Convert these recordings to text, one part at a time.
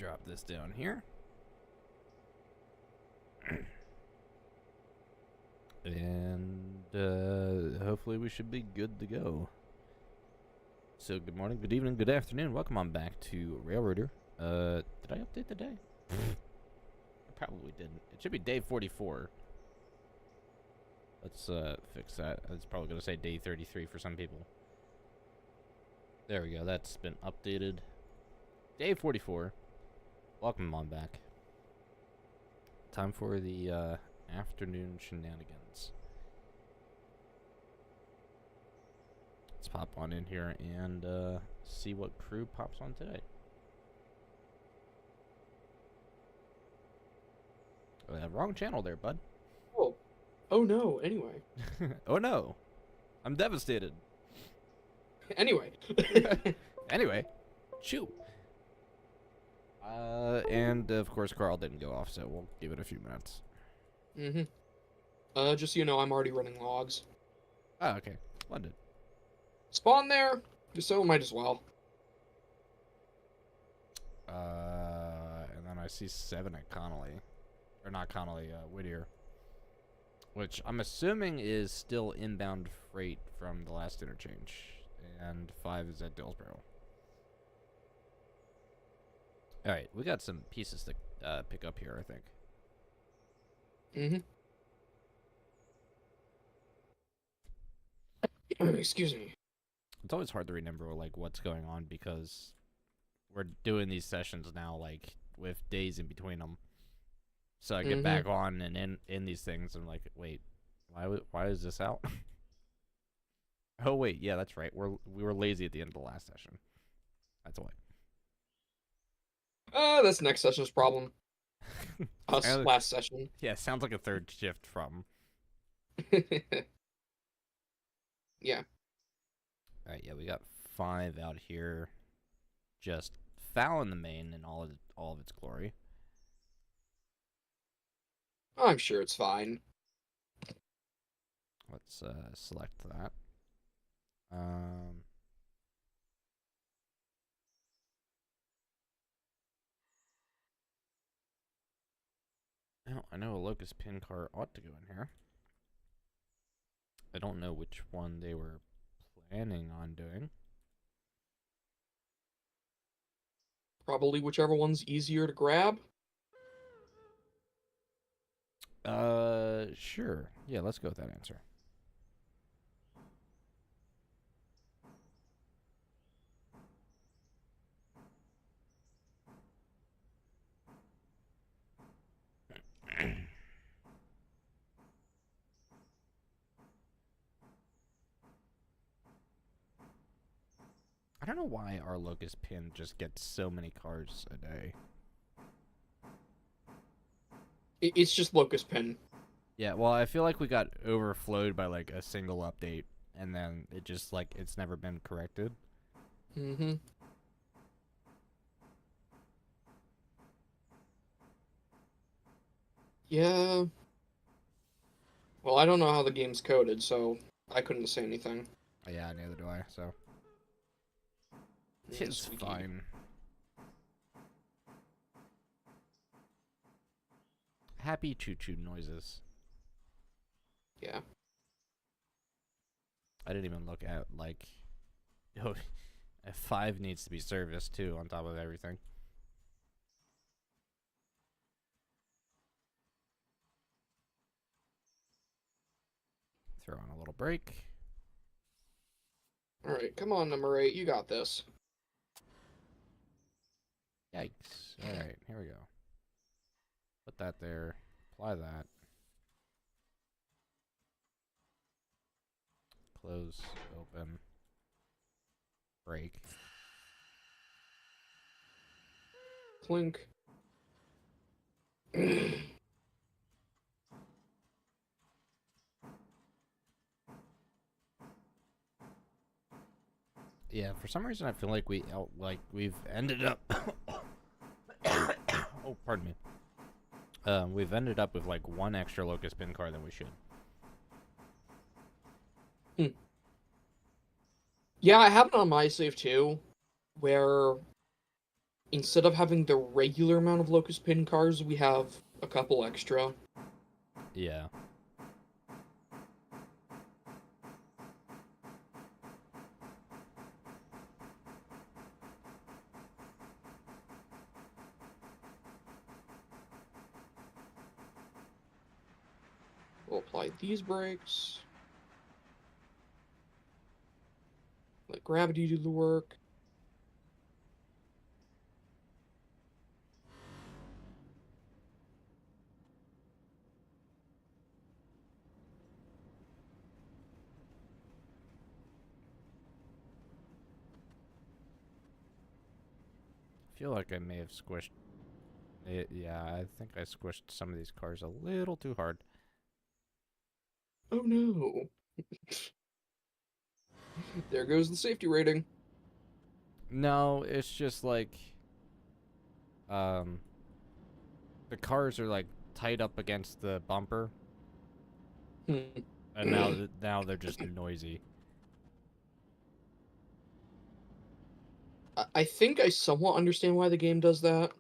Drop this down here. And hopefully we should be good to go. So good morning, good evening, good afternoon. Welcome on back to Railroader. Did I update the day? I probably didn't. It should be day 44. Let's fix that. It's probably going to say day 33 for some people. There we go. That's been updated. Day 44. Welcome on back. Time for the afternoon shenanigans. Let's pop on in here and see what crew pops on today. Wrong channel there, bud. Oh no, anyway. Oh no. I'm devastated. Anyway. Anyway, shoot. And of course Carl didn't go off, so we'll give it a few minutes. Just so you know, I'm already running logs. Oh, okay. Splendid. Spawn there, so might as well. And then I see 7 at Connolly. Or not Connolly, Whittier. Which I'm assuming is still inbound freight from the last interchange. And 5 is at Dillsboro. Alright, we got some pieces to pick up here, I think. Excuse me. It's always hard to remember, like, what's going on because we're doing these sessions now, like, with days in between them. So I get back on and in these things, and I'm like, wait, why is this out? Oh wait, yeah, that's right. We were lazy at the end of the last session. That's why. That's next session's problem. Us last session. Yeah, sounds like a third shift problem. Yeah. Alright, yeah, we got 5 out here, just fouling the main in all of its glory. I'm sure it's fine. Let's select that. I know a locust pin car ought to go in here. I don't know which one they were planning on doing. Probably whichever one's easier to grab. Sure. Yeah, let's go with that answer. I don't know why our locust pin just gets so many cars a day. It's just locust pin. Yeah, well, I feel like we got overflowed by, like, a single update, and then it just, like, it's never been corrected. Yeah. Well, I don't know how the game's coded, so I couldn't say anything. Yeah, neither do I, so. It's fine. Happy choo-choo noises. Yeah. I didn't even look at, like, oh, 5 needs to be serviced, too, on top of everything. Throw on a little break. Alright, come on, number 8, you got this. Yikes. Alright, here we go. Put that there. Apply that. Close, open, break. Clink. Yeah, for some reason I feel like we've ended up oh, pardon me. We've ended up with like 1 extra locust pin car than we should. Yeah, I have it on my save too, where instead of having the regular amount of locust pin cars, we have a couple extra. Yeah. We'll apply these brakes. Let gravity do the work. I feel like I may have squished it. Yeah, I think I squished some of these cars a little too hard. Oh no. There goes the safety rating. No, it's just like um the cars are like tight up against the bumper, and now they're just noisy. I think I somewhat understand why the game does that.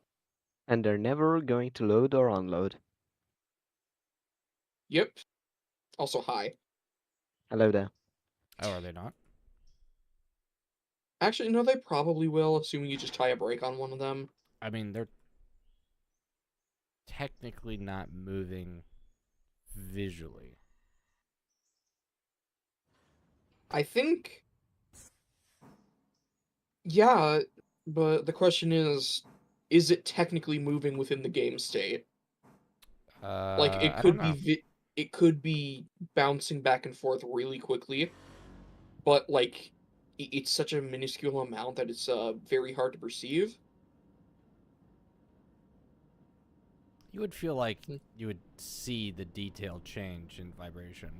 And they're never going to load or unload. Yep. Also high. Hello there. Oh, are they not? Actually, no, they probably will, assuming you just tie a brake on one of them. I mean, they're technically not moving visually. I think, yeah, but the question is it technically moving within the game state? Like I don't know. it could be bouncing back and forth really quickly, but like it's such a minuscule amount that it's very hard to perceive. You would feel like Hmm. you would see the detailed change in vibration.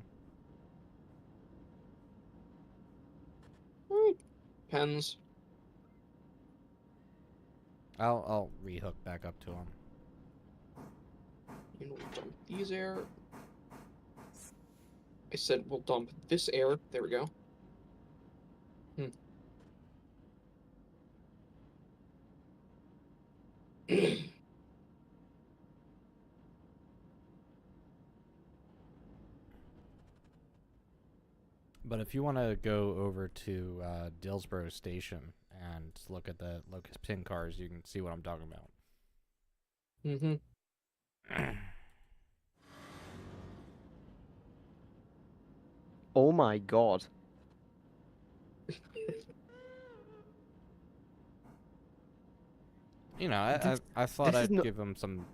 Depends. I'll rehook back up to them. And we'll dump these air. I said we'll dump this air. There we go. But if you want to go over to Dillsborough Station and look at the Locust Pin cars, you can see what I'm talking about. Mm-hmm. Oh my god. You know, This, I thought this is I'd not give them some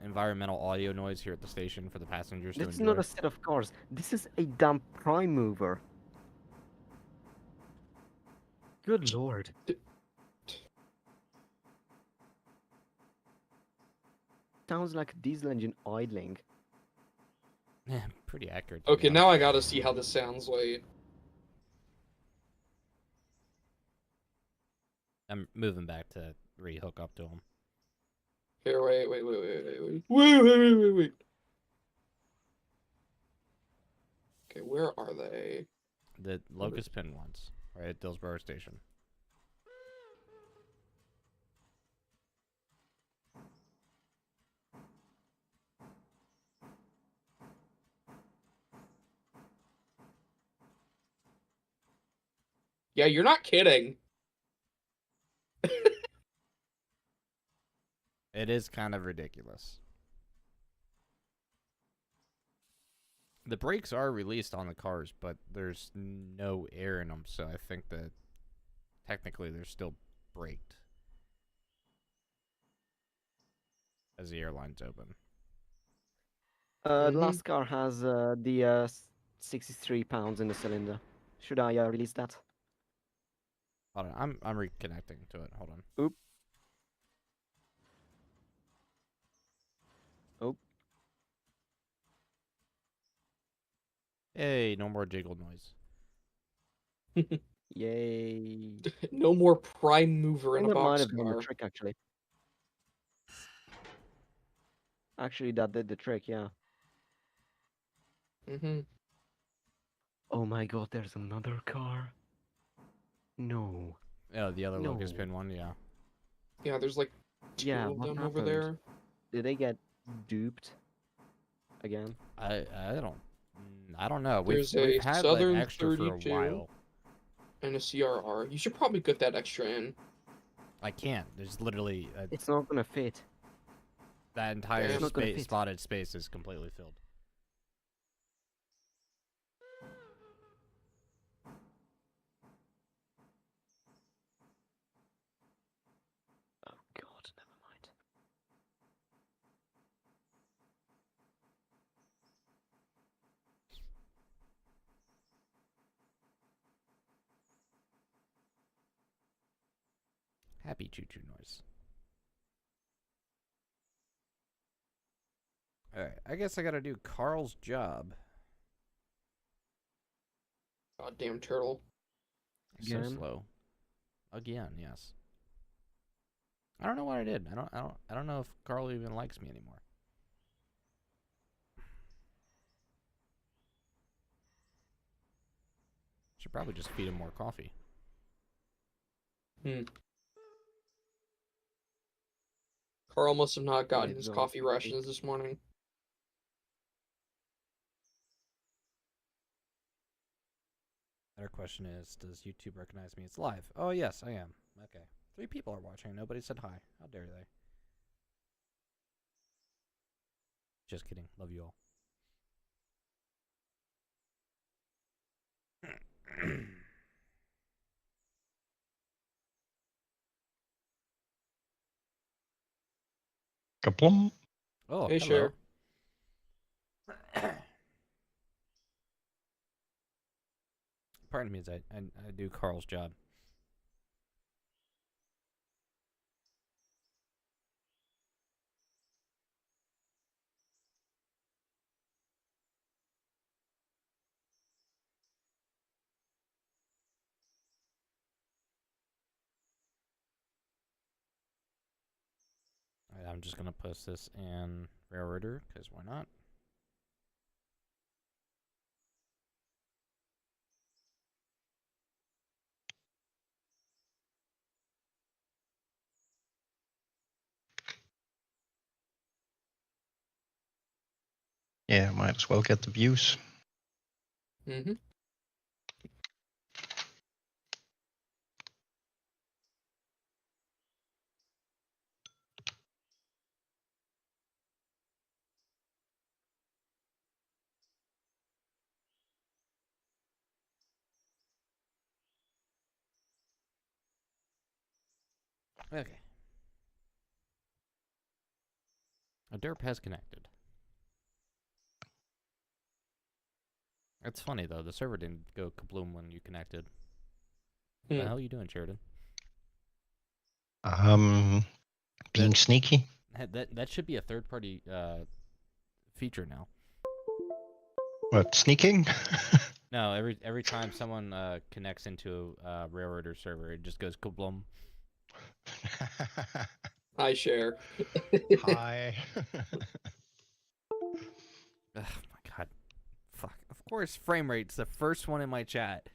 environmental audio noise here at the station for the passengers to this is not enjoy. a set of cars. This is a damn prime mover. Good lord. Sounds like a diesel engine idling. Yeah, pretty accurate. To be Okay, honest. now I gotta see how this sounds. Wait. I'm moving back to rehook up to them. Here, wait. Okay, where are they? The Locust Pin ones, right at Dillsborough Station. Yeah, you're not kidding. It is kind of ridiculous. The brakes are released on the cars, but there's no air in them, so I think that technically they're still braked as the airline's open. The Mm-hmm. last car has the 63 pounds in the cylinder. Should I release that? Hold on, I'm reconnecting to it. Hold on. Oop. Oh, Hey, no more jiggle noise. yay. No more prime mover I in think a that might box have done the car. trick, actually. Actually, that did the trick, yeah. Mm-hmm. Oh my god, there's another car. No. Oh, the other Locust No. Pin one, yeah. Yeah, there's like two Yeah, of what them over happened? there. Did they get duped again? I don't know. There's We've a had like Southern extra for a 32 while. and a CRR. You should probably get that extra in. I can't. There's literally It's not gonna fit. that entire It's not gonna fit. spotted space is completely filled. Oh god, never mind. Happy choo choo noise. Alright, I guess I gotta do Carl's job. Goddamn turtle. So Again? slow. Again, yes. I don't know what I did. I don't know if Carl even likes me anymore. Should probably just feed him more coffee. Carl must have not gotten Yeah, his no, coffee okay. rations this morning. Better question is, does YouTube recognize me? It's live. Oh, yes, I am. Okay. 3 people are watching. Nobody said hi. How dare they? Just kidding. Love you all. Kaplum. Oh, Hey, hello. Pardon me as I do Carl's job. Alright, I'm just going to post this in Railroader, because why not? Yeah, might as well get the views. Mm-hmm. Okay. A Derp has connected. It's funny, though. The server didn't go kabloom when you connected. What the hell are you doing, Sheridan? Being sneaky. That should be a third-party feature now. What, sneaking? No, every time someone connects into a Railroader server, it just goes kabloom. I share. Hi. Oh my god. Fuck. Of course, frame rate's the first one in my chat.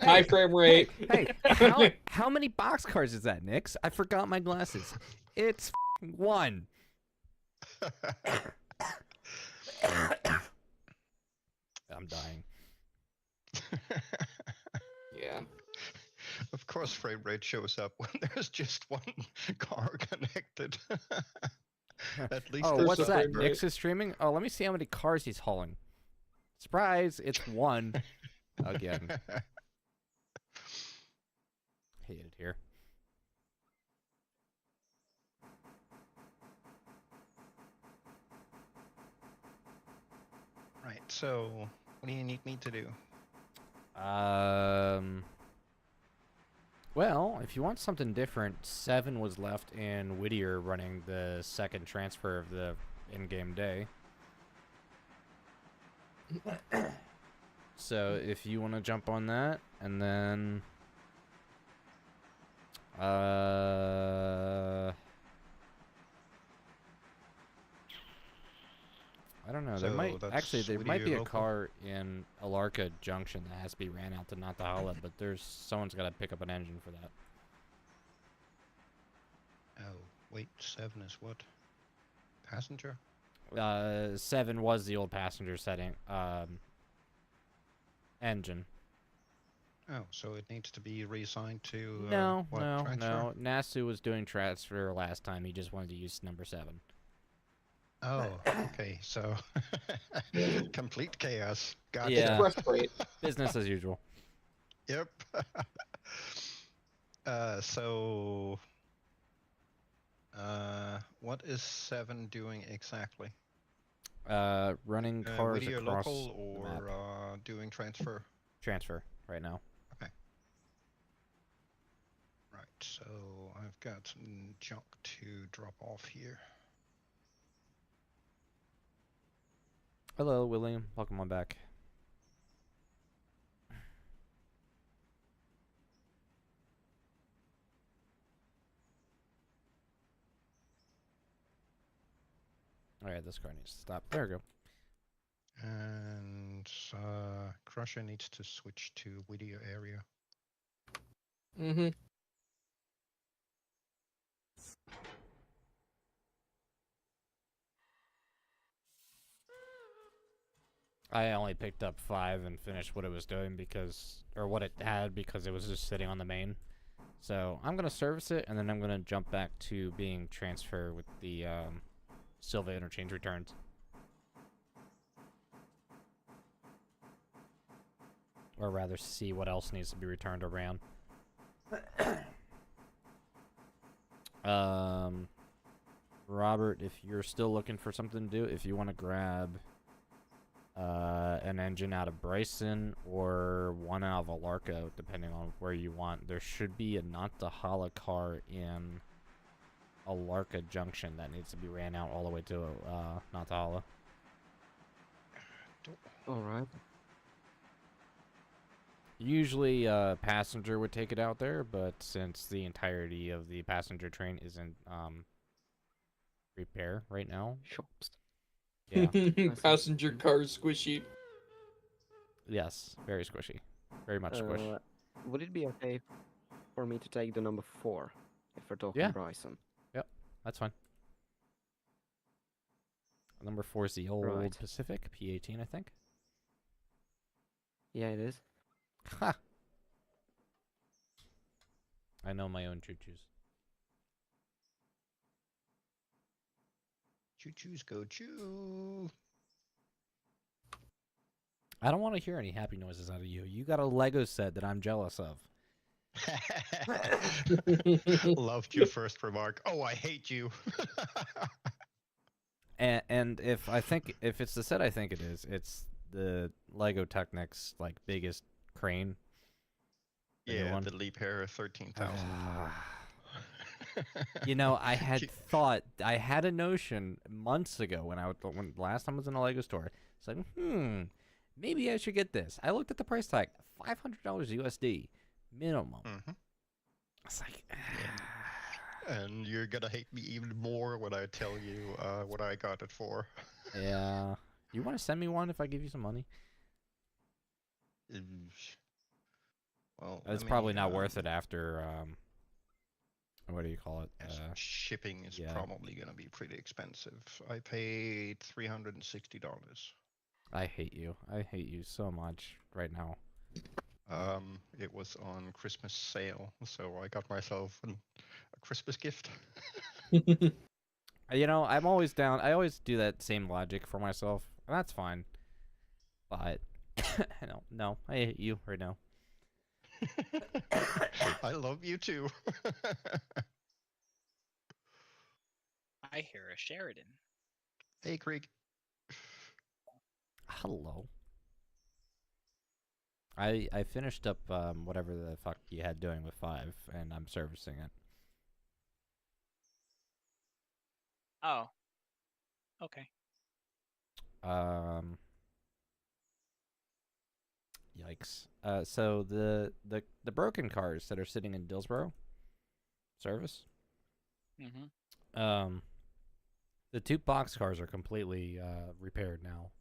High frame rate. Hey, how many boxcars is that, Nix? I forgot my glasses. It's 1. I'm dying. Yeah. Of course frame rate shows up when there's just one car connected. At least Oh, there's what's a that? frame rate. Nix is streaming? Oh, let me see how many cars he's hauling. Surprise, it's 1. Again. Hate it here. Right, so what do you need me to do? Well, if you want something different, 7 was left in Whittier running the second transfer of the in-game day. So if you want to jump on that, and then I don't know. There So might that's there might Whittier be a local? car in Alarka Junction that has to be ran out to Nantahala, but someone's got to pick up an engine for that. Oh, wait, 7 is what? Passenger? 7 was the old passenger setting. Engine. Oh, so it needs to be reassigned to No, what, no, transfer? no. Nasu was doing transfer last time. He just wanted to use number 7. Oh, okay, so complete chaos. Gotcha. Yeah. Press rate. Business as usual. Yep. So what is 7 doing exactly? Running cars Whittier across local the map. or doing transfer? Transfer right now. Okay. Right, so I've got some junk to drop off here. Hello, William. Welcome on back. Alright, this car needs to stop. There we go. And Crusher needs to switch to Whittier area. Mm-hmm. I only picked up 5 and finished what it was doing because, or what it had because it was just sitting on the main. So I'm gonna service it and then I'm gonna jump back to being transfer with the Silva interchange returns. Or rather, see what else needs to be returned around. Robert, if you're still looking for something to do, if you want to grab an engine out of Bryson or one out of Alarco, depending on where you want, there should be a Nantahala car in Alarca Junction that needs to be ran out all the way to Nantahala. Alright. Usually passenger would take it out there, but since the entirety of the passenger train is in repair right now, Shops. yeah, Passenger car squishy. yes, very squishy, very much squish. Would it be okay for me to take the number 4 if we're talking Yeah. Bryson? That's fine. Number 4 is the old Right. Pacific P18, I think. Yeah, it is. Ha! I know my own choo-choos. Choo-choos go choo. I don't want to hear any happy noises out of you. You got a Lego set that I'm jealous of. Loved your first remark. Oh, I hate you. And if it's the set I think it is, it's the Lego Technic's like biggest crane. The new Yeah, one. the Leap Hair 13,000. You know, I had a notion months ago when last time I was in a Lego store. It's like, maybe I should get this. I looked at the price tag, $500 USD minimum. Mhm. It's like, And you're gonna hate me even more when I tell you what I got it for. yeah. You want to send me one if I give you some money? Well, It's probably not worth it after what do you call it? Shipping is yeah. probably gonna be pretty expensive. I paid $360. I hate you. I hate you so much right now. It was on Christmas sale, so I got myself a Christmas gift. You know, I'm always down. I always do that same logic for myself, and that's fine. But no, I hate you right now. I love you too. I hear a Sheridan. Hey, Krieg. Hello. I finished up whatever the fuck you had doing with 5, and I'm servicing it. Oh. Okay. Yikes. So the broken cars that are sitting in Dillsboro service. Mm-hmm. The 2 box cars are completely repaired now.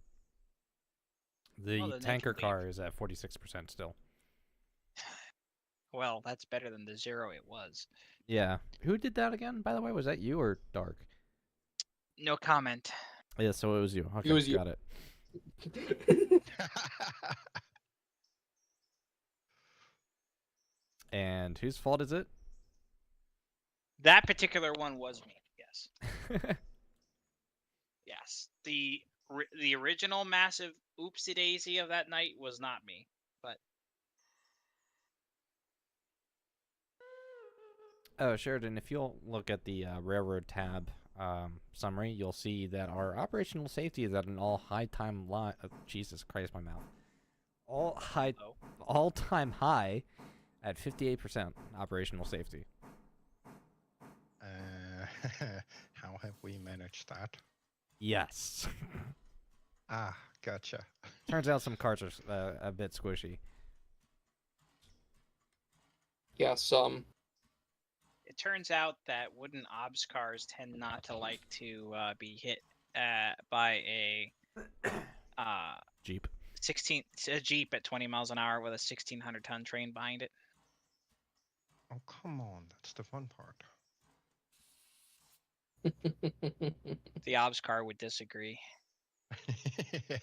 The Well, then they tanker can car leave. is at 46% still. Well, that's better than the 0 it was. Yeah. Who did that again, by the way? Was that you or Dark? No comment. Yeah, so it was you. Okay, It was you. got it. And whose fault is it? That particular one was me. Yes. Yes. The original massive oopsie daisy of that night was not me. But Oh, Sheridan, if you'll look at the railroad tab summary, you'll see that our operational safety is at an all-time high. Jesus Christ, my mouth. oh, All-time high at 58% operational safety. How have we managed that? Yes. Ah, gotcha. Turns out some cards are a bit squishy. Yes, it turns out that wooden obs cars tend not to like to be hit by a Jeep. a Jeep at 20 miles an hour with a 1,600-ton train behind it. Oh, come on. That's the fun part. The obs car would disagree. Yeah.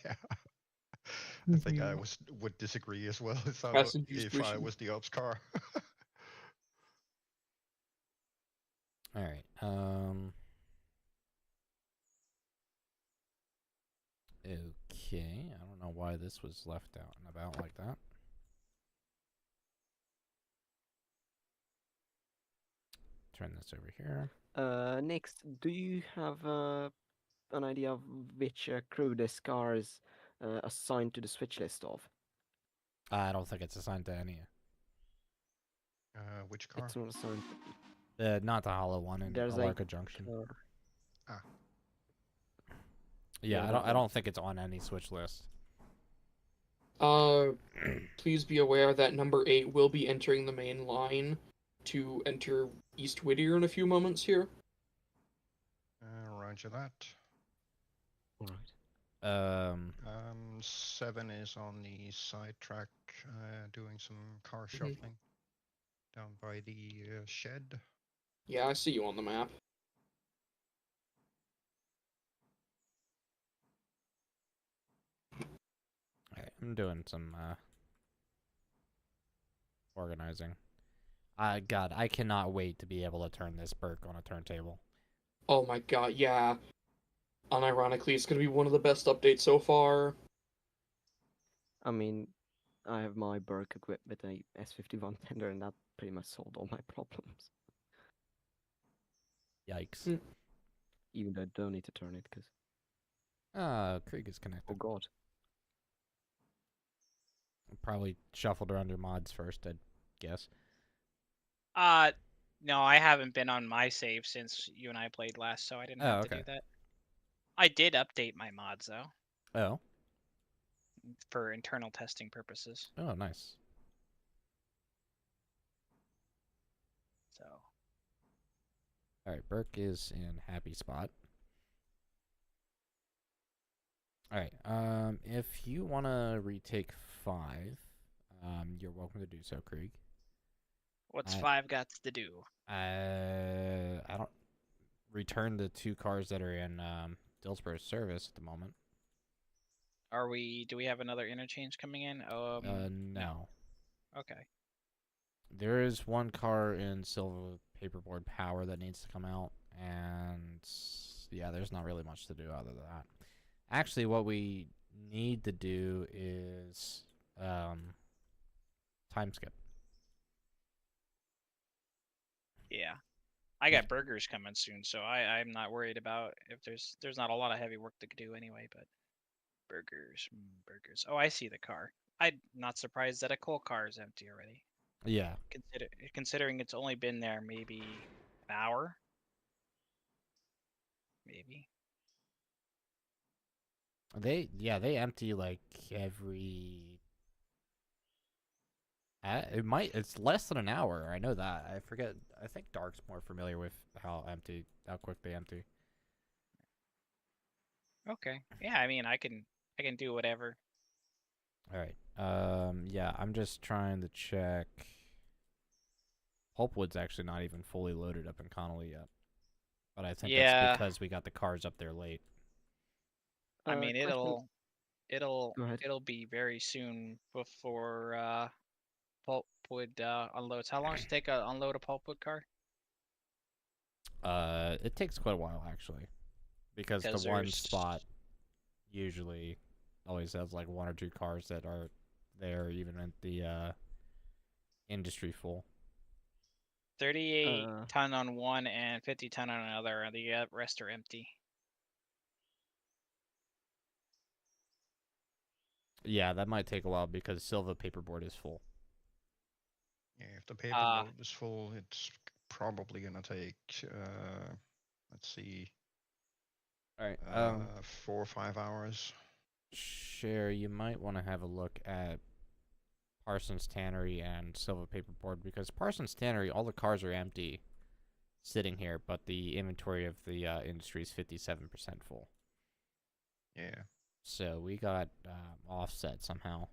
I think I would disagree as well if Passenger if I squishy. was the ops car. All right. Okay. I don't know why this was left out and about like that. Turn this over here. Next, do you have an idea of which crew this car is assigned to the switch list of? I don't think it's assigned to any. Which car? It's not assigned. Not the hollow one in There's a Alarka Junction. car. Ah, Yeah, Yeah, I don't think it's on any switch list. Please be aware that number 8 will be entering the main line to enter East Whittier in a few moments here. roger that. Alright. 7 is on the side track, doing some car shuffling down by the shed. Yeah, I see you on the map. Alright, I'm doing some organizing. God, I cannot wait to be able to turn this Burke on a turntable. Oh my god, yeah. Unironically, it's gonna be one of the best updates so far. I mean, I have my Burke equipped with a S51 tender, and that pretty much solved all my problems. Yikes. Mm. Even though I don't need to turn it, because Krieg is oh connected. god. Probably shuffled around your mods first, I'd guess. No, I haven't been on my save since you and I played last, so I didn't have to do that. I did update my mods though, Oh. for internal testing purposes. Oh, nice. So Alright, Burke is in happy spot. Alright, if you want to retake 5, you're welcome to do so, Krieg. what's 5 got to do? I don't return the 2 cars that are in Dillsborough service at the moment. Do we have another interchange coming in? No. Okay. There is 1 car in Silver Paperboard Power that needs to come out, and yeah, there's not really much to do other than that. Actually, what we need to do is time skip. Yeah. I got burgers coming soon, so I'm not worried about if there's not a lot of heavy work to do anyway, but burgers. Oh, I see the car. I'm not surprised that a coal car is empty already. Yeah. Considering it's only been there maybe an hour. Maybe. They empty like every. It's less than an hour. I know that. I forget. I think Dark's more familiar with how quick they empty. Okay. Yeah, I mean I can do whatever. All right. Yeah, I'm just trying to check Pulpwood's actually not even fully loaded up in Connolly yet. But I think Yeah. that's because we got the cars up there late. I mean, Question. it'll Go ahead. be very soon before pulpwood unloads. How long does it take to unload a pulpwood car? It takes quite a while actually, because the 'Cause one there's spot usually always has like 1 or 2 cars that are there, even at the industry full. 38 ton on one and 50 ton on another, and the rest are empty. Yeah, that might take a while because Silva paperboard is full. Yeah, if the paperboard is full, it's probably gonna take, let's see, All right. 4 or 5 hours. Cher, you might want to have a look at Parsons Tannery and Silva Paperboard, because Parsons Tannery, all the cars are empty, sitting here, but the inventory of the industry is 57% full. Yeah. So we got offset somehow.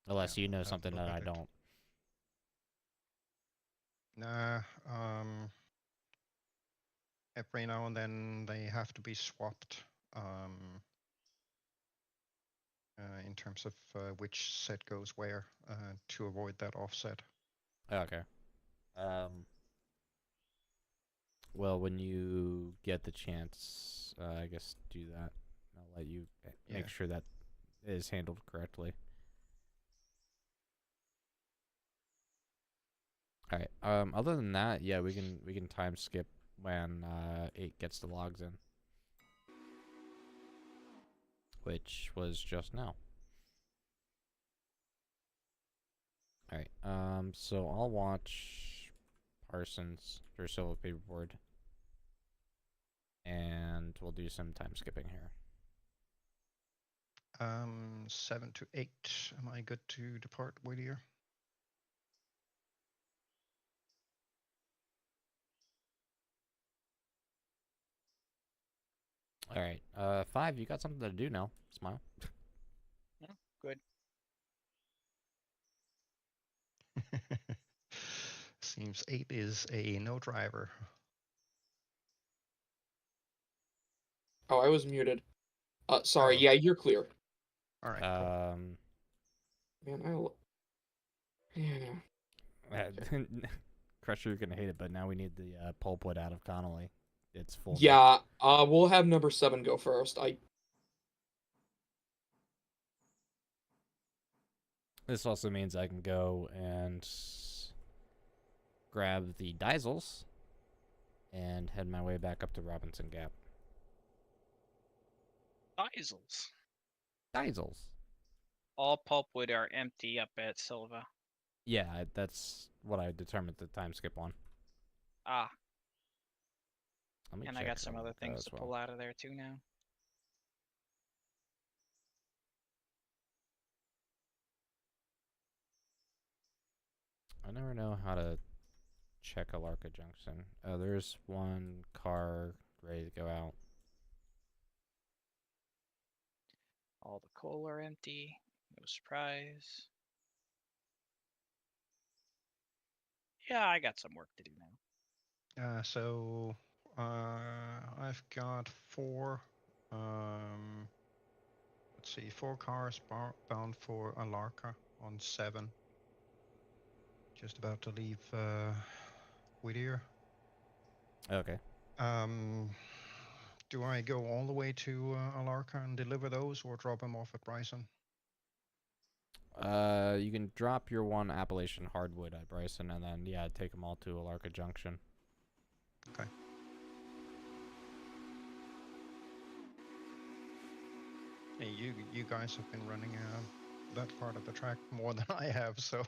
Unless Yeah, you know I'll have to something look that at I it. don't. Nah, every now and then they have to be swapped, in terms of which set goes where, to avoid that offset. Okay. Well, when you get the chance, I guess do that. I'll let you make Yeah. sure that is handled correctly. All right. Other than that, yeah, we can time skip when 8 gets the logs in, which was just now. All right. So I'll watch Parsons for Silva Paperboard, and we'll do some time skipping here. 7 to 8. Am I good to depart, Whittier? All right. 5, you got something to do now. Smile. Yeah, good. Seems 8 is a no driver. Oh, I was muted. Sorry. Oh. Yeah, you're clear. All right. Cool. Man, yeah. Crusher, you're gonna hate it, but now we need the pulpwood out of Connolly. It's full. Yeah. We'll have number 7 go first. This also means I can go and grab the diesels and head my way back up to Robinson Gap. Diesels. Diesels. All pulpwood are empty up at Silva. Yeah, that's what I determined the time skip on. Ah, Let me and I check got some on other that things as to well. pull out of there too now. I never know how to check Alarka Junction. There's one car ready to go out. All the coal are empty. No surprise. Yeah, I got some work to do now. So I've got 4. Let's see, 4 cars bound for Alarka on 7. Just about to leave Whittier. Okay. Do I go all the way to Alarka and deliver those, or drop them off at Bryson? You can drop your one Appalachian hardwood at Bryson, and then yeah, take them all to Alarka Junction. Okay. Hey, you guys have been running that part of the track more than I have, so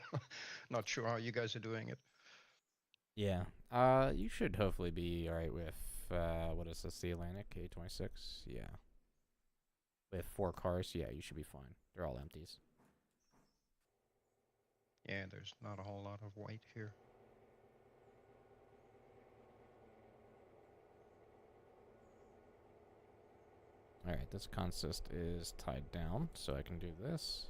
not sure how you guys are doing it. Yeah. You should hopefully be alright with what is this, the Atlantic A26? Yeah. With 4 cars, yeah, you should be fine. They're all empties. Yeah, there's not a whole lot of weight here. Alright, this consist is tied down, so I can do this.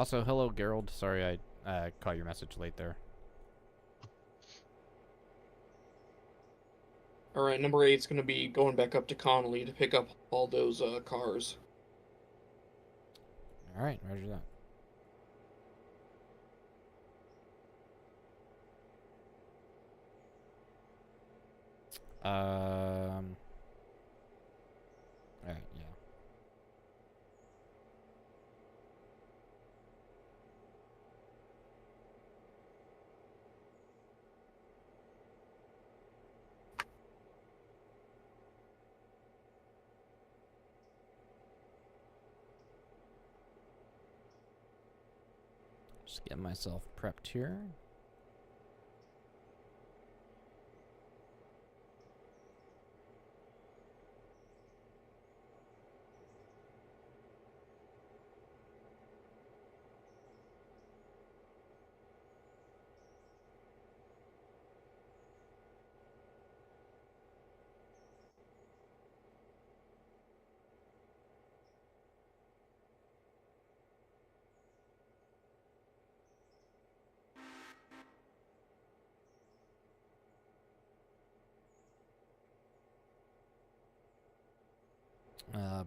Also, hello, Gerald. Sorry I caught your message late there. All right, number 8's going to be going back up to Connolly to pick up all those cars. All right, roger that. All right, yeah. Just get myself prepped here.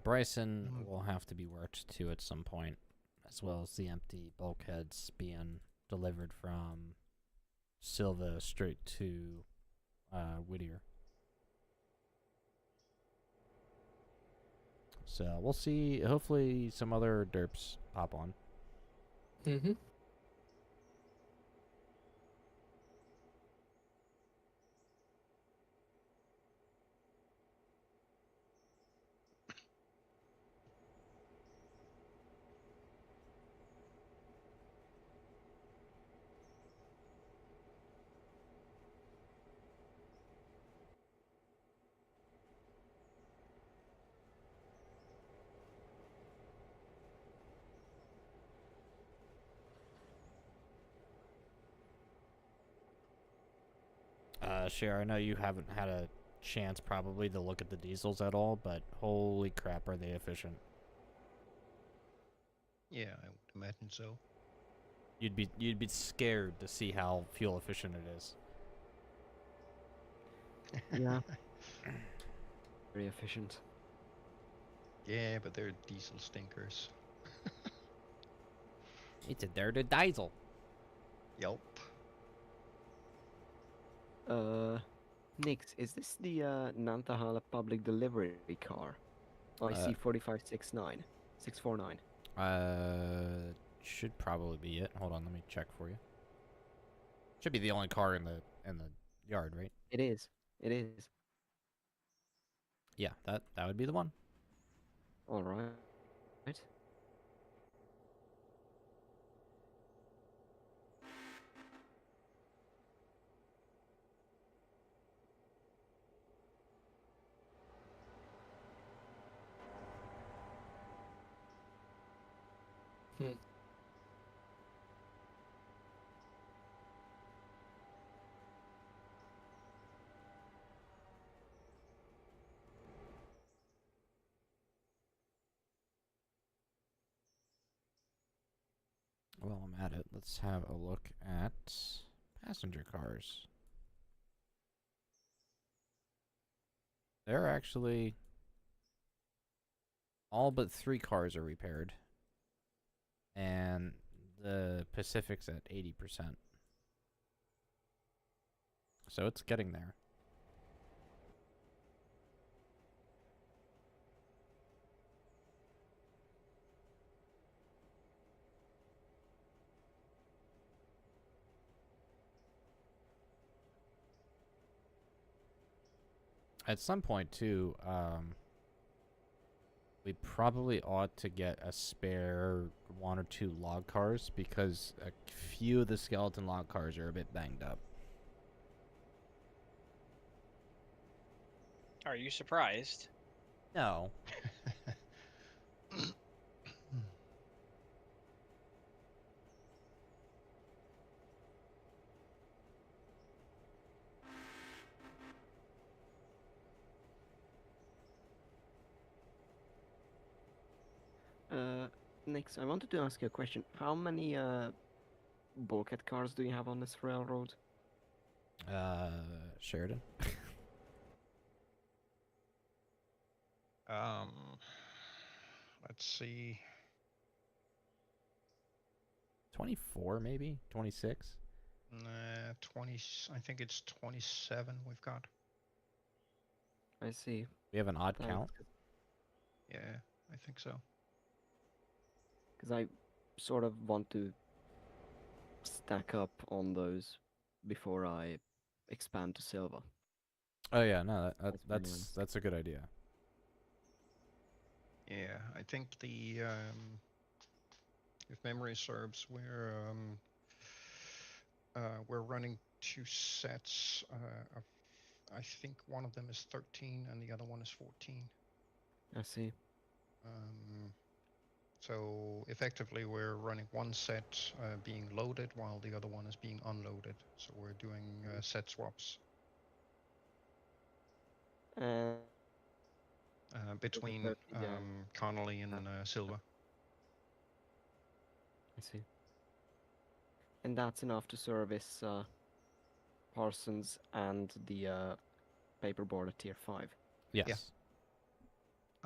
Bryson will have to be worked to at some point, as well as the empty bulkheads being delivered from Silva straight to Whittier. So we'll see. Hopefully some other derps pop on. Mm-hmm. Cher, I know you haven't had a chance probably to look at the diesels at all, but holy crap, are they efficient? Yeah, I would imagine so. You'd be scared to see how fuel efficient it is. Yeah. Very efficient. Yeah, but they're diesel stinkers. It's a dirty diesel. Yelp. Nix, is this the Nantahala public delivery car? IC 4569 649. Should probably be it. Hold on, let me check for you. Should be the only car in the yard, right? It is. It is. Yeah, that would be the one. All right. Right. Hmm. Well, I'm at it. Let's have a look at passenger cars. They're actually all but 3 cars are repaired. And the Pacific's at 80%. So it's getting there. At some point, too, we probably ought to get a spare 1 or 2 log cars because a few of the skeleton log cars are a bit banged up. Are you surprised? No. Nix, I wanted to ask you a question. How many bulkhead cars do you have on this railroad? Sheridan. Um, let's see. 24 maybe? 26? 20. I think it's 27 we've got. I see. We have an odd Thanks. count? Yeah, I think so. Because I sort of want to stack up on those before I expand to silver. Oh yeah, no, That's pretty nice. that's a good idea. Yeah, I think if memory serves, we're running 2 sets. I think one of them is 13 and the other one is 14. I see. So effectively, we're running one set being loaded while the other one is being unloaded. So we're doing set swaps And between 30, yeah. Connolly and Silva. I see. And that's enough to service Parsons and the paperboard at tier 5. Yes.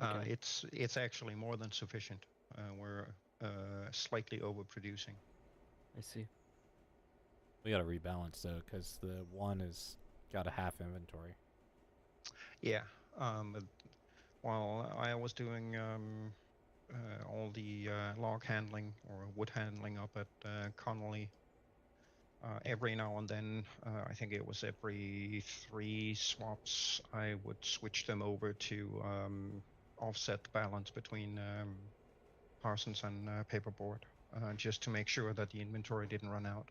Okay. It's actually more than sufficient. We're slightly overproducing. I see. We gotta rebalance though, because the one is got a half inventory. Yeah. While I was doing all the log handling or wood handling up at Connolly, every now and then, I think it was every 3 swaps, I would switch them over to offset the balance between Parsons and paperboard, just to make sure that the inventory didn't run out.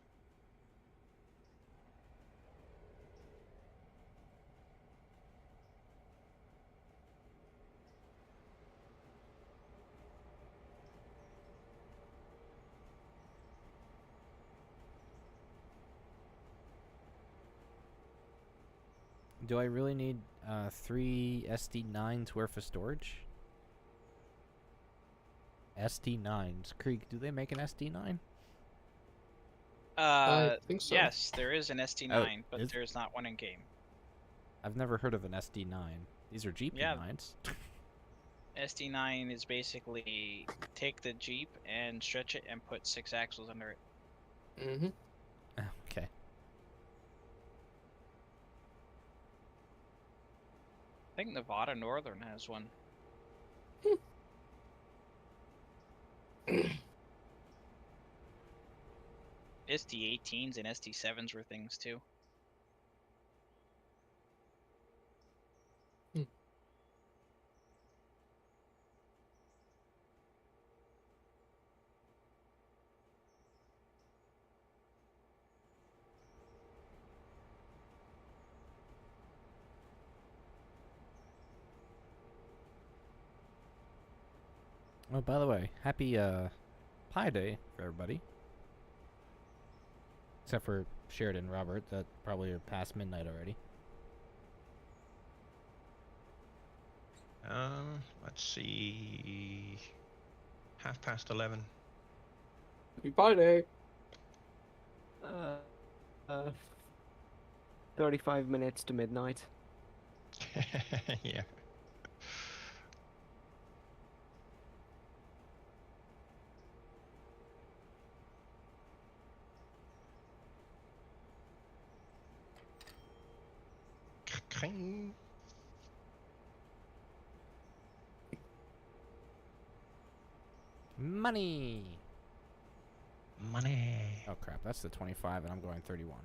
Do I really need 3 SD9s worth of storage? SD9s. Krieg, do they make an SD9? I think so. Yes, there is an SD9, but is- there's not one in game. I've never heard of an SD9. These are GP9s. SD9 is basically take the Jeep and stretch it and put 6 axles under it. Mm-hmm. Okay. I think Nevada Northern has one. SD18s and SD7s were things too. Oh, by the way, happy Pi Day for everybody. Except for Sheridan and Robert, that probably are past midnight already. Let's see. 11:30. Happy Pi Day. 35 minutes to midnight. Yeah. Kring. Money! Money. Oh crap, that's the 25 and I'm going 31.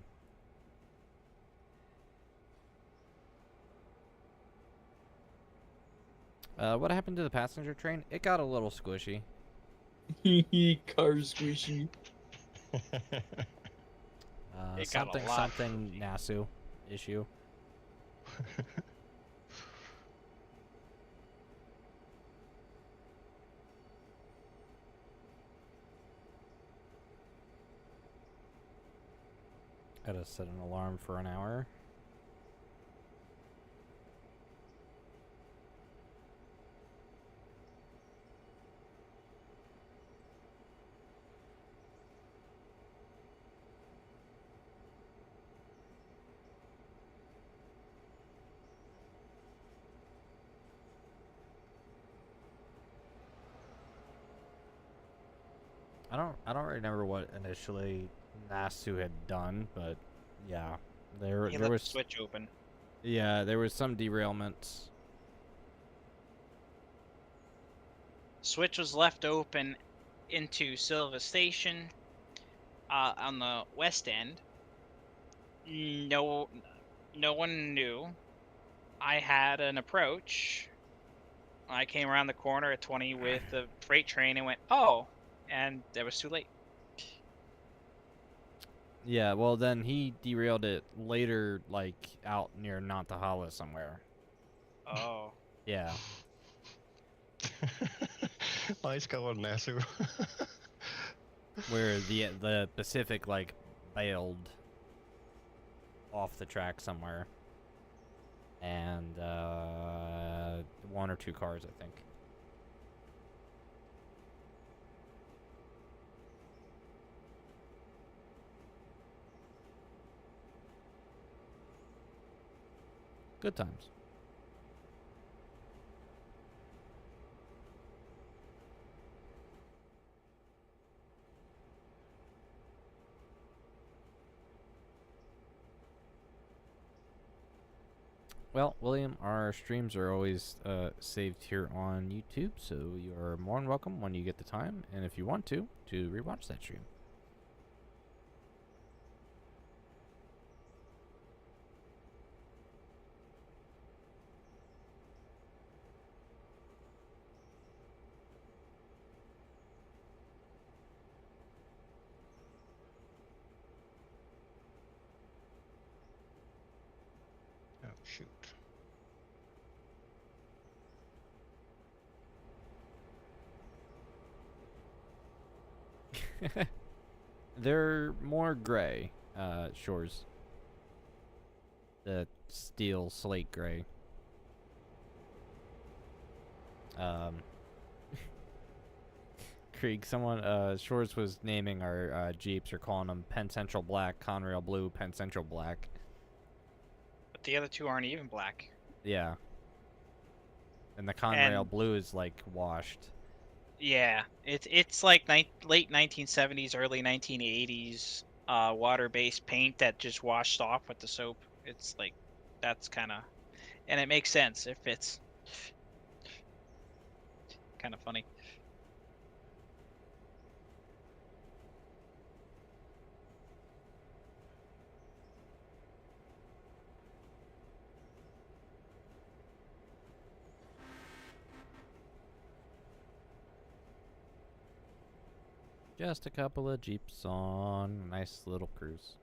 What happened to the passenger train? It got a little squishy. Car squishy. It got a Something lot something Nasu issue. Gotta set an alarm for an hour. I don't remember what initially Nasu had done, but yeah, there He there left the was switch open. yeah, there was some derailments. Switch was left open into Silva Station on the west end. No one knew. I had an approach. I came around the corner at 20 with the freight train and went, oh, and it was too late. Yeah, well then he derailed it later, like out near Nantahala somewhere. Oh. Yeah. Nice going, Nasu. Where the Pacific like bailed off the track somewhere, and one or two cars, I think. Good times. Well, William, our streams are always saved here on YouTube, so you are more than welcome when you get the time, and if you want to rewatch that stream. Oh, shoot. They're more gray shores. The steel slate gray. Krieg, someone Shores was naming our Jeeps or calling them Penn Central Black, Conrail Blue, Penn Central Black. But the other two aren't even black. Yeah. And the Conrail And- Blue is like washed. Yeah, it's like late 1970s, early 1980s water-based paint that just washed off with the soap. It's like, that's kind of, and it makes sense. It fits. Kind of funny. Just a couple of Jeeps on a nice little cruise.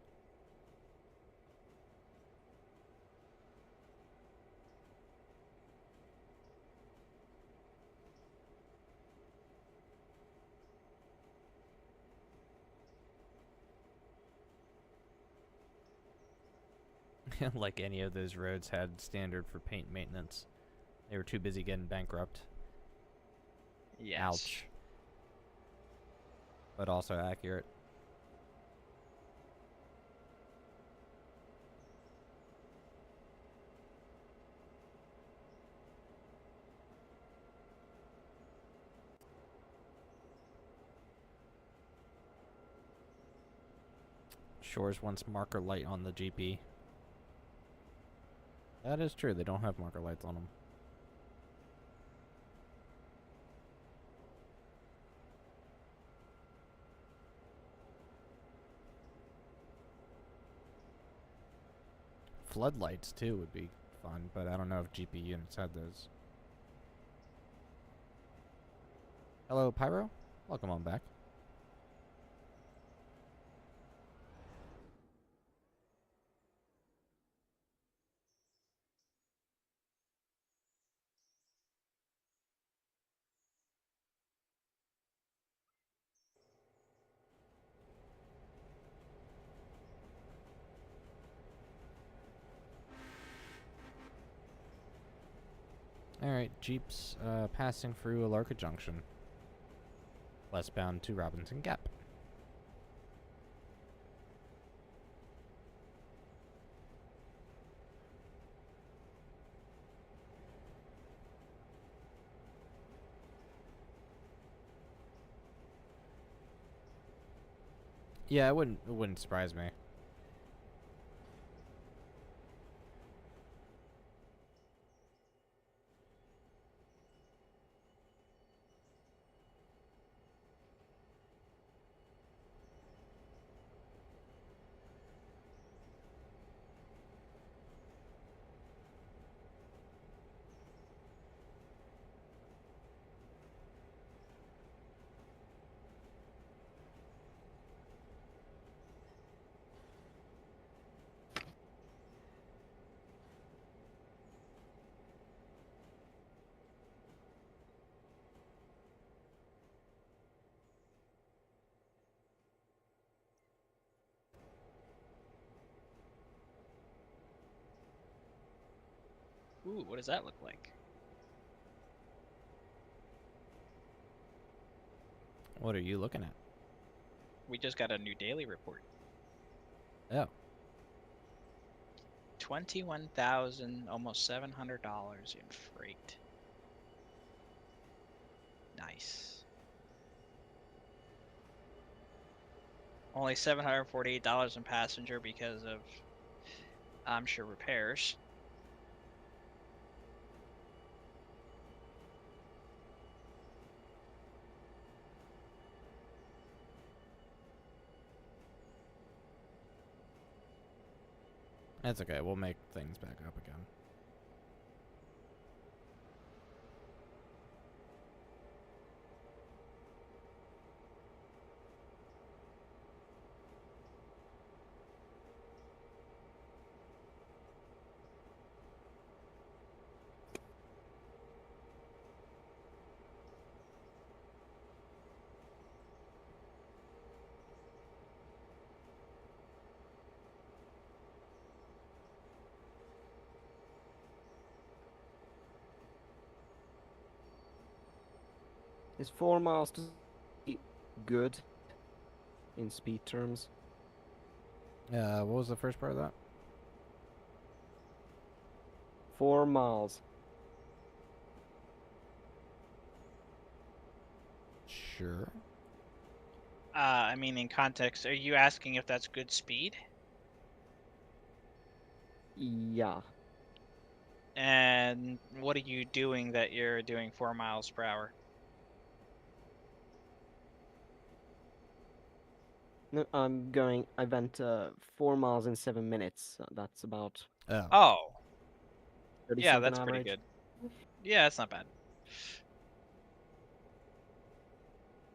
Like any of those roads had standard for paint maintenance. They were too busy getting bankrupt. Yes. Ouch. But also accurate. Shores wants marker light on the GP. That is true, they don't have marker lights on them. Floodlights too would be fun, but I don't know if GP units had those. Hello, Pyro. Welcome on back. Alright, Jeeps passing through Alarka Junction. Westbound to Robinson Gap. Yeah, it wouldn't surprise me. Ooh, what does that look like? What are you looking at? We just got a new daily report. Oh, 21,000, almost $700 in freight. Nice. Only $748 in passenger because of, I'm sure, repairs. that's okay. We'll make things back up again. Is 4 miles to good in speed terms? What was the first part of that? 4 miles. Sure. I mean, in context, are you asking if that's good speed? Yeah. And what are you doing that you're doing 4 miles per hour? No, I went 4 miles in 7 minutes. That's about Oh. Oh, 30 yeah, something that's pretty average. good. Yeah, that's not bad.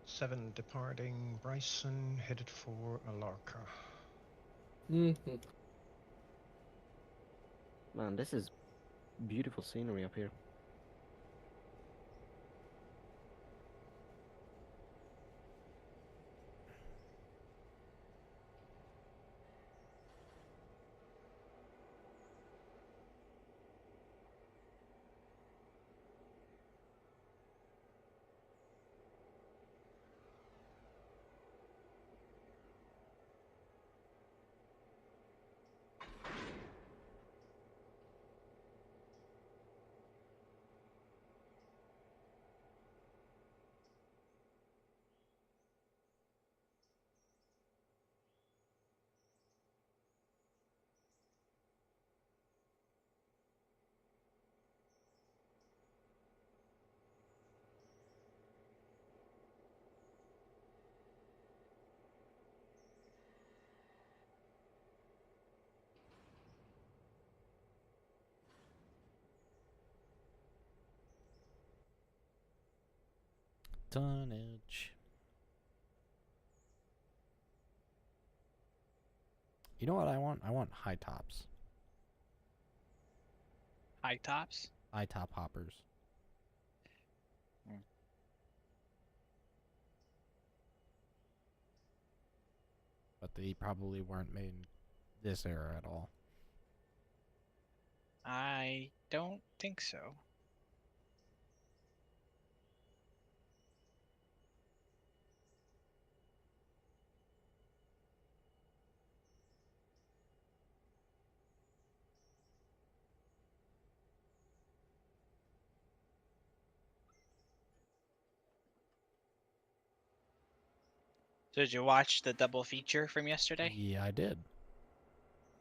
7 departing Bryson, headed for Alarka. Mhm. Man, this is beautiful scenery up here. Tonnage. You know what I want? I want high tops. High tops? High top hoppers. Hmm. But they probably weren't made in this era at all. I don't think so. So did you watch the double feature from yesterday? Yeah, I did.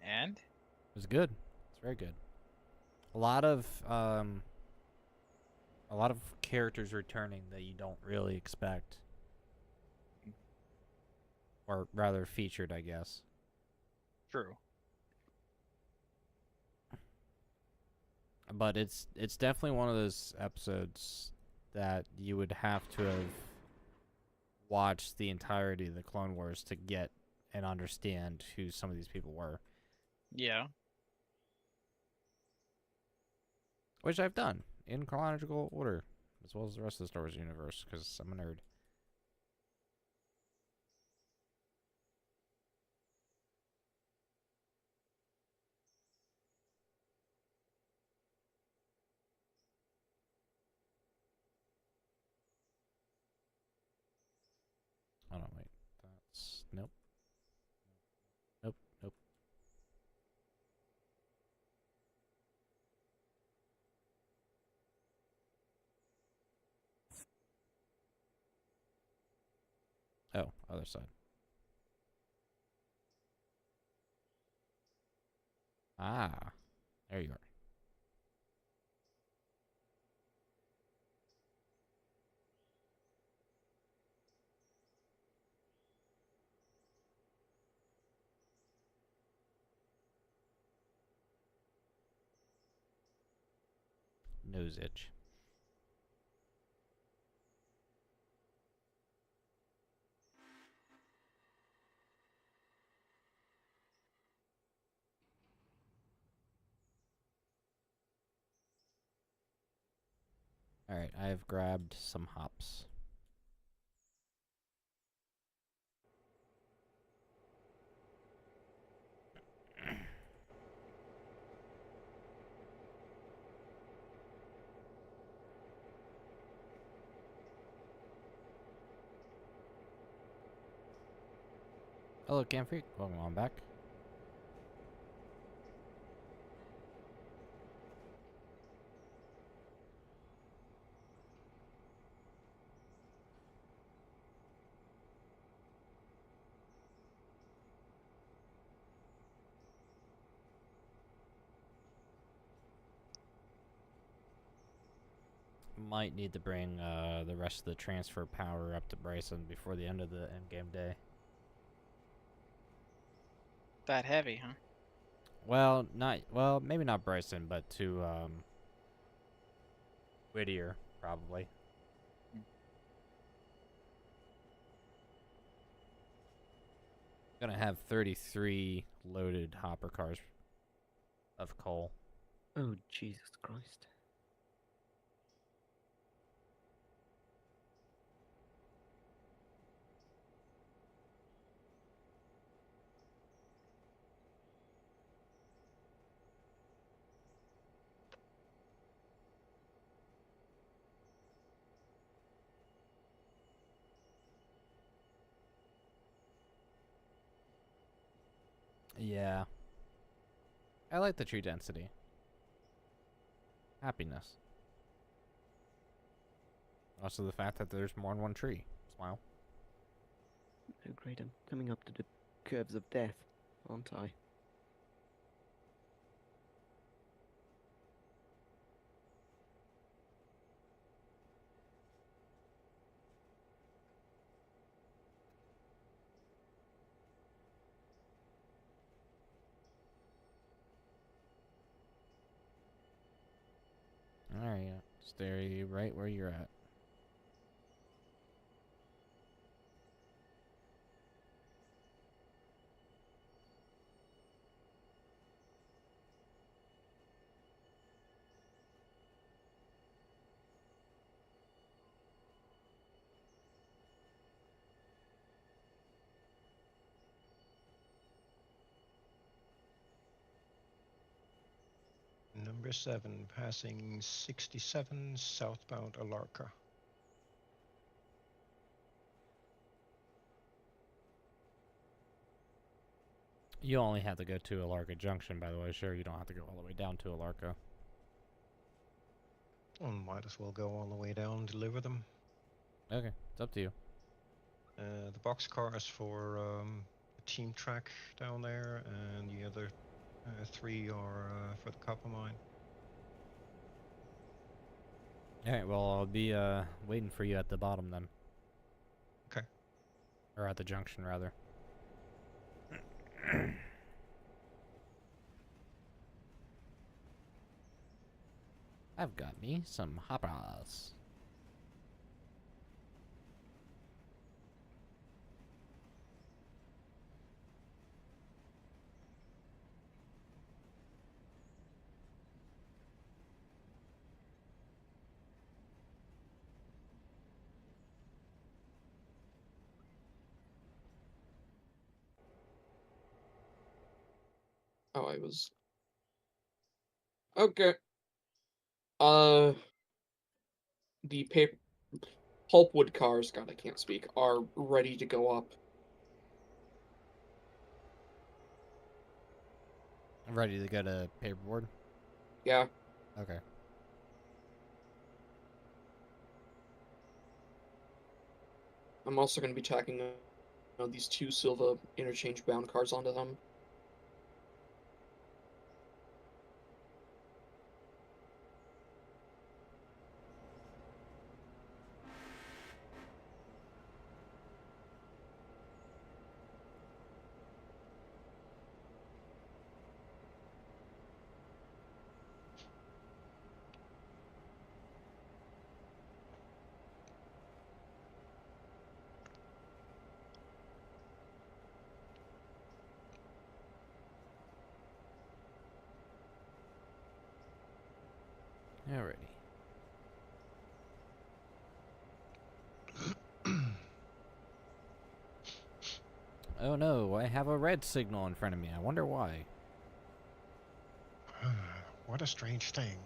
And It was good. It's very good. A lot of characters returning that you don't really expect, or rather featured, I guess. true. But it's definitely one of those episodes that you would have to have watched the entirety of the Clone Wars to get and understand who some of these people were, Yeah. which I've done in chronological order, as well as the rest of the Star Wars universe, because I'm a nerd. Oh no, wait. That's nope. Nope. Nope. Oh, other side. Ah, there you are. Nose itch. Alright, I've grabbed some hops. Hello, Camfrey. Welcome on back. Might need to bring the rest of the transfer power up to Bryson before the end of the endgame day. That heavy, huh? Well, maybe not Bryson, but to Whittier probably. Gonna have 33 loaded hopper cars of coal. Oh, Jesus Christ. Yeah. I like the tree density. Happiness. Also the fact that there's more than one tree. Smile. Oh, great, I'm coming up to the curves of death, aren't I? Alright, yeah. Stay right where you're at. Number 7, passing 67 southbound Alarka. You only have to go to Alarka Junction, by the way. Sure, you don't have to go all the way down to Alarka. Well, might as well go all the way down and deliver them. Okay, it's up to you. The box car is for the team track down there, and the other 3 are for the copper mine. Alright, well, I'll be waiting for you at the bottom then. Okay. Or at the junction, rather. I've got me some hoppers. Oh, I was. Okay. The paper pulpwood cars, God, I can't speak, are ready to go up. I'm ready to get a paperboard. Yeah. Okay. I'm also going to be tacking these 2 Silva interchange bound cars onto them. Alrighty. Oh no, I have a red signal in front of me. I wonder why. What a strange thing.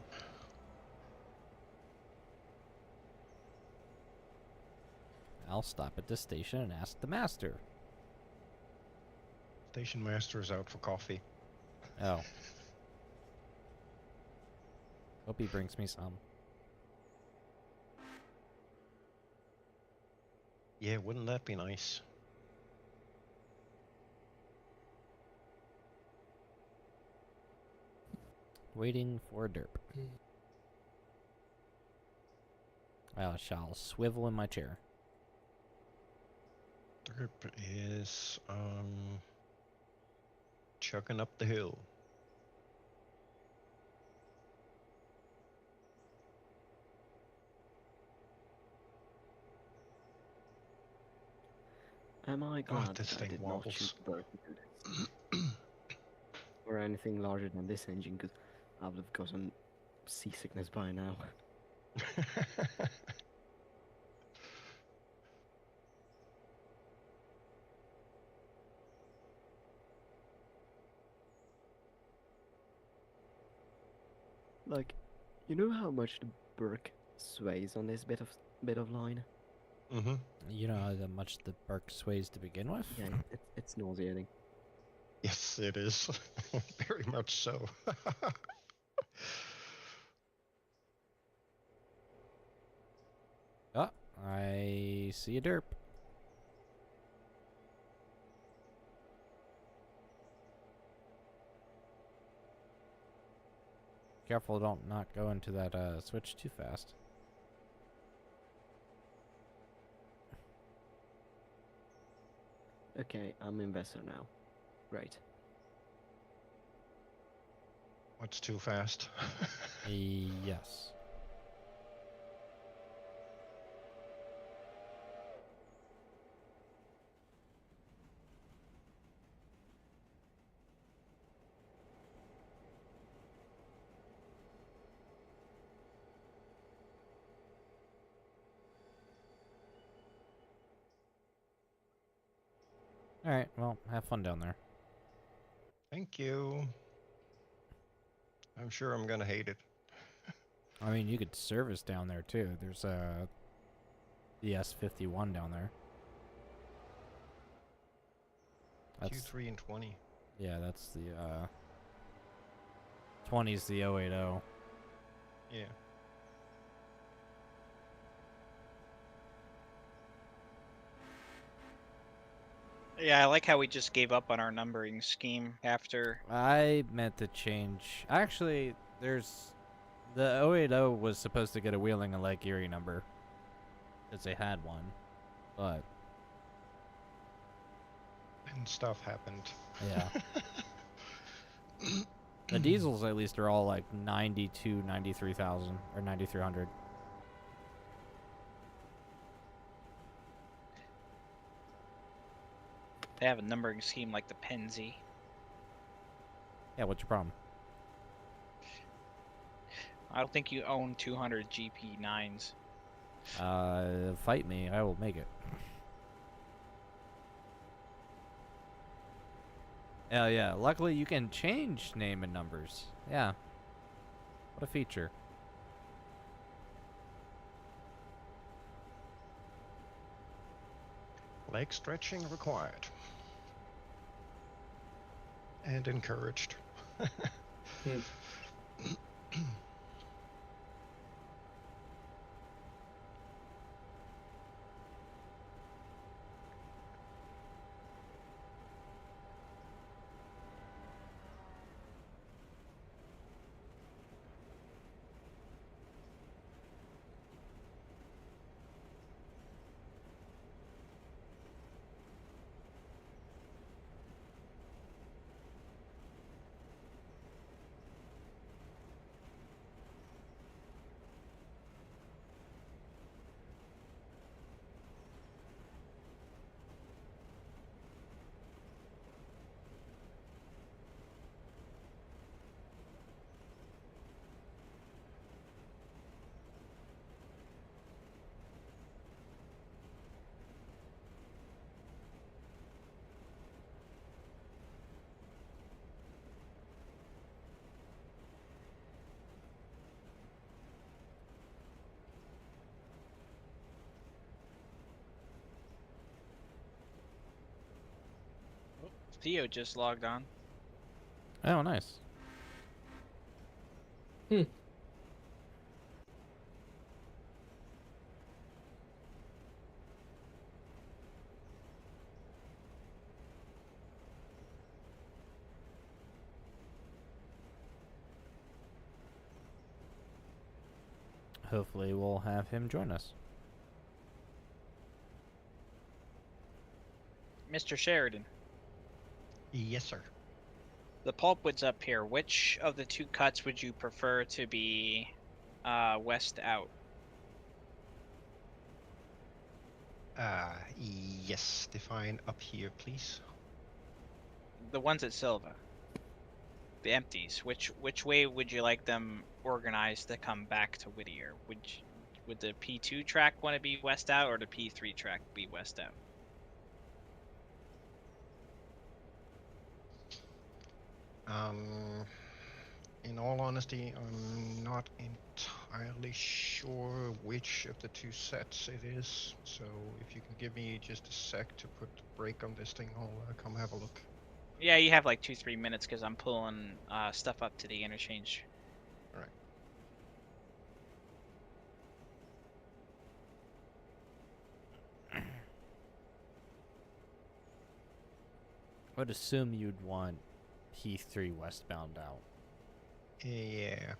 I'll stop at this station and ask the master. Station master is out for coffee. Oh. Hope he brings me some. Yeah, wouldn't that be nice? Waiting for Derp. I shall swivel in my chair. Derp is chugging up the hill. Am I God, glad this that I thing did not shoot wobbles. the bird into this? Or anything larger than this engine, because I would have gotten seasickness by now. Like, you know how much the Burke sways on this bit of line? Mm-hmm. You know how much the Burke sways to begin with? Yeah, it's nauseating. Yes, it is. Very much so. Oh, I see a Derp. Careful, don't not go into that switch too fast. Okay, I'm investor now. Great. What's too fast? Yes. Alright, well, have fun down there. Thank you. I'm sure I'm gonna hate it. I mean, you could service down there too. There's the S51 down there. That's Q3 and 20. yeah, that's the 20's the 080. Yeah. Yeah, I like how we just gave up on our numbering scheme after. I meant to change. Actually, there's the 080 was supposed to get a Wheeling and Lake Erie number because they had one, but And stuff happened. yeah. The diesels at least are all like 92, 93,000 or 9,300. They have a numbering scheme like the Penzi. Yeah, what's your problem? I don't think you own 200 GP9s. Fight me, I will make it. Yeah, luckily you can change name and numbers. Yeah. What a feature. Leg stretching required. And encouraged. Hmm. Theo just logged on. Oh, nice. Hmm. Hopefully we'll have him join us. Mr. Sheridan, Yes, sir. the pulpwood's up here. Which of the two cuts would you prefer to be west out? Yes. Define up here, please. The ones at Silva. The empties. Which way would you like them organized to come back to Whittier? Would the P2 track want to be west out or the P3 track be west out? In all honesty, I'm not entirely sure which of the two sets it is. So if you can give me just a sec to put the brake on this thing, I'll come have a look. Yeah, you have like 2-3 minutes because I'm pulling stuff up to the interchange. All right. I would assume you'd want P3 westbound out. Yeah.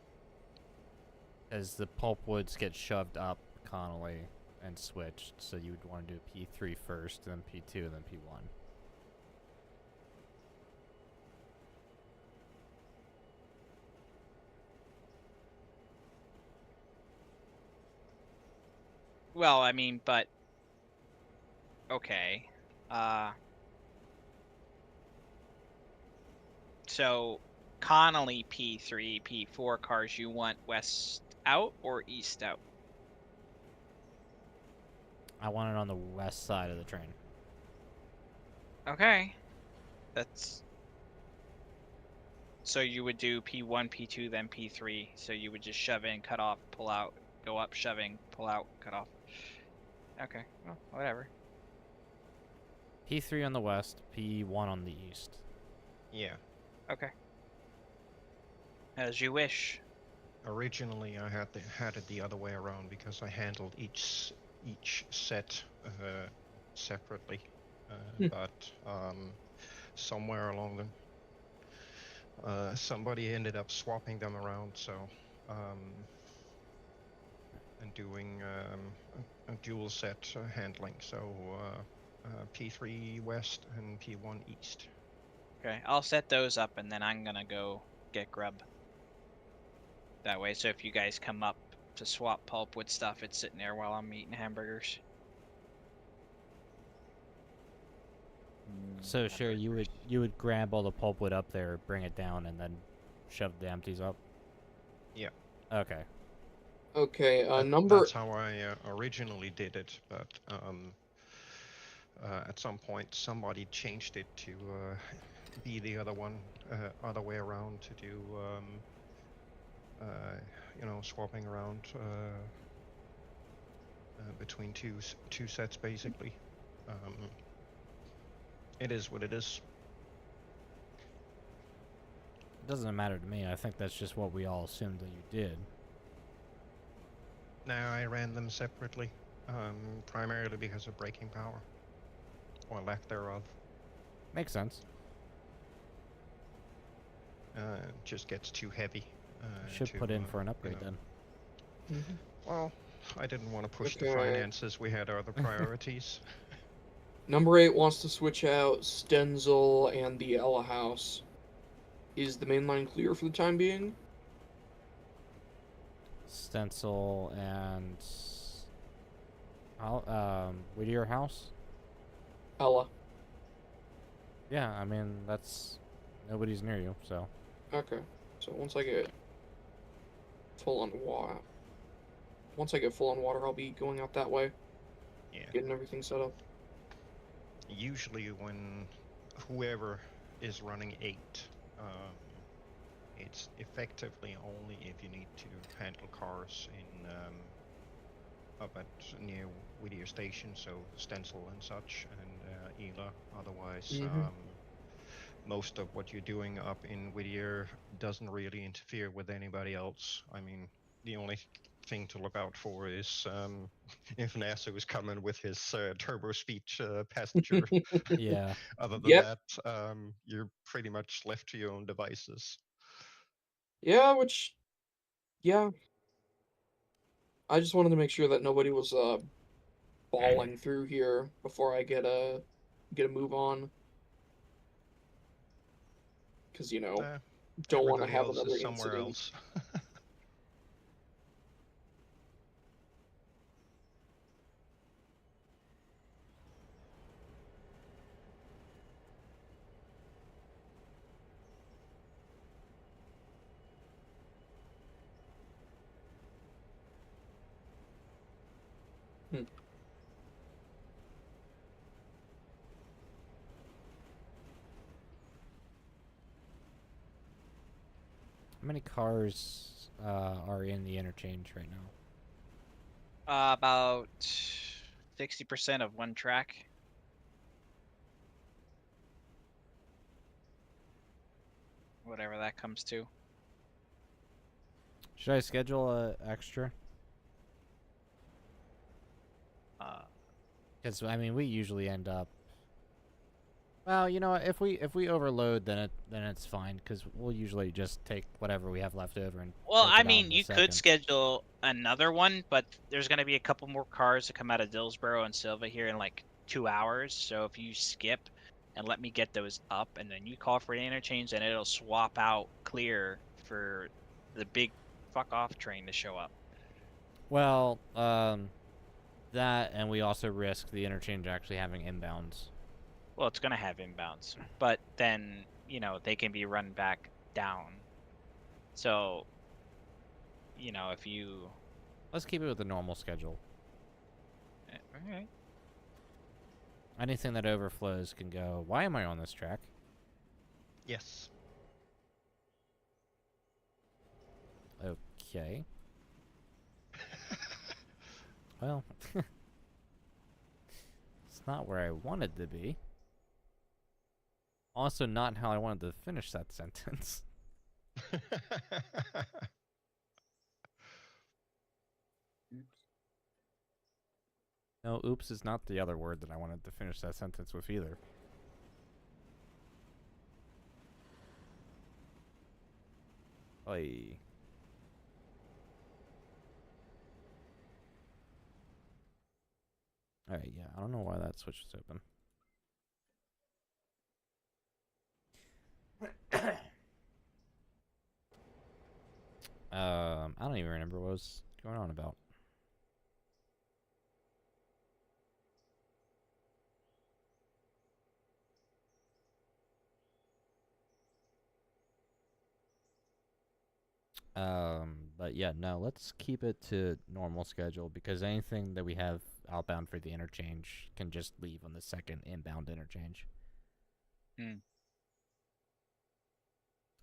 As the pulpwoods get shoved up Connolly and switched, so you'd want to do P3 first, then P2, then P1. Well, I mean, but okay. So Connolly P3, P4 cars you want west out or east out? I want it on the west side of the train. Okay. That's so you would do P1, P2, then P3. So you would just shove in, cut off, pull out, go up, shoving, pull out, cut off. Okay, well, whatever. P3 on the west, P1 on the east. Yeah. Okay. As you wish. Originally, I had it the other way around because I handled each set separately. but somewhere along the somebody ended up swapping them around, so and doing a dual set handling, so P3 west and P1 east. Okay, I'll set those up and then I'm gonna go get grub. That way, so if you guys come up to swap pulp with stuff, it's sitting there while I'm eating hamburgers. So sure, you would grab all the pulpwood up there, bring it down, and then shove the empties up. Yeah. Okay. Okay, That's how I originally did it, but at some point somebody changed it to be the other way around, to do swapping around between two sets basically. It is what it is. It doesn't matter to me. I think that's just what we all assumed that you did. Now I ran them separately, primarily because of braking power, or lack thereof. Makes sense. It just gets too heavy. Should put in for an upgrade then. Well, I didn't want to push the Okay. finances. We had other priorities. Number 8 wants to switch out Stenzel and the Ella house. Is the main line clear for the time being? Stencil and Whittier House. Ella. Yeah, I mean that's nobody's near you, so. Okay. So once I get full on water, I'll be going out that way, Yeah. getting everything set up. Usually when whoever is running 8, it's effectively only if you need to handle cars in up at near Whittier Station, so Stencil and such, and Ela. Otherwise, most of what you're doing up in Whittier doesn't really interfere with anybody else. I mean, the only thing to look out for is if NASA is coming with his turbo speed passenger. Yeah. Other than Yep. that, you're pretty much left to your own devices. Yeah, I just wanted to make sure that nobody was balling through here before I get a move on. Because, don't want to Everybody have else another is somewhere incident. else. How many cars are in the interchange right now? About 60% of one track. Whatever that comes to. Should I schedule a extra? Because I mean, we usually end up. Well, you know, if we overload, then it's fine because we'll usually just take whatever we have left over and. Well, take it I out mean, in the you could second. schedule another one, but there's going to be a couple more cars to come out of Dillsboro and Silva here in like 2 hours. So if you skip and let me get those up, and then you call for an interchange, then it'll swap out clear for the big fuck off train to show up. Well, that, and we also risk the interchange actually having inbounds. Well, it's going to have inbounds, but then, they can be run back down. So, if you... Let's keep it with the normal schedule. Alright. Anything that overflows can go. Why am I on this track? Yes. Okay. Well, it's not where I wanted to be. Also, not how I wanted to finish that sentence. No, No, oops is not the other word that I wanted to finish that sentence with either. Oy. Alright, yeah, I don't know why that switch was open. I don't even remember what was going on about. But yeah, no, let's keep it to normal schedule because anything that we have outbound for the interchange can just leave on the second inbound interchange. Hmm.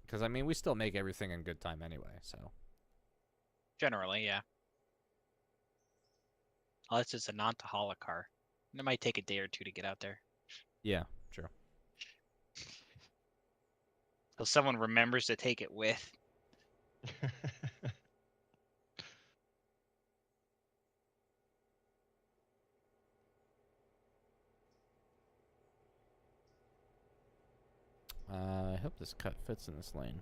Because, I mean, we still make everything in good time anyway, so. Generally, yeah. Unless it's a non-Tahalla car. It might take a day or two to get out there. Yeah, true. So someone remembers to take it with. I hope this cut fits in this lane.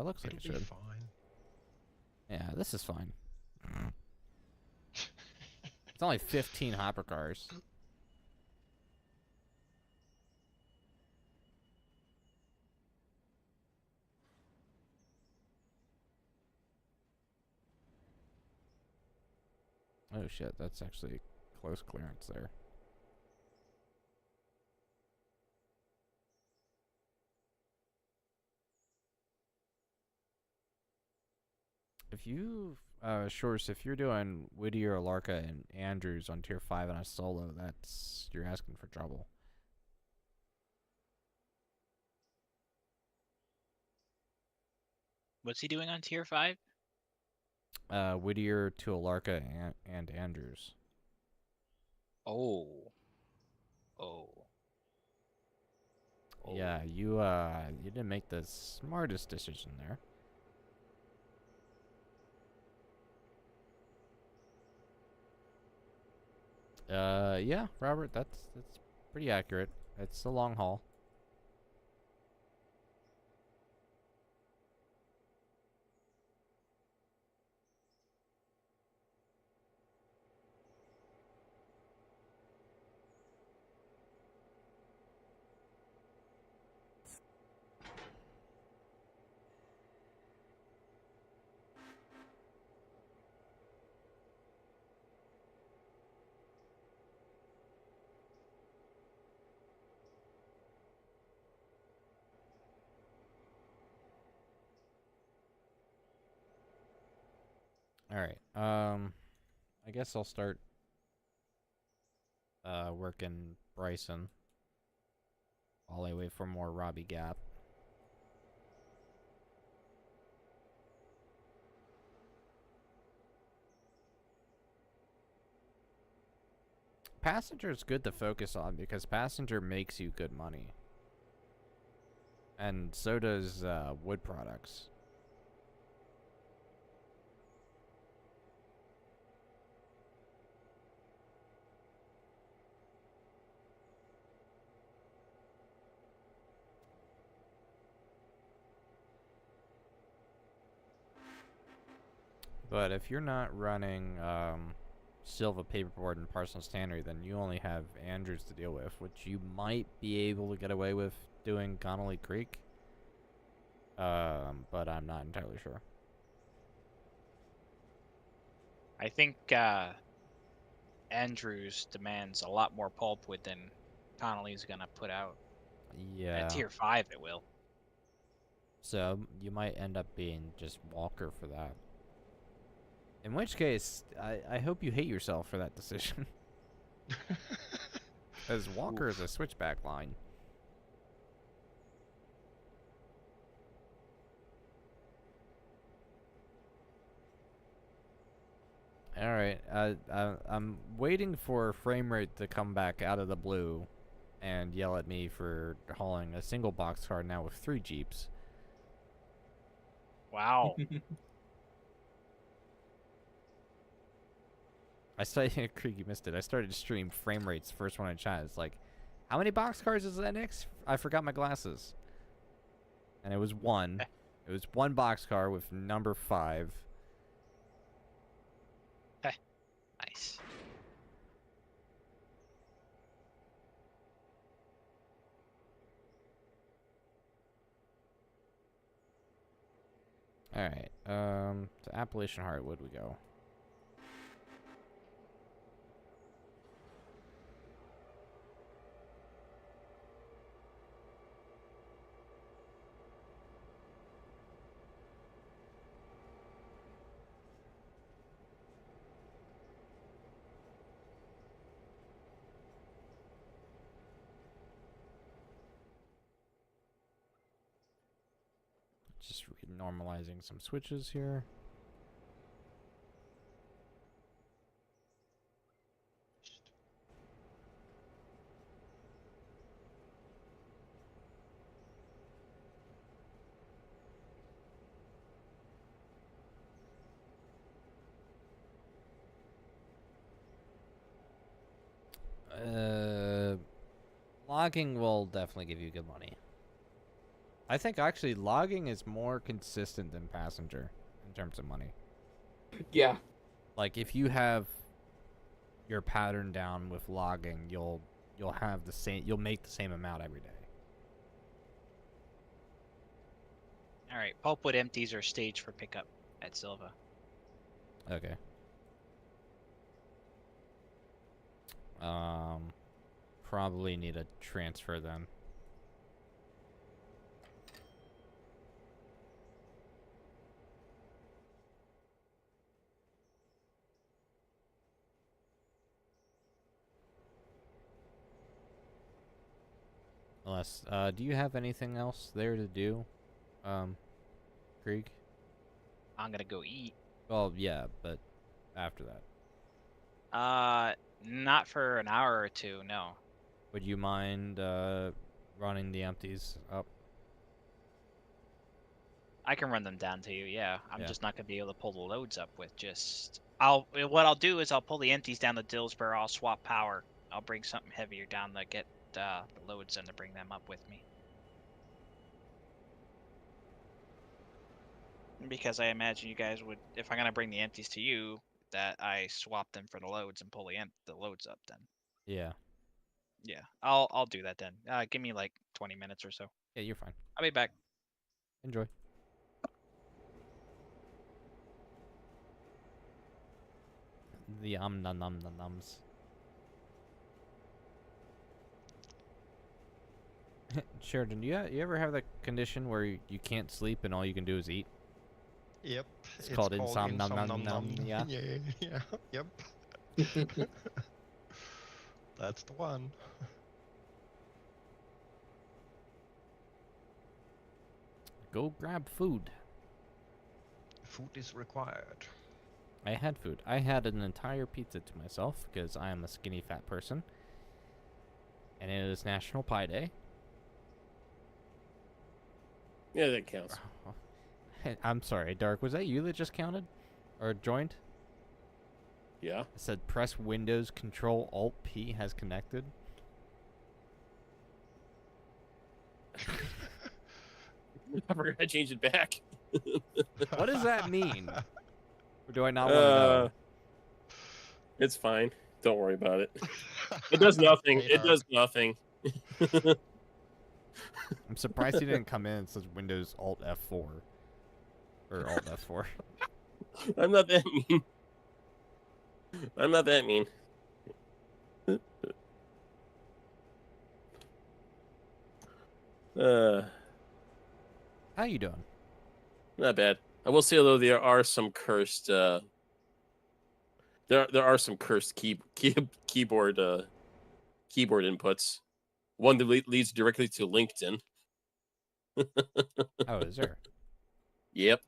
Looks like it It'll be should. fine. Yeah, this is fine. It's only 15 hopper cars. Oh shit, that's actually close clearance there. If you, Shorts, if you're doing Whittier, Larka, and Andrews on tier 5 on a solo, you're asking for trouble. What's he doing on tier 5? Whittier to Alarka and Andrews. Oh. Oh. Yeah, you didn't make the smartest decision there. Yeah, Robert, that's pretty accurate. It's a long haul. All right. I guess I'll start working Bryson while I wait for more Robbie Gap. Passenger is good to focus on because Passenger makes you good money. And so does wood products. But if you're not running Silva Paperboard and Parsons Tannery, then you only have Andrews to deal with, which you might be able to get away with doing Connolly Creek. But I'm not entirely sure. I think Andrews demands a lot more pulpwood than Connolly's gonna put out. Yeah. At tier 5 it will. So you might end up being just Walker for that. In which case, I hope you hate yourself for that decision. Because Walker is a switchback line. Alright, I'm waiting for Framerate to come back out of the blue and yell at me for hauling a single boxcar now with 3 Jeeps. Wow. I started, Krieg, you missed it. I started to stream frame rates, first one in chat. It's like, how many boxcars is that next? I forgot my glasses. And it was one. It was one boxcar with number 5. Nice. Alright, to Appalachian Heartwood we go. Just normalizing some switches here. Logging will definitely give you good money. I think actually logging is more consistent than passenger in terms of money. Yeah. Like if you have your pattern down with logging, you'll have the same, you'll make the same amount every day. All right, pulpwood empties are staged for pickup at Silva. Okay. Probably need a transfer then. Unless, do you have anything else there to do, Krieg? I'm gonna go eat. Well, yeah, but after that. Not for an hour or two, no. Would you mind, running the empties up? I can run them down to you, yeah. I'm Yeah. just not gonna be able to pull the loads up with just. What I'll do is I'll pull the empties down to Dillsborough. I'll swap power. I'll bring something heavier down to get the loads and to bring them up with me. Because I imagine you guys would, if I'm gonna bring the empties to you, that I swap them for the loads and pull the loads up. Then Yeah. yeah, I'll do that then. Give me like 20 minutes or so. Yeah, you're fine. I'll be back. Enjoy. The nums. Sheridan, do you ever have that condition where you can't sleep and all you can do is eat? Yep. It's called insomnia. yeah. Yeah. Yep. That's the one. Go grab food. Food is required. I had food. I had an entire pizza to myself because I am a skinny fat person. And it is National Pie Day. Yeah, that counts. I'm sorry, Dark. Was that you that just counted? Or joined? Yeah. It said press Windows Control Alt P has connected. I forgot I changed it back. What does that mean? Or do I not want to know? It's fine. Don't worry about it. It does nothing. It does nothing. I'm surprised he didn't come in and says Windows Alt F4. Or Alt F4. I'm not that mean. I'm not that mean. How you doing? Not bad. I will say though there are some cursed there are some cursed keyboard inputs. One that leads directly to LinkedIn. Oh, is there? Yep.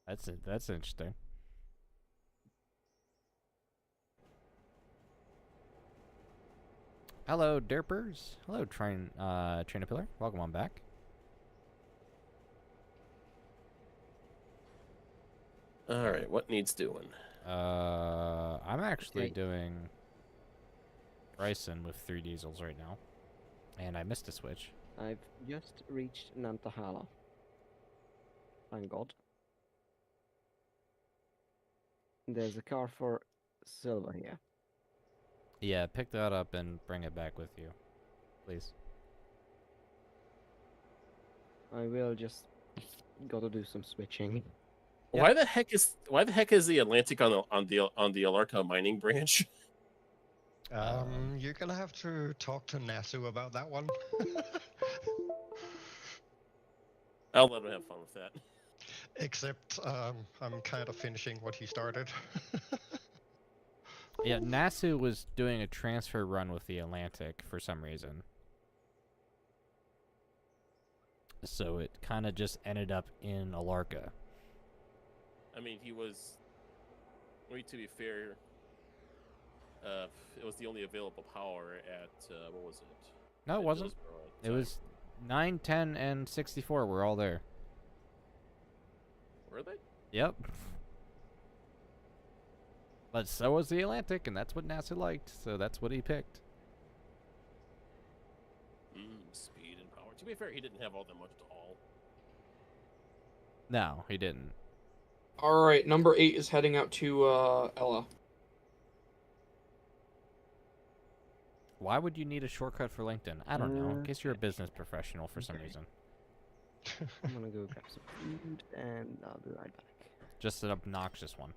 That's interesting. Hello, Derpers. Hello, Trainer Pillar. Welcome on back. All right, what needs doing? I'm actually Okay. doing Bryson with 3 diesels right now, and I missed a switch. I've just reached Nantahala. Thank God. There's a car for Silva here. Yeah, pick that up and bring it back with you, please. I will just gotta do some switching. Yeah. Why the heck is the Atlantic on the Alarka mining branch? You're gonna have to talk to Nasu about that one. I'll let him have fun with that. Except I'm kind of finishing what he started. Yeah, Nasu was doing a transfer run with the Atlantic for some reason. So it kind of just ended up in Alarka. I mean, he was. I mean, to be fair, it was the only available power at what was it? No, it At wasn't. Dillsboro at the It time. was 9, 10, and 64 were all there. Were they? Yep. But so was the Atlantic, and that's what NASA liked, so that's what he picked. Speed and power. To be fair, he didn't have all that much at all. No, he didn't. All right, number 8 is heading out to Ella. Why would you need a shortcut for LinkedIn? I don't know. In case you're a Okay. business professional for some Okay. reason. I'm gonna go grab some food and I'll be right back. Just an obnoxious one.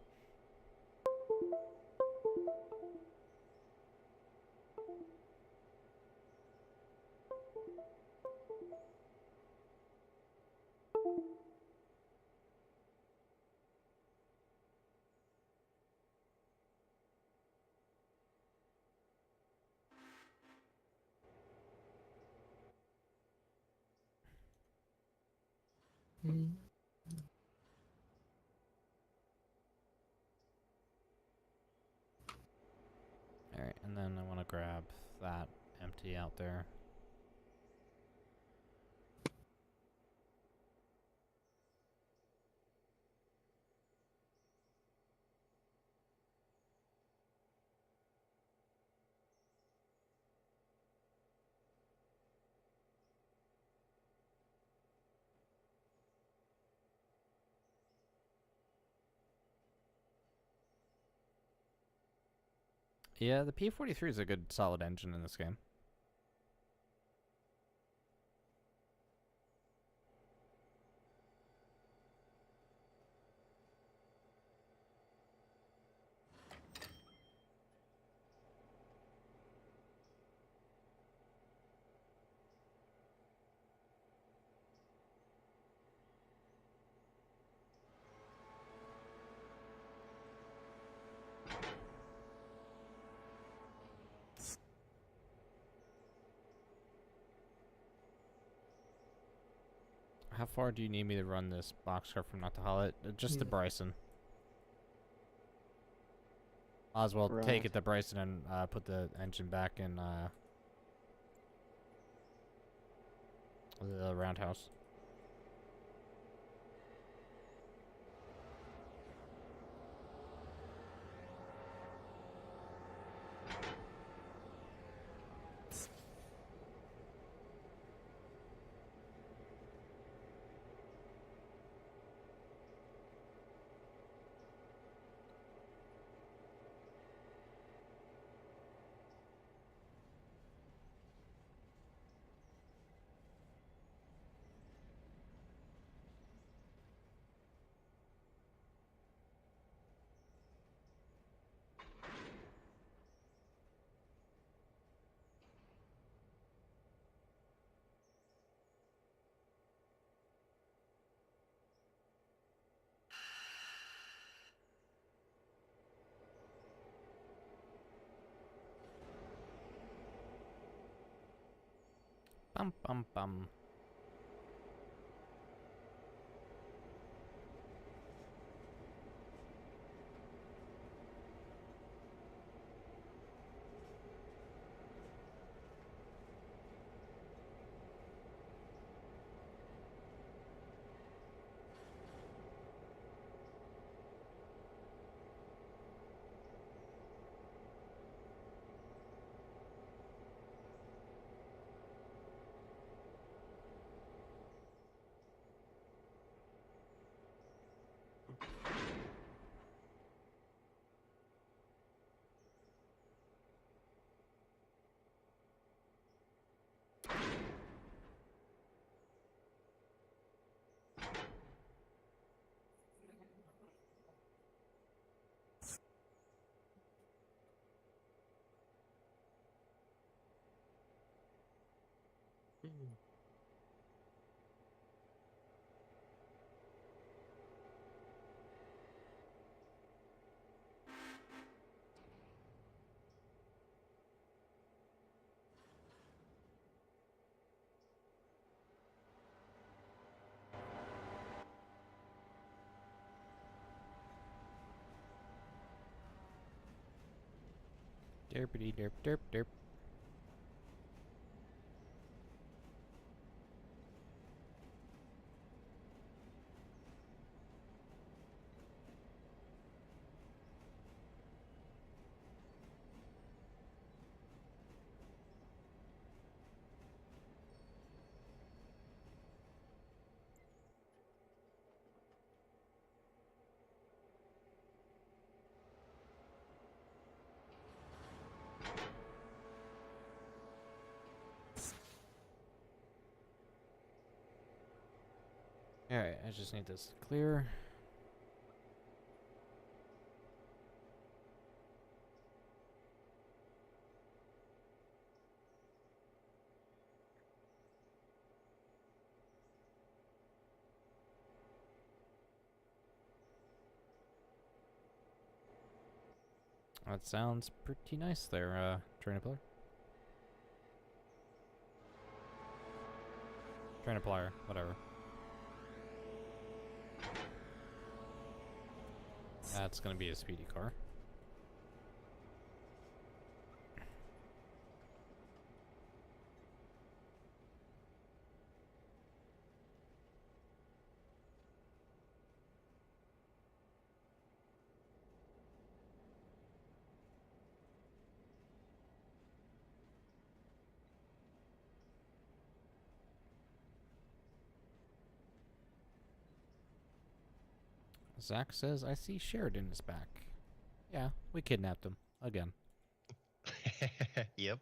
Alright, and then I want to grab that empty out there. Yeah, the P-43 is a good solid engine in this game. How far do you need me to run this boxcar from Nantahala? Just to Bryson. Might as well take Right. it to Bryson and put the engine back in the roundhouse. Bum bum bum. Derpity derp derp derp. Alright, I just need this clear. That sounds pretty nice there, trainer player. Trainer player, whatever. That's gonna be a speedy car. Zach says, I see Sheridan is back. Yeah, we kidnapped him. Again. Yep.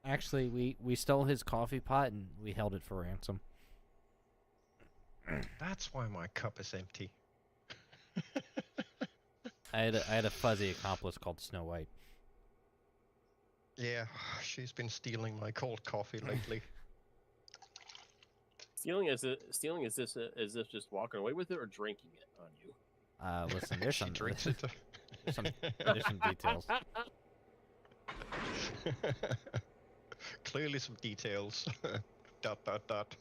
Actually, we stole his coffee pot and we held it for ransom. That's why my cup is empty. I had a fuzzy accomplice called Snow White. Yeah, she's been stealing my cold coffee lately. Stealing is this as if just walking away with it or drinking it on you? Listen, there's She some drinks it. there's some details. Clearly some details. Dot dot dot.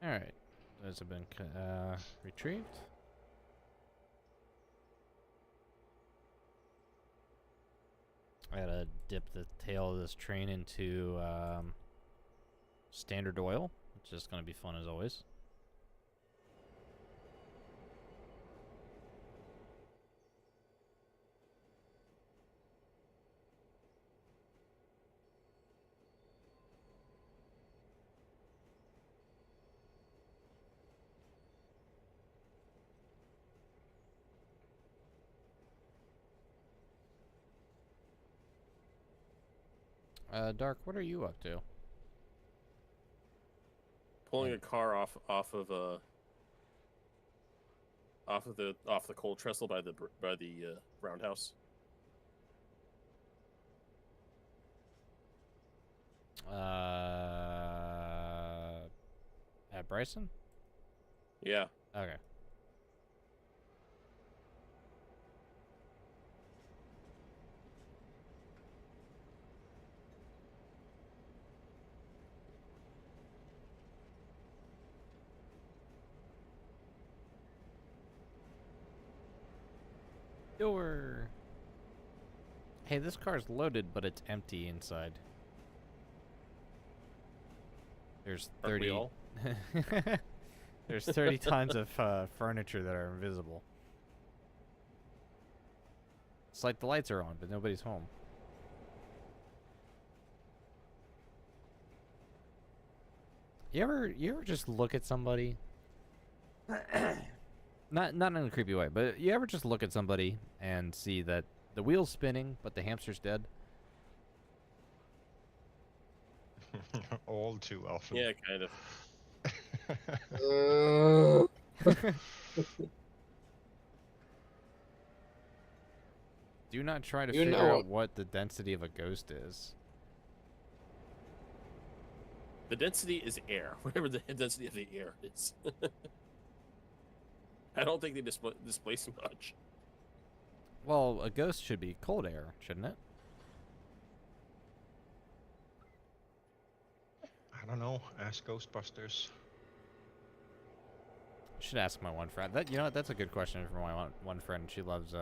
All right, those have been retrieved. I gotta dip the tail of this train into standard oil, which is gonna be fun as always. Dark, what are you up to? Pulling a car off of the coal trestle by the roundhouse. At Bryson? Yeah. Okay. Door. Hey, this car's loaded, but it's empty inside. There's Aren't we 30. all? There's 30 tons of furniture that are invisible. It's like the lights are on, but nobody's home. You ever just look at somebody? Not in a creepy way, but you ever just look at somebody and see that the wheel's spinning, but the hamster's dead? All too often. Yeah, kind of. Do not try to You figure know- out what the density of a ghost is. The density is air, whatever the density of the air is. I don't think they displace much. Well, a ghost should be cold air, shouldn't it? I don't know. Ask Ghostbusters. Should ask my one friend. That, you know what? That's a good question for my one friend. She loves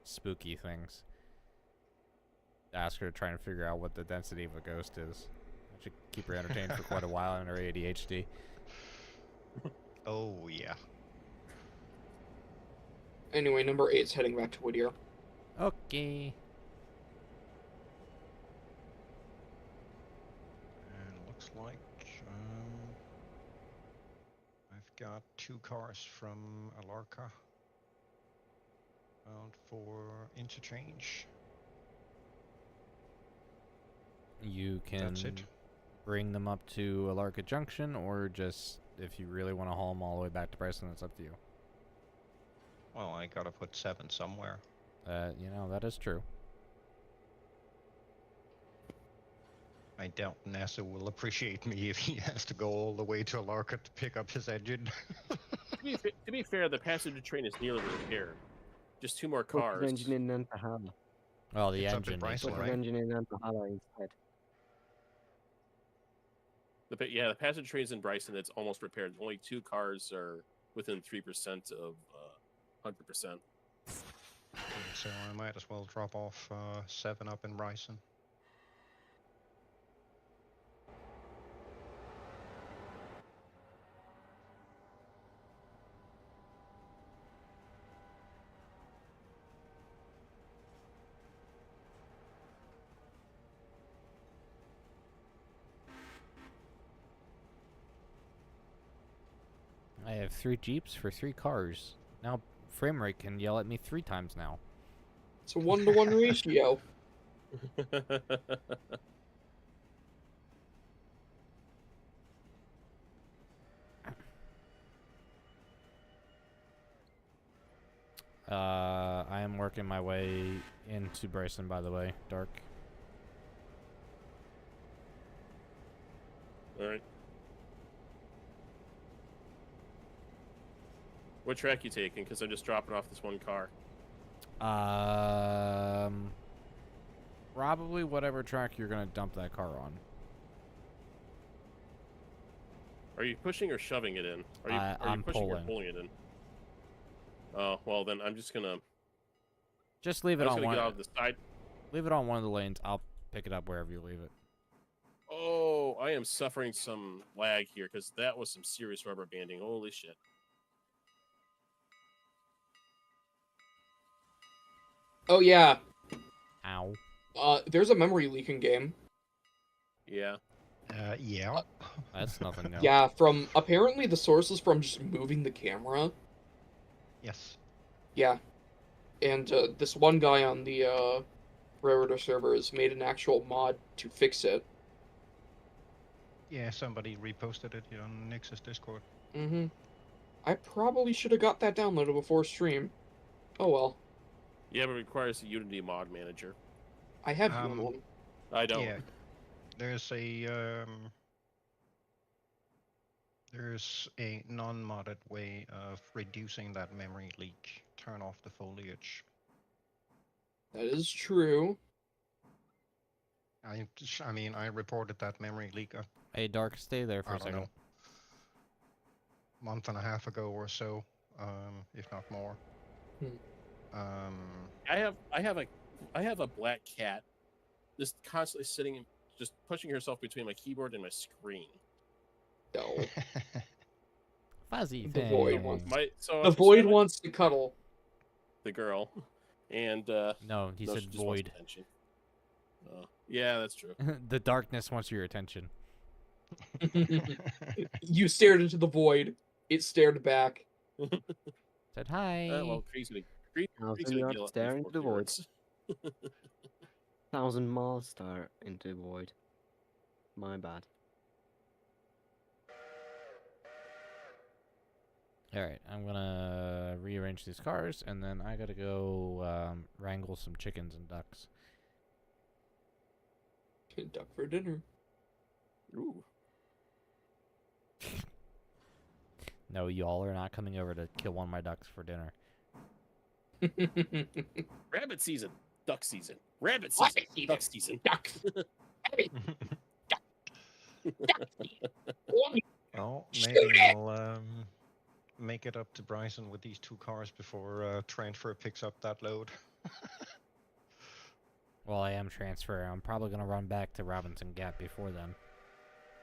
spooky things. Ask her to try and figure out what the density of a ghost is. That should keep her entertained for quite a while in her ADHD. Oh yeah. Anyway, number 8's heading back to Whittier. Okay. And looks like I've got 2 cars from Alarka out for interchange. You can That's it. bring them up to Alarka Junction, or just, if you really want to haul them all the way back to Bryson, it's up to you. Well, I gotta put 7 somewhere. You know, that is true. I doubt NASA will appreciate me if he has to go all the way to Alarka to pick up his engine. To be fair, the passenger train is nearly repaired. Just 2 more Put cars. the engine in Nantahala. Well, the It's up in engine needs Bryson, Put work. the right? engine in Nantahala instead. Yeah, the passenger train's in Bryson. It's almost repaired. Only 2 cars are within 3% of 100%. So I might as well drop off 7 up in Bryson. I have 3 Jeeps for 3 cars. Now, Framerate can yell at me 3 times now. It's a 1-to-1 ratio. I am working my way into Bryson, by the way, Dark. All right. What track you taking? Because I'm just dropping off this 1 car. Probably whatever track you're gonna dump that car on. Are you pushing or shoving it in? Are you I'm pushing or pulling. pulling it in? Oh, well then I'm just gonna. Just leave I'm it just on gonna one. get out of the side. Leave it on one of the lanes. I'll pick it up wherever you leave it. Oh, I am suffering some lag here because that was some serious rubber banding. Holy shit! Oh yeah, Ow. there's a memory leak in game. Yeah. Yeah. That's nothing new. Yeah, from apparently the source is from just moving the camera. Yes. Yeah, and this one guy on the Railroader servers made an actual mod to fix it. Yeah, somebody reposted it on Nix's Discord. Mm-hmm. I probably should have got that downloaded before stream. Oh well. Yeah, but it requires a Unity mod manager. I have you on Um, one. I don't. Yeah. There's a non-modded way of reducing that memory leak. Turn off the foliage. That is true. I mean, I reported that memory leak Hey, Dark, stay there for I a don't second. know, month and a half ago or so, if not more. I have a black cat, just constantly sitting, just pushing herself between my keyboard and my screen. No. Fuzzy The thing. void wants- So The void wants to cuddle. the girl, and No, he no, said she just wants void. attention. Yeah, that's true. The darkness wants your attention. You stared into the void. It stared back. Said hi. Well, Cree's gonna Thousand yell yard at me stare for into the void. appearance. 1,000 miles stare into the void. My bad. All right, I'm gonna rearrange these cars, and then I gotta go wrangle some chickens and ducks. Duck for dinner. Ooh. No, y'all are not coming over to kill one of my ducks for dinner. Rabbit season, duck season, rabbit season, duck season. Duck. Well, maybe I'll make it up to Bryson with these 2 cars before transfer picks up that load. Well, I am transferring. I'm probably gonna run back to Robinson Gap before then.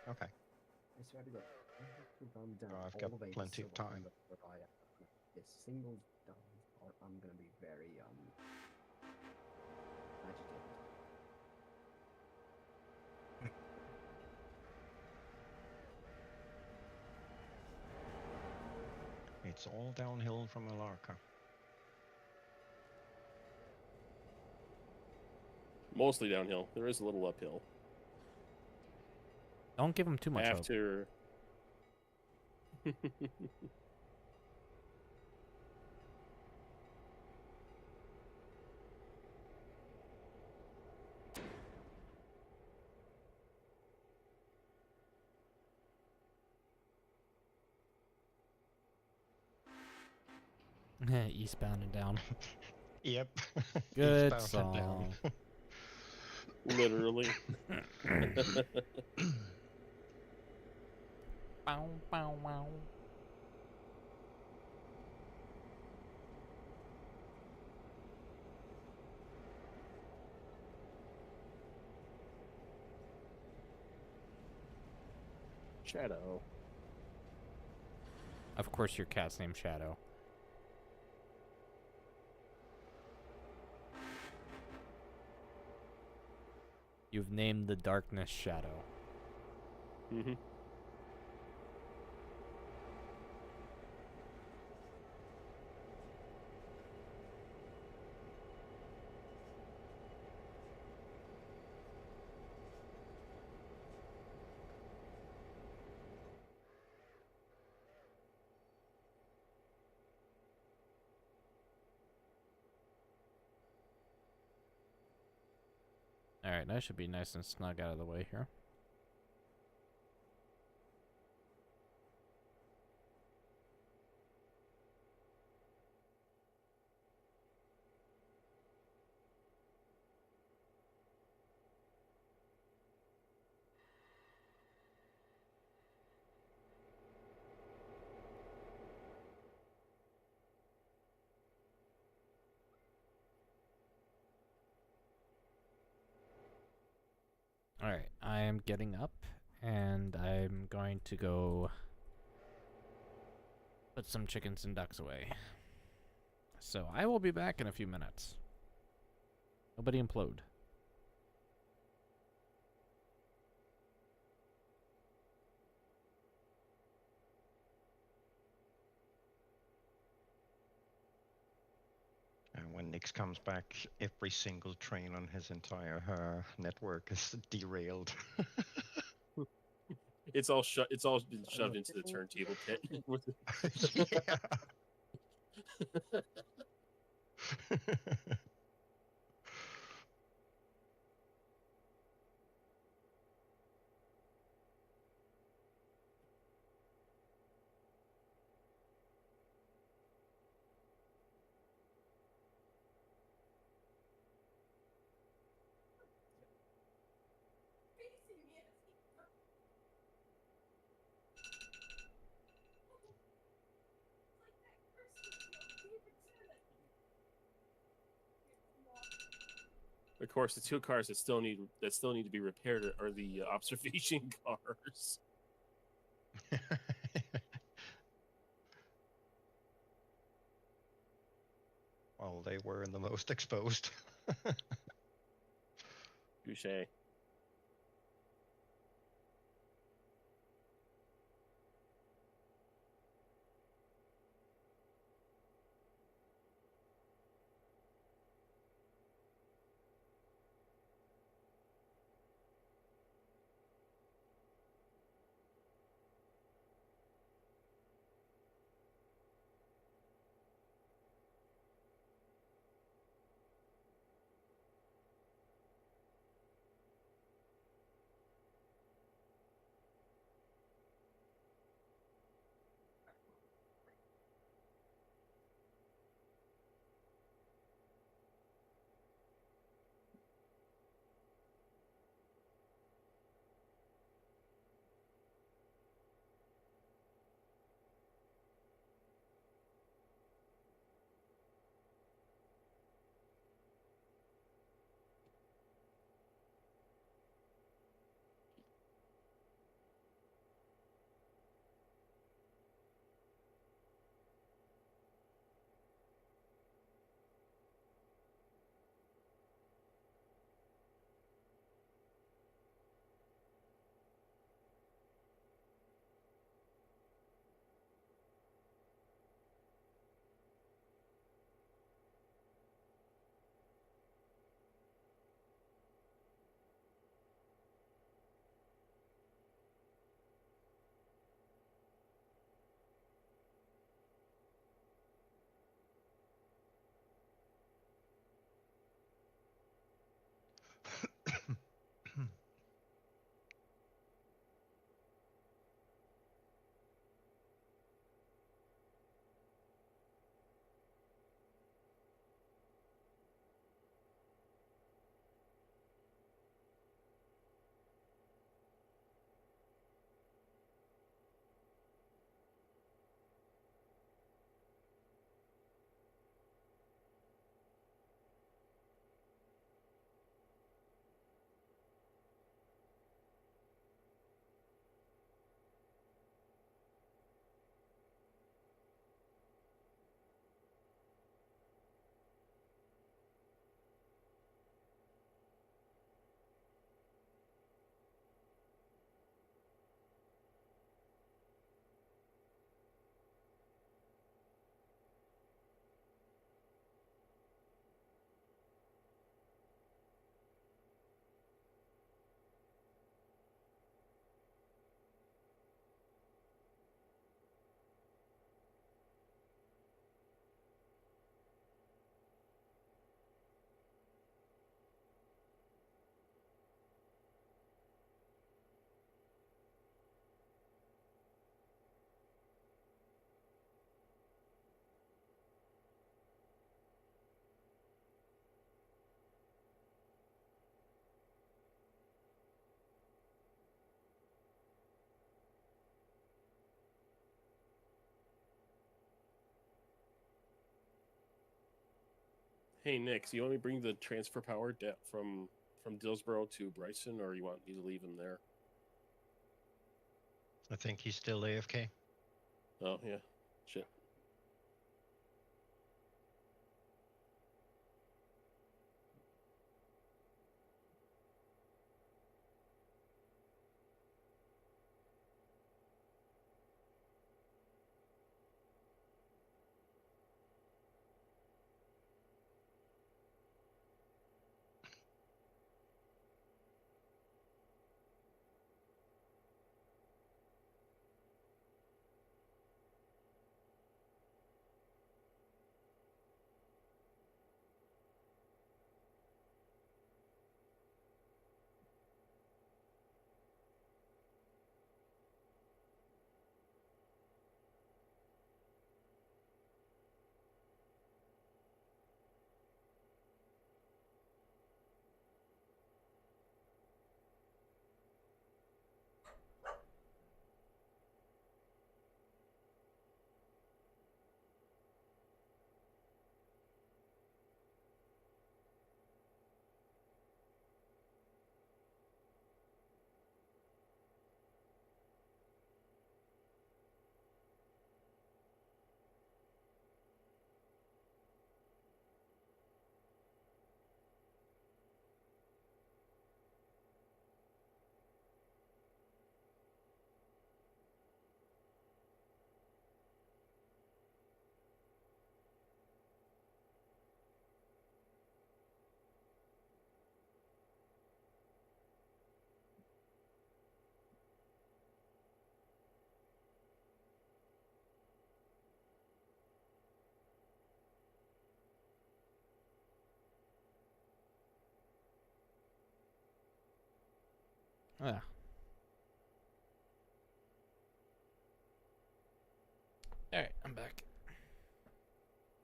Okay. I swear to God, I have to run down I've all got the way to plenty of Silver time. Where I am. This single down, or I'm gonna be very agitated. It's all downhill from Alarka. Mostly downhill. There is a little uphill. Don't give him too much hope. After. Eastbound and down. Yep. Good Eastbound and down. song. Literally. Bow, bow, wow. Shadow. Of course, your cat's named Shadow. You've named the darkness Shadow. Mm-hmm. Alright, that should be nice and snug out of the way here. Alright, I am getting up, and I'm going to go put some chickens and ducks away. So I will be back in a few minutes. Nobody implode. And when Nix comes back, every single train on his entire network is derailed. It's all shut. It's all been shoved into the turntable pit. Yeah. Of course, the 2 cars that still need to be repaired are the observation cars. Well, they were in the most exposed. Touché. Hey Nick, so you want me to bring the transfer power from Dillsboro to Bryson, or you want me to leave him there? I think he's still AFK. Oh yeah, shit. Yeah. Alright, I'm back.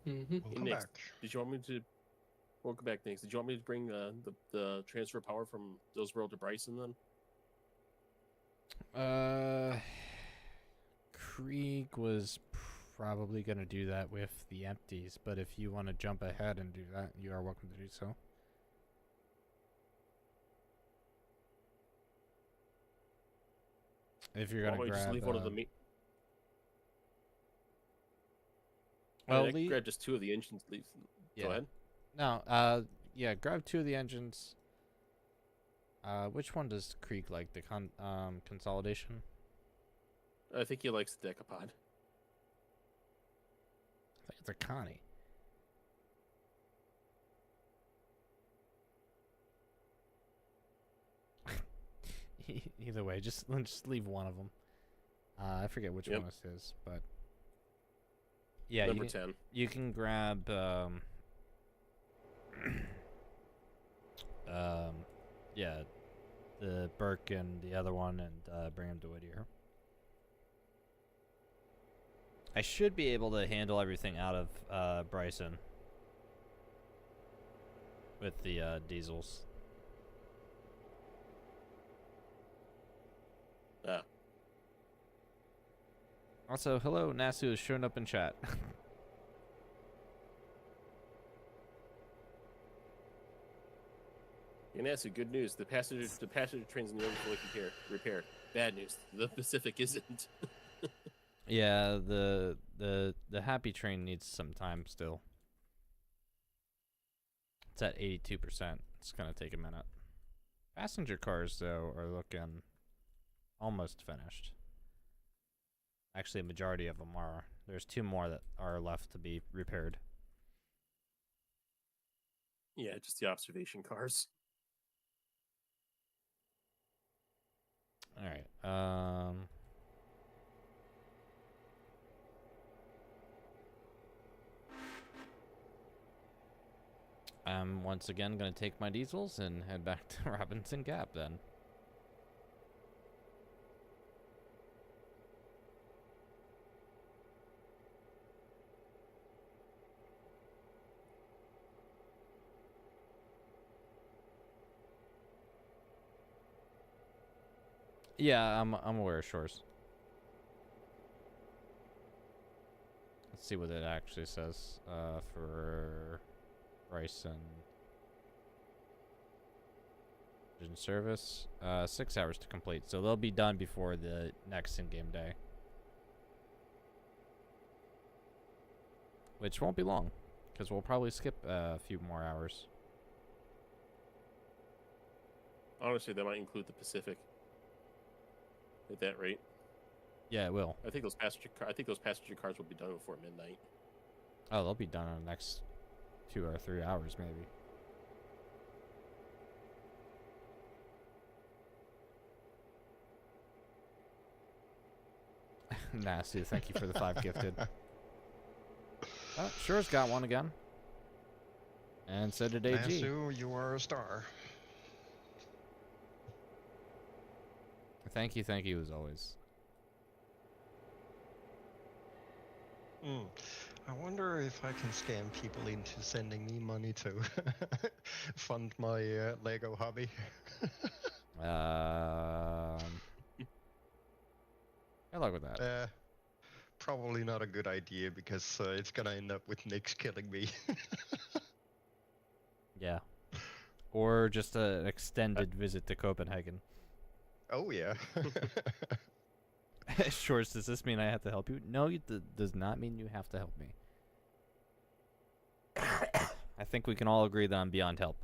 Mm-hmm. Welcome Nick, back. did you want me to? Welcome back, Nick. Did you want me to bring the transfer power from Dillsboro to Bryson then? Krieg was probably gonna do that with the empties, but if you want to jump ahead and do that, you are welcome to do so. If you're Why gonna don't we just grab, leave one of the meat? well, I could grab just two of the engines. Leave. yeah. Go ahead. No, yeah, grab two of the engines. Which one does Krieg like? The consolidation? I think he likes the decapod. I think it's a Connie. Either way, just leave one of them. I forget which Yep. one this is, but yeah, Number 10. you can grab yeah, the Burke and the other one, and bring them to Whittier. I should be able to handle everything out of Bryson with the diesels. Ah. Also, hello, Nasu has shown up in chat. And Nasu, good news. The passenger train's nearly fully repaired. Bad news. The Pacific isn't. Yeah, the Happy Train needs some time still. It's at 82%. It's gonna take a minute. Passenger cars though are looking almost finished. Actually, a majority of them are. There's two more that are left to be repaired. Yeah, just the observation cars. All right. I'm once again gonna take my diesels and head back to Robinson Gap then. Yeah, I'm aware of Shores. Let's see what it actually says for Bryson. Vision service. 6 hours to complete. So they'll be done before the next in-game day. Which won't be long. Because we'll probably skip a few more hours. Honestly, that might include the Pacific. At that rate. Yeah, it will. I think those passenger cars will be done before midnight. Oh, they'll be done in the next 2 or 3 hours, maybe. Nasty, thank you for the 5 gifted. Oh, sure's got one again. And so did AG. Nasu, you are a star. Thank you as always. I wonder if I can scam people into sending me money to fund my Lego hobby. Good luck with that. Probably not a good idea because it's gonna end up with Nick's killing me. Yeah. Or just an extended visit to Copenhagen. Oh yeah. Sure, does this mean I have to help you? No, it does not mean you have to help me. I think we can all agree that I'm beyond help.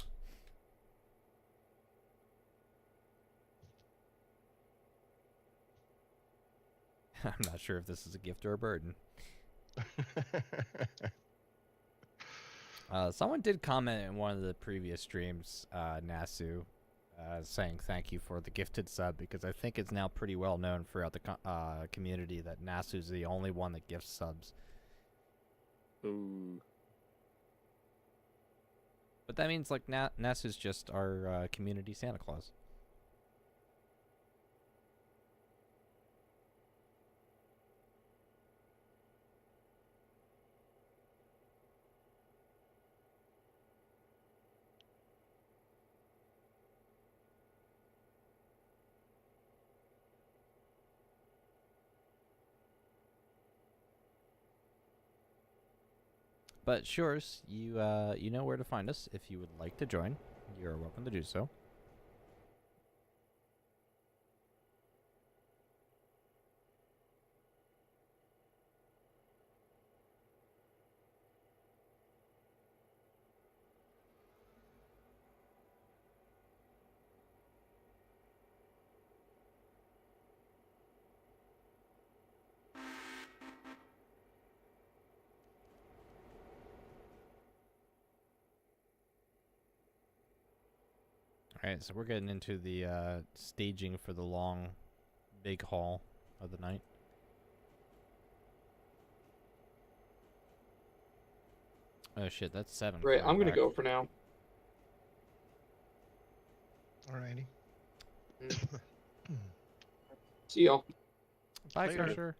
I'm not sure if this is a gift or a burden. Someone did comment in one of the previous streams, Nasu, saying thank you for the gifted sub, because I think it's now pretty well known throughout the community that Nasu's the only one that gifts subs. Ooh. But that means, like, Nasu's just our community Santa Claus. But Shores, you know where to find us. If you would like to join, you're welcome to do so. Alright, so we're getting into the staging for the long, big haul of the night. Oh shit, that's 7. Right, coming I'm gonna back. go for now. Alrighty. See y'all. Bye, Later. Crusher.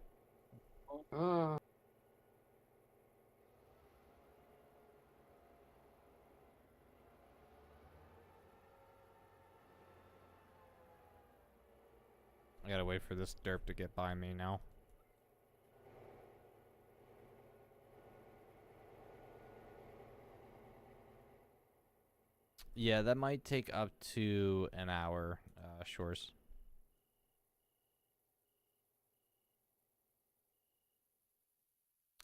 I gotta wait for this derp to get by me now. Yeah, that might take up to an hour, Shores.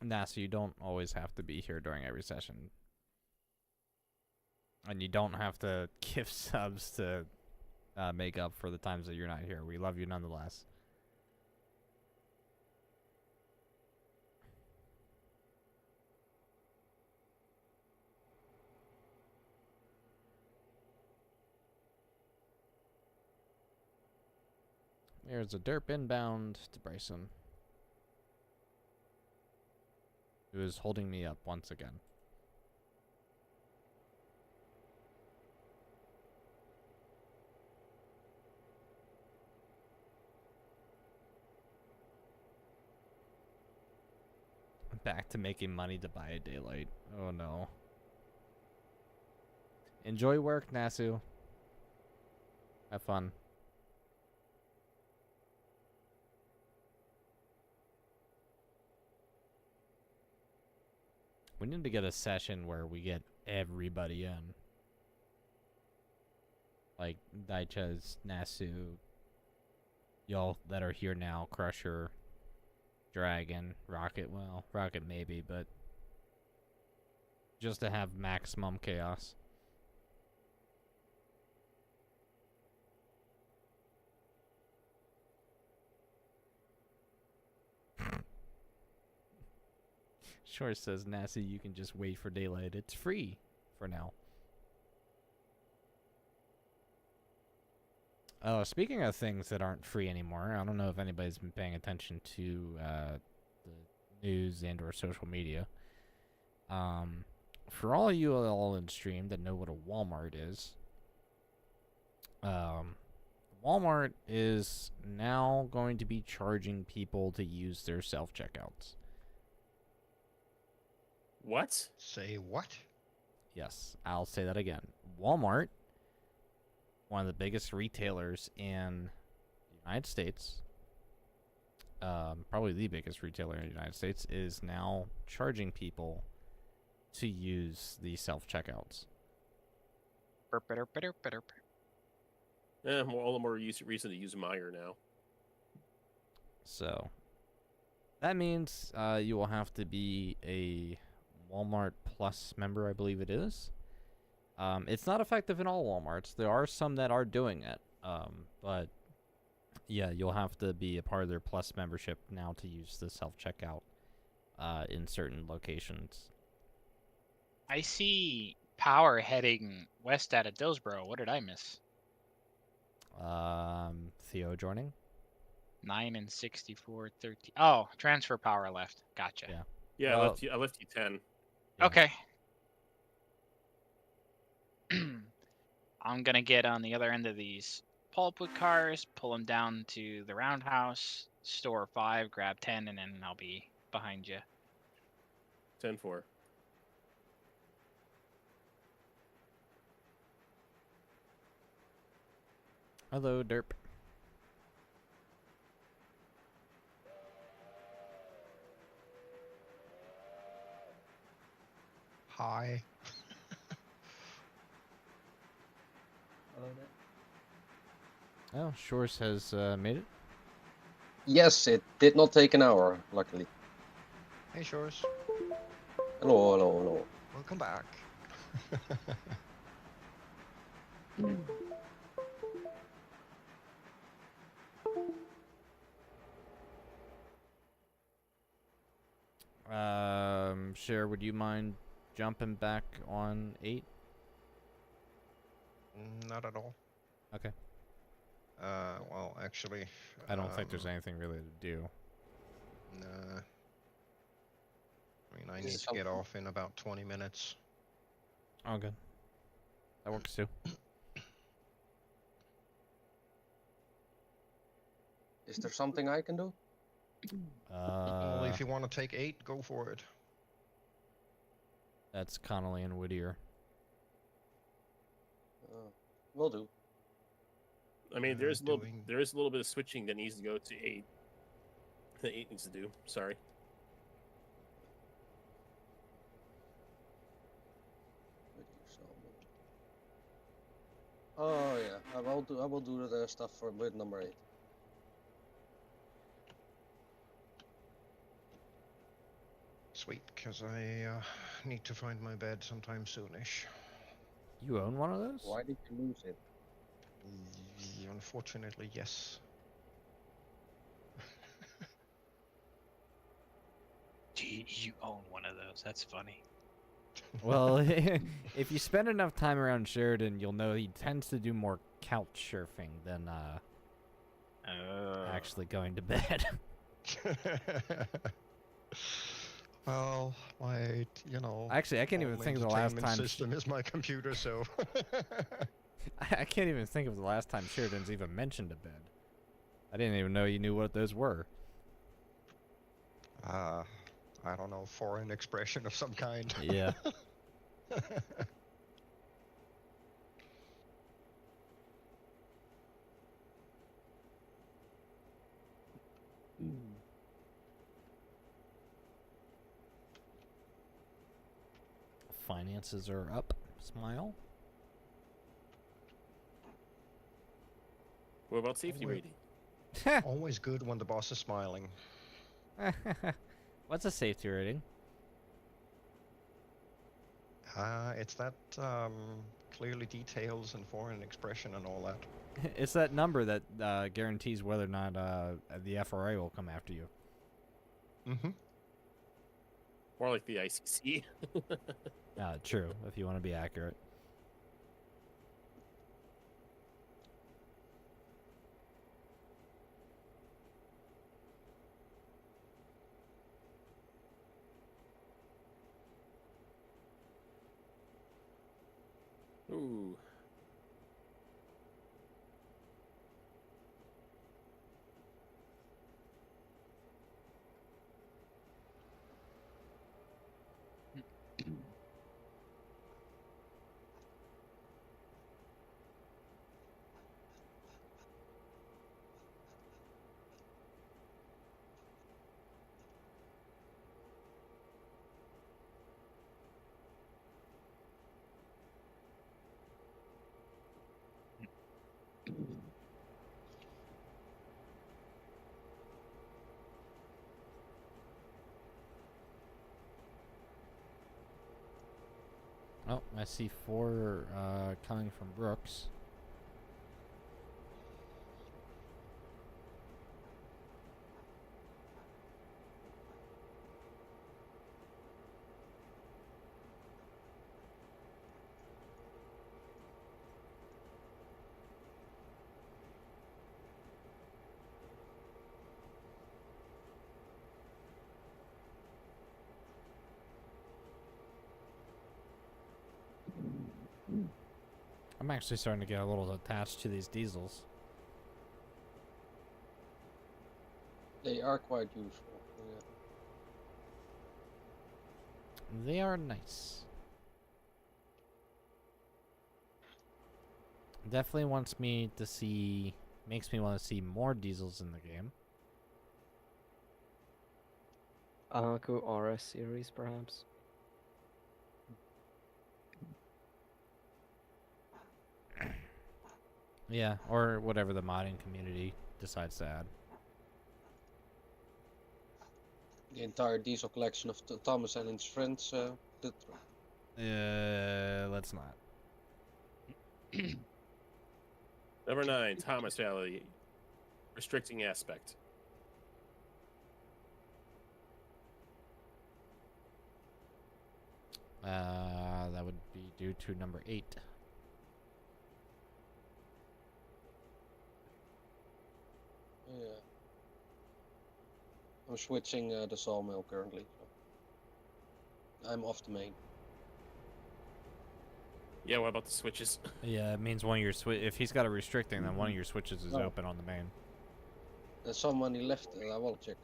Nah, so you don't always have to be here during every session. And you don't have to give subs to make up for the times that you're not here. We love you nonetheless. There's a derp inbound to Bryson, who is holding me up once again. Back to making money to buy a daylight. Oh no. Enjoy work, Nasu. Have fun. We need to get a session where we get everybody in. Like Daichas, Nasu, y'all that are here now, Crusher, Dragon, Rocket. Well, Rocket maybe, but just to have maximum chaos. Short says, Nasu, you can just wait for daylight. It's free for now. Speaking of things that aren't free anymore, I don't know if anybody's been paying attention to the news and or social media. For all you all in stream that know what a Walmart is, Walmart is now going to be charging people to use their self-checkouts. What? Say what? Yes, I'll say that again. Walmart, one of the biggest retailers in the United States, probably the biggest retailer in the United States, is now charging people to use the self-checkouts. Well, all the more reason to use Meyer now. So, that means you will have to be a Walmart Plus member, I believe it is. It's not effective in all Walmarts. There are some that are doing it. But, yeah, you'll have to be a part of their Plus membership now to use the self-checkout in certain locations. I see power heading west out of Dillsboro. What did I miss? Theo joining? 9 and 64, 13. Oh, transfer power left. Gotcha. Yeah. Yeah, Well- I left you 10. Yeah. Okay. I'm gonna get on the other end of these pulpwood cars, pull them down to the roundhouse, store 5, grab 10, and then I'll be behind you. 10-4. Hello, Derp. Hi. Oh, Shores has made it. Yes, it did not take an hour, luckily. Hey, Shores. Hello, hello, hello. Welcome back. Cher, would you mind jumping back on 8? Not at all. Okay. Well, actually, I don't think there's anything really to do. Nah. I mean, I Is need it to get something- off in about 20 minutes. Oh, good. That works too. Is there something I can do? Well, if you want to take 8, go for it. That's Connolly and Whittier. Will do. I mean, Uh, there is a doing- little bit of switching that needs to go to 8. That 8 needs to do. Sorry. Oh yeah, I will do the stuff for with number 8. Sweet, because I need to find my bed sometime soonish. You own one of those? Why did you lose it? Unfortunately, yes. Gee, you own one of those. That's funny. Well, if you spend enough time around Sheridan, you'll know he tends to do more couch surfing than actually going to bed. Well, my, Actually, I can't even home think of the last entertainment time. system is my computer, so. I can't even think of the last time Sheridan's even mentioned a bed. I didn't even know you knew what those were. I don't know, foreign expression of some kind. Yeah. finances are up. Smile. What about safety Wait. rating? Always good when the boss is smiling. What's a safety rating? It's that clearly details and foreign expression and all that. It's that number that guarantees whether or not the FRA will come after you. Mm-hmm. More like the ICC. True, if you want to be accurate. Ooh. Oh, I see 4 coming from Brooks. I'm actually starting to get a little attached to these diesels. They are quite useful. Yeah. They are nice. Definitely makes me want to see more diesels in the game. Arco RS series, perhaps. Yeah, or whatever the modding community decides to add. The entire diesel collection of Thomas and his friends. Let's not. Number 9, Thomas Valley. Restricting aspect. That would be due to number 8. Yeah. I'm switching the sawmill currently. So I'm off the main. Yeah, what about the switches? Yeah, it means one of your if he's got a restricting, then one of your switches is Oh. open on the main. There's some money left. I will check.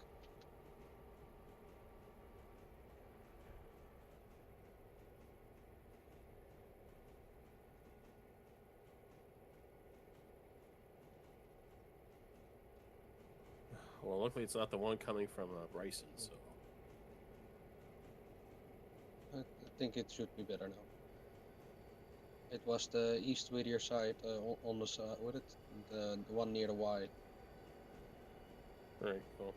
Well, luckily it's not the one coming from Bryson, so. I think it should be better now. It was the East Whittier side on the side with it, the one near the Y. Alright, cool.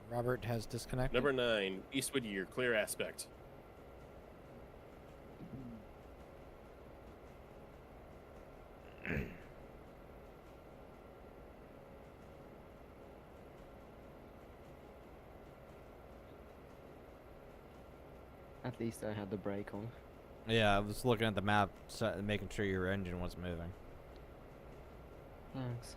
Robert has disconnected. Number 9, Eastwood Year, clear aspect. At least I had the brake on. Yeah, I was looking at the map, making sure your engine wasn't moving. Thanks.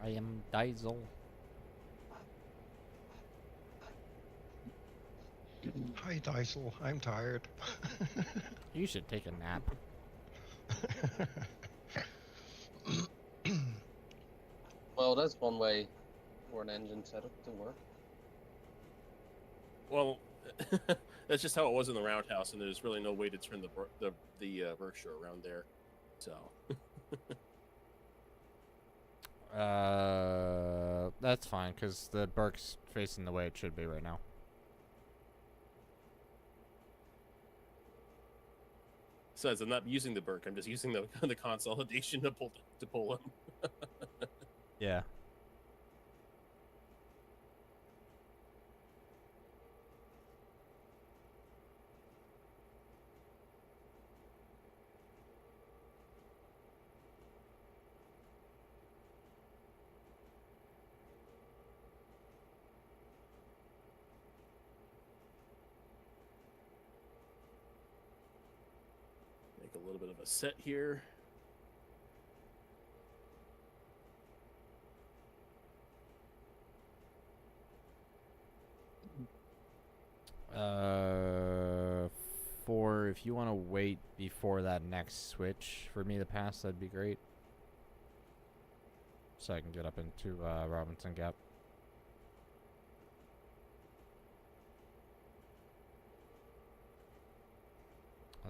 I am Diesel. Hi, Diesel. I'm tired. You should take a nap. Well, that's one way for an engine setup to work. Well, that's just how it was in the roundhouse, and there's really no way to turn the Berkshire around there. So That's fine, because the Burke's facing the way it should be right now. besides, I'm not using the Burke. I'm just using the consolidation to pull him. Yeah. Make a little bit of a set here. For if you want to wait before that next switch for me to pass, that'd be great. So I can get up into Robinson Gap.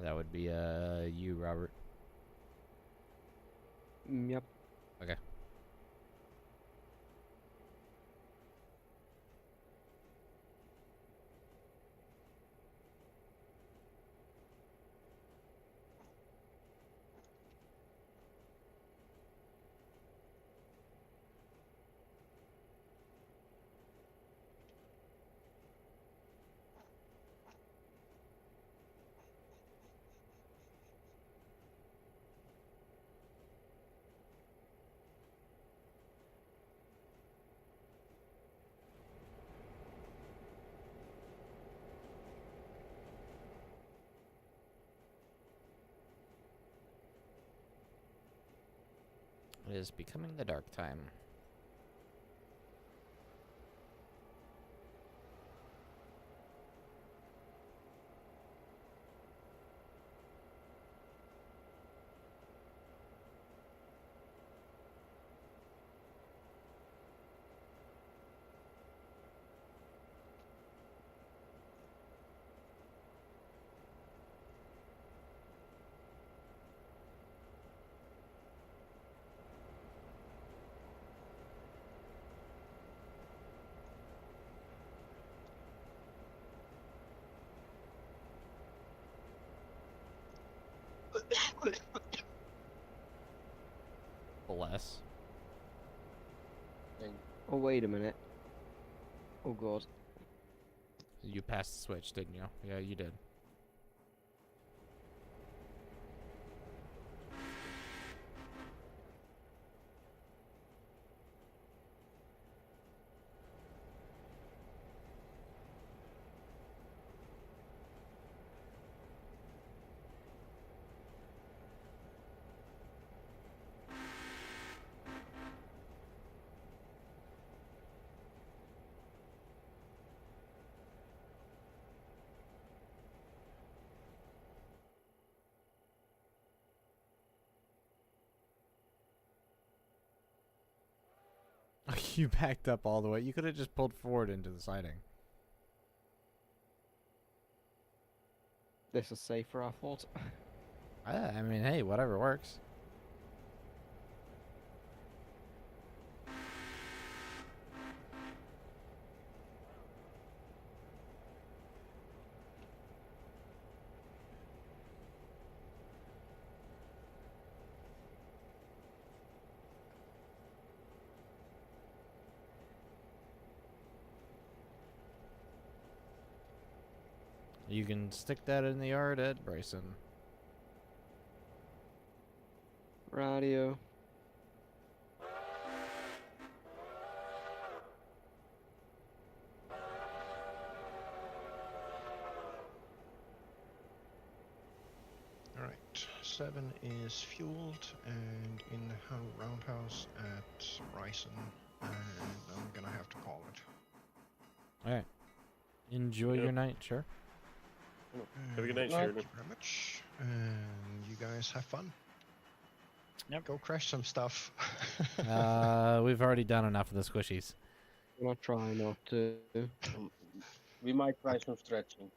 That would be you, Robert. Yep. Okay. It is becoming the dark time. Bless. Thing. Oh, wait a minute. Oh, God. You passed the switch, didn't you? Yeah, you did. You backed up all the way. You could have just pulled forward into the siding. This is safer, I thought. I mean, hey, whatever works. You can stick that in the yard at Bryson. Radio. All right. 7 is fueled and in the roundhouse at Bryson, and I'm gonna have to call it. All right. Enjoy Yep. your night, sure. Have a good night, Night. Sheridan. Thank you very much, and you guys have fun. Yep. Go crash some stuff. We've already done enough of the squishies. I'm gonna try not to. We might try some stretching.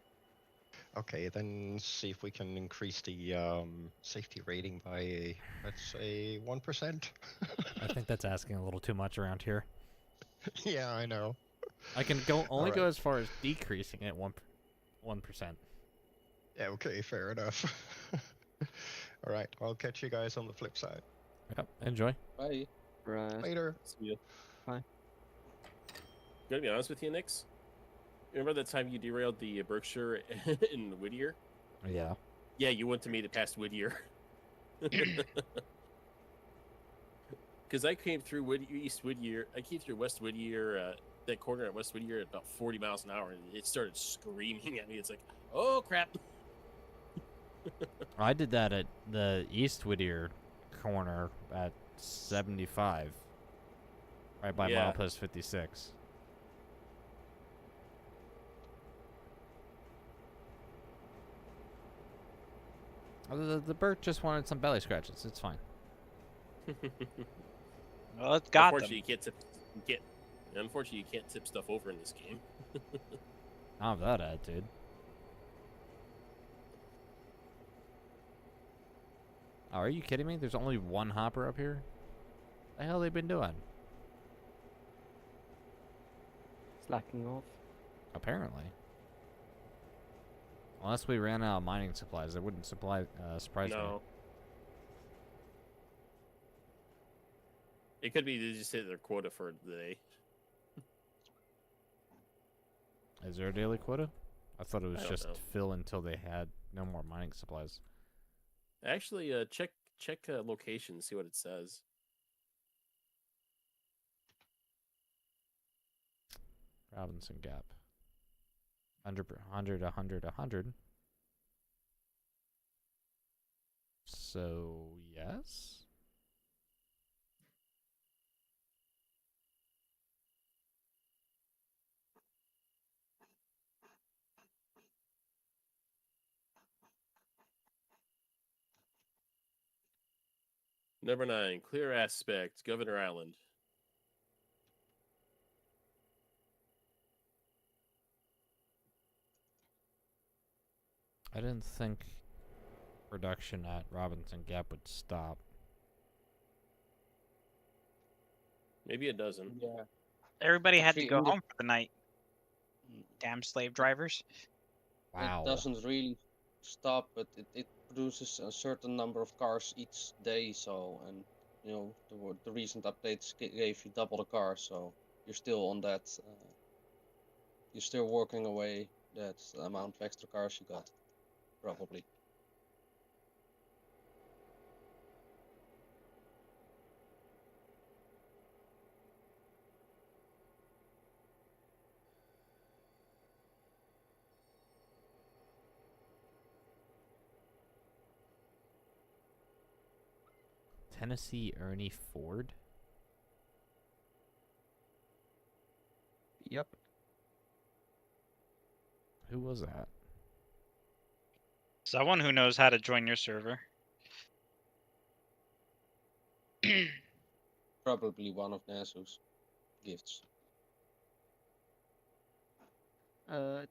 Okay, then see if we can increase the safety rating by, let's say, 1%. I think that's asking a little too much around here. Yeah, I know. I can go only go Alright. as far as decreasing it 1%. Yeah, okay, fair enough. All right, I'll catch you guys on the flip side. Yep. Enjoy. Bye. Right. Later. See ya. Bye. Gonna be honest with you, Nix. Remember that time you derailed the Berkshire in Whittier? Yeah. Yeah, you wouldn't have made it past Whittier. Because I came through East Whittier. I came through West Whittier, that corner at West Whittier at about 40 miles an hour, and it started screaming at me. It's like, oh crap! I did that at the East Whittier corner at 75. Right by Yeah. milepost 56. The Bert just wanted some belly scratches. It's fine. Well, it's got them. Unfortunately, you can't tip stuff over in this game. I have that attitude. Oh, are you kidding me? There's only one hopper up here? The hell they been doing? Slacking off. Apparently. Unless we ran out of mining supplies, that wouldn't surprise me. No. It could be they just hit their quota for the day. Is there a daily quota? I thought it was I don't just know. fill until they had no more mining supplies. Actually, check location, see what it says. Robinson Gap. 100, 100. So, yes? Number 9, clear aspect, Governor Island. I didn't think production at Robinson Gap would stop. Maybe it doesn't. Yeah. Everybody had to Actually, go in the- home for the night. Damn slave drivers. Wow. It doesn't really stop, but it produces a certain number of cars each day. So, and you know, the recent updates gave you double the cars, so you're still on that. You're still working away that amount of extra cars you got, probably. Tennessee Ernie Ford? Yep. Who was that? Someone who knows how to join your server. Probably one of Nasu's gifts.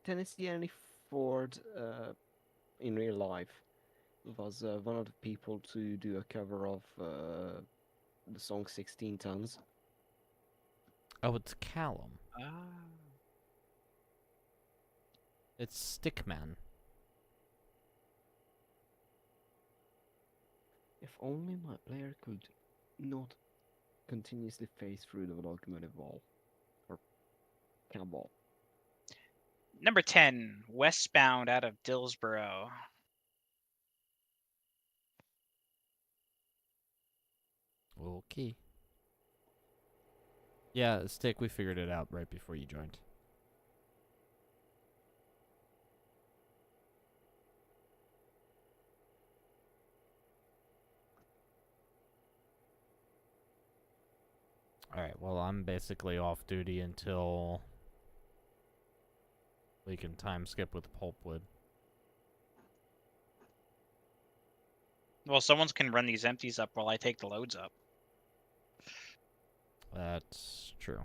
Tennessee Ernie Ford, in real life, was one of the people to do a cover of the song 16 Tons. Oh, it's Callum. Ah. It's Stickman. If only my player could not continuously phase through the locomotive wall. Or cab wall. Number 10, westbound out of Dillsboro. Okay. Yeah, Stick, we figured it out right before you joined. Alright, well, I'm basically off duty until we can time skip with pulpwood. Well, someone can run these empties up while I take the loads up. That's true.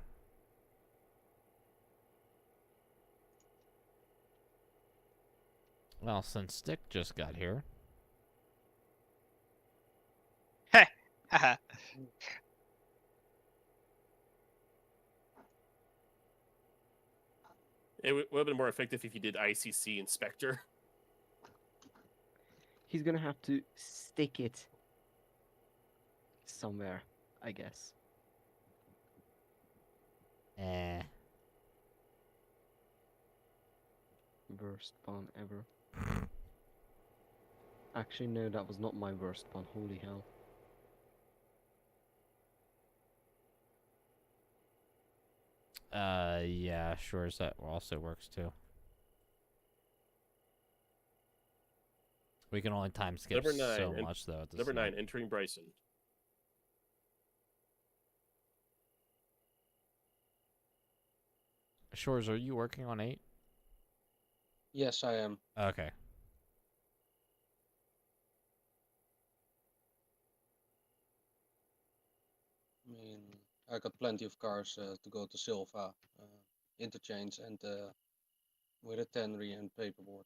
Well, since Stick just got here, Haha. It would have been more effective if you did ICC Inspector. He's gonna have to stick it somewhere, I guess. Worst pun ever. Actually, no, that was not my worst pun. Holy hell. Yeah, sure, that also works too. We can only time skip Number 9, so and much, though, at this Number 9, point. entering Bryson. Shores, are you working on 8? Yes, I am. Okay. I mean, I got plenty of cars to go to Silva, interchange, and with a tannery and paperboard.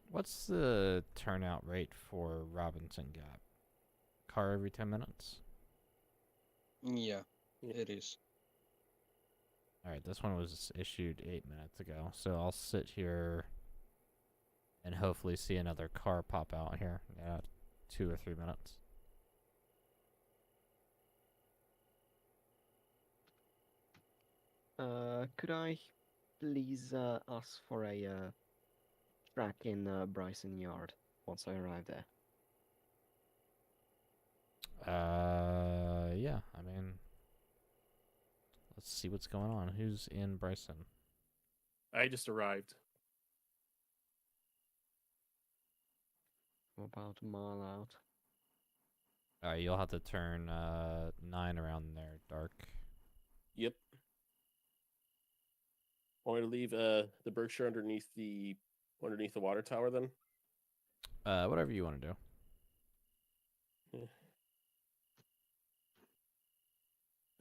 What's the turnout rate for Robinson Gap? Car every 10 minutes? Yeah, Yeah. it is. Alright, this one was issued 8 minutes ago, so I'll sit here and hopefully see another car pop out here in 2 or 3 minutes. Could I please ask for a track in Bryson Yard once I arrive there? Yeah, I mean, let's see what's going on. Who's in Bryson? I just arrived. About a mile out. Alright, you'll have to turn 9 around there, Dark. Yep. Want me to leave the Berkshire underneath the water tower then? Whatever you want to do. Yeah.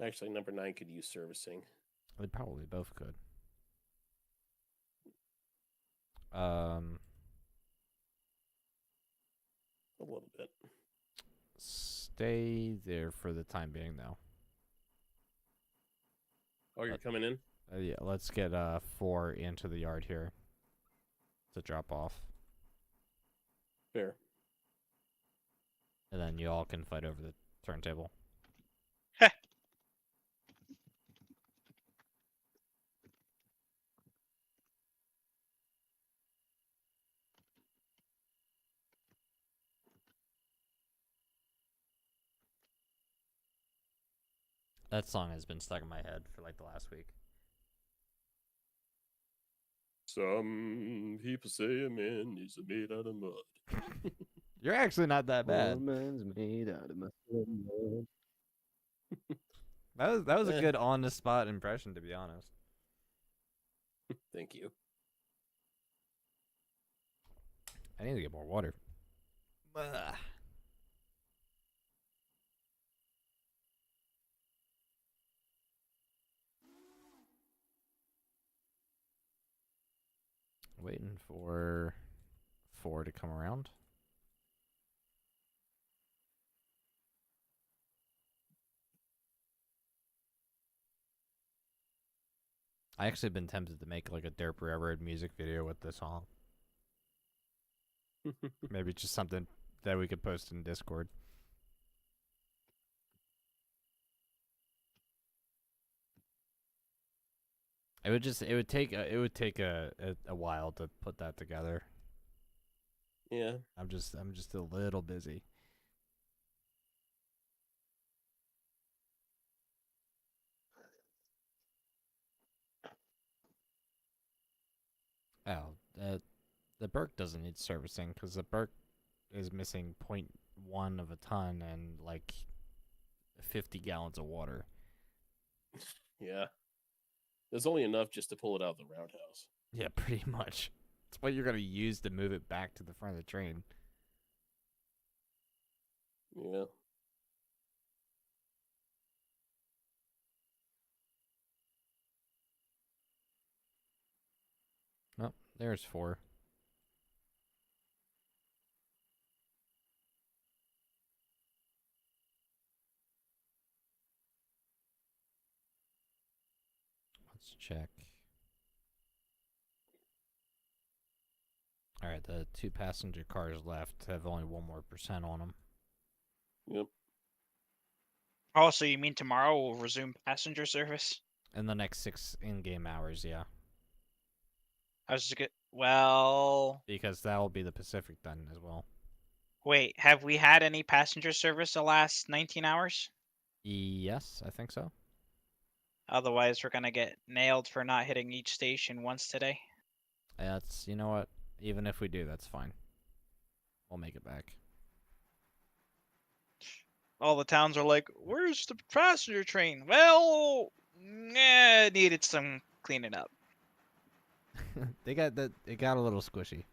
Actually, number 9 could use servicing. They probably both could. A little bit. Stay there for the time being, though. Oh, you're coming in? Yeah, let's get 4 into the yard here to drop off. Fair. And then you all can fight over the turntable. That song has been stuck in my head for like the last week. Some people say a man is made out of mud. You're actually not that bad. One man's made out of mud. That was a good on the spot impression, to be honest. Thank you. I need to get more water. Ugh. Waiting for 4 to come around. I actually been tempted to make like a Derp Railroad music video with this song. Maybe just something that we could post in Discord. It would take a while to put that together. Yeah. I'm just a little busy. Oh, the Burke doesn't need servicing because the Burke is missing 0.1 of a ton, and like 50 gallons of water. Yeah. There's only enough just to pull it out of the roundhouse. Yeah, pretty much. It's what you're going to use to move it back to the front of the train. Yeah. Oh, there's 4. Let's check. All right, the 2 passenger cars left have only 1 more % on them. Yep. Oh, so you mean tomorrow we'll resume passenger service? In the next 6 in-game hours, yeah. I was just get. Well, Because that will be the Pacific then as well. wait. Have we had any passenger service the last 19 hours? Yes, I think so. Otherwise, we're gonna get nailed for not hitting each station once today. That's, you know what? Even if we do, that's fine. We'll make it back. All the towns are like, "Where's the passenger train?" Well, needed some cleaning up. They got that. It got a little squishy.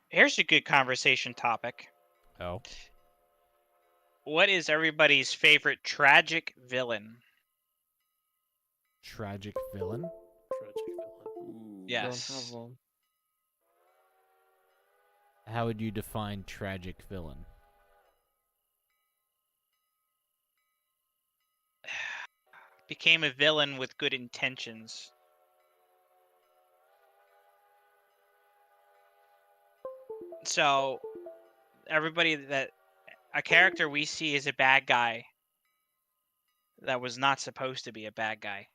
Here's a good conversation topic. Oh, What is everybody's favorite tragic villain? tragic villain. Tragic villain. Ooh. Yes. Don't have one. How would you define tragic villain? Became a villain with good intentions. So, everybody that a character we see is a bad guy that was not supposed to be a bad guy.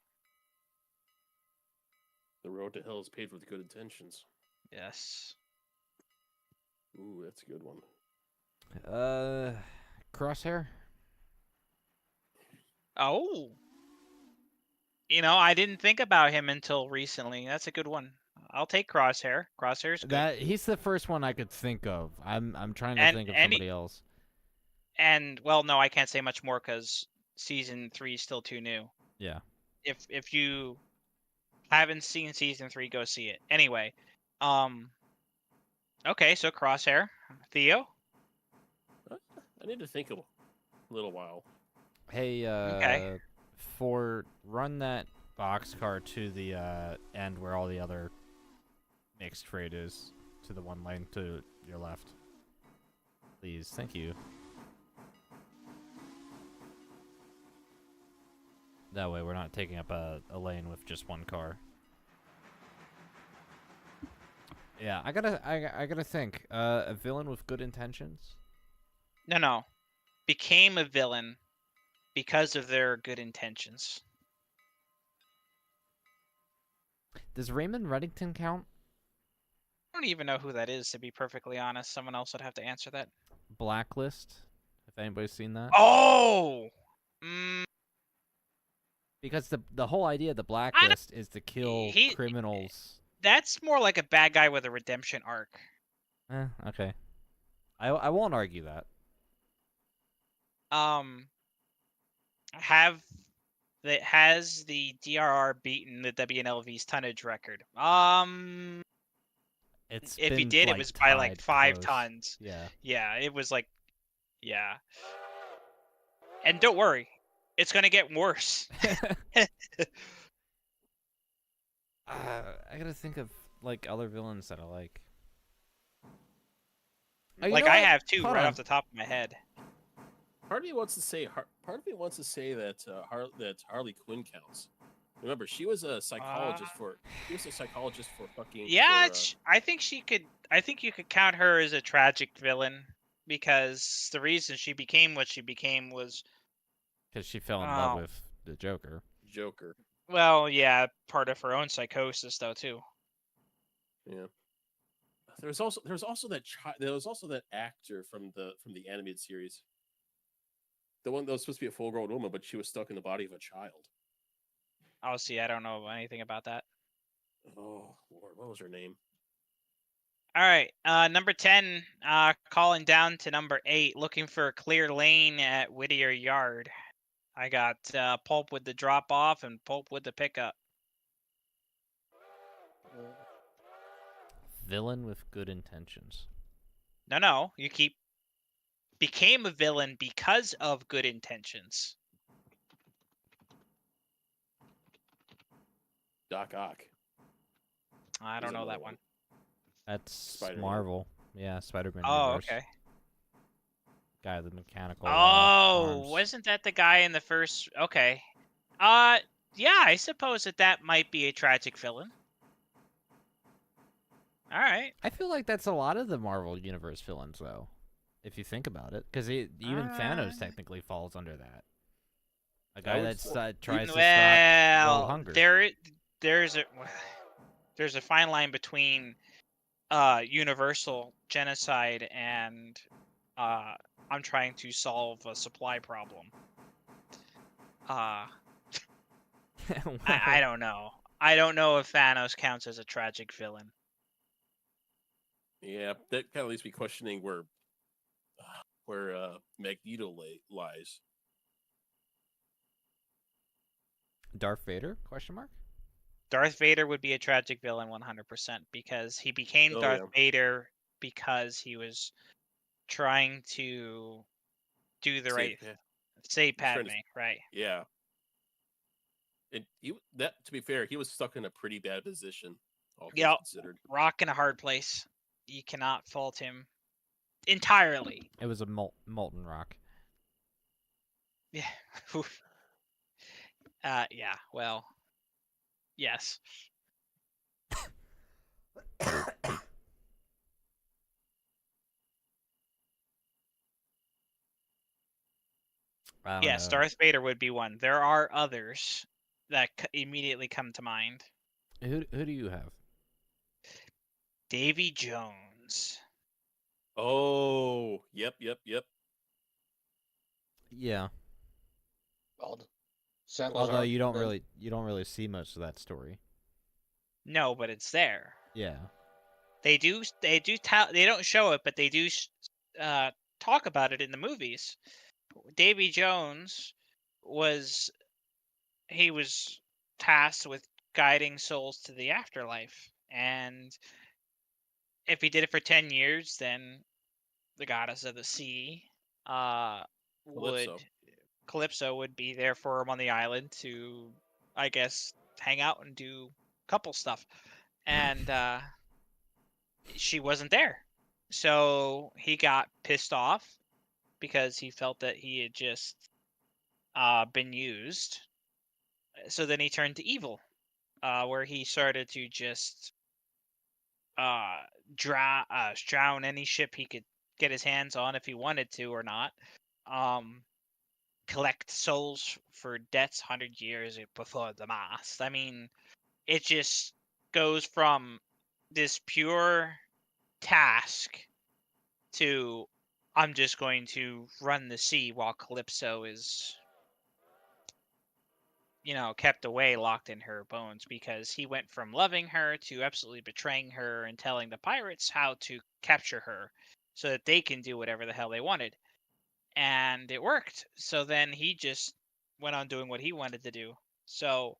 The road to hell is paved with good intentions. Yes. Ooh, that's a good one. Crosshair. Oh. You know, I didn't think about him until recently. That's a good one. I'll take Crosshair. Crosshair's good. That he's the first one I could think of. I'm trying to And- think of and he- somebody else. And well, no, I can't say much more because season 3 is still too new. Yeah. If you haven't seen season 3, go see it. Anyway, okay, so Crosshair, Theo. I need to think a little while. Hey, Okay. for run that boxcar to the end where all the other mixed freight is, to the one lane to your left. Please, thank you. That way we're not taking up a lane with just one car. Yeah, I gotta think. A villain with good intentions? No. Became a villain because of their good intentions. Does Raymond Reddington count? I don't even know who that is, to be perfectly honest. Someone else would have to answer that. Blacklist? If anybody's seen that? Oh! Because the whole idea of the blacklist is to kill he- criminals. That's more like a bad guy with a redemption arc. Okay. I won't argue that. Has the DRR beaten the WNLV's tonnage record? It's If he been, did, it like, was by like tied 5 close. tons. Yeah. Yeah, it was like, yeah. And don't worry, it's gonna get worse. I gotta think of like other villains that I like. Like I have 2 Hold right on. off the top of my head. Part of me wants to say that Harley Quinn counts. Remember, she was a psychologist for fucking. Yeah, for, I think she could. I think you could count her as a tragic villain because the reason she became what she became was, Because she fell in love oh, with the Joker. Joker. well, yeah, part of her own psychosis though too. Yeah. There was also that actor from the animated series. The one that was supposed to be a full-grown woman, but she was stuck in the body of a child. Oh, see, I don't know anything about that. Oh Lord, what was her name? All right, number 10, calling down to number 8, looking for a clear lane at Whittier Yard. I got Pulp with the drop off and Pulp with the pickup. Villain with good intentions. No, you became a villain because of good intentions. Doc Ock. I don't He's know another that one. That's Spider-Man. Marvel. Yeah, Spider-Man Oh, universe. okay. Guy with the mechanical Oh, arms. wasn't that the guy in the first? Okay. Yeah, I suppose that might be a tragic villain. All right. I feel like that's a lot of the Marvel universe villains, though, if you think about it, because even Thanos technically falls under that. A guy would- that tries to stop world Well, hunger. there's a fine line between universal genocide and I'm trying to solve a supply problem. I don't know. I don't know if Thanos counts as a tragic villain. Yeah, that kind of leaves me questioning where Magneto lies. Darth Vader? Question mark. Darth Vader would be a tragic villain 100% because he became Oh, Darth yeah. Vader because he was trying to do the right, save He's trying Padme, to- right? Yeah. And to be fair, he was stuck in a pretty bad position, all things Yep, considered. rock in a hard place. You cannot fault him entirely. It was a molten rock. Yeah. Yeah. Well. Yes. Yes, know. Darth Vader would be one. There are others that immediately come to mind. Who do you have? Davy Jones. Oh, yep. Yeah. God. Sad Although as you don't argument. really see much of that story. No, but it's there. Yeah. They don't show it, but they do talk about it in the movies. Davy Jones was tasked with guiding souls to the afterlife, and if he did it for 10 years, then the goddess of the sea Calypso would be there for him on the island to, I guess, hang out and do couple stuff, and she wasn't there, so he got pissed off because he felt that he had just been used. So then he turned to evil, where he started to just drown any ship he could get his hands on if he wanted to or not. Collect souls for debts 100 years before the mast. I mean, it just goes from this pure task to I'm just going to run the sea while Calypso is, kept away, locked in her bones, because he went from loving her to absolutely betraying her and telling the pirates how to capture her so that they can do whatever the hell they wanted. And it worked. So then he just went on doing what he wanted to do. So,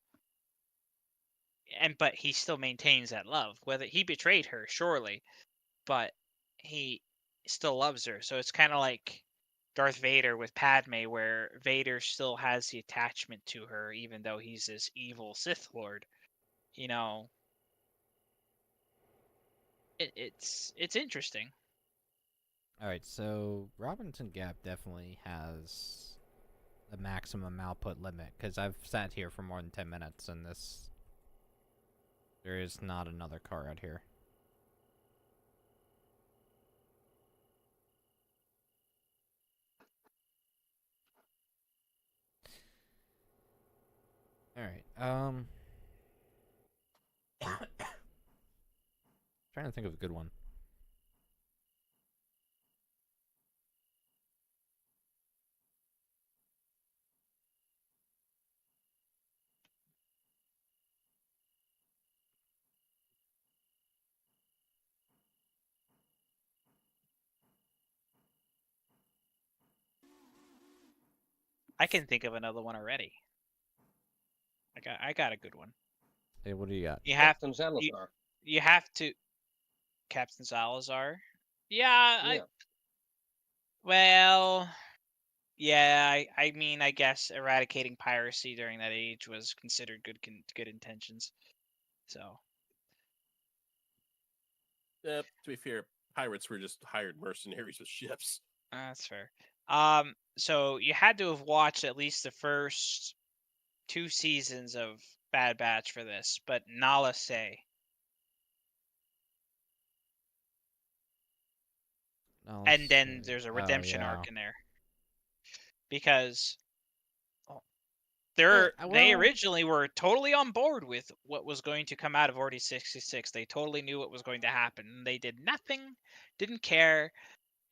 but he still maintains that love. Whether he betrayed her, surely, but he still loves her. So it's kind of like Darth Vader with Padme, where Vader still has the attachment to her, even though he's this evil Sith Lord. It's interesting. All right, so Robinson Gap definitely has the maximum output limit because I've sat here for more than 10 minutes and there is not another car out here. All right. Trying to think of a good one. I can think of another one already. I got a good one. Hey, what do you got? You have Captain Salazar. you have to Captain Salazar. Yeah. Well, yeah. I mean, I guess eradicating piracy during that age was considered good intentions. So To be fair, pirates were just hired mercenaries with ships. that's fair. So you had to have watched at least the first 2 seasons of Bad Batch for this, but Nala Se. And then there's a redemption arc in there because they originally were totally on board with what was going to come out of Order 66. They totally knew what was going to happen. They did nothing, didn't care,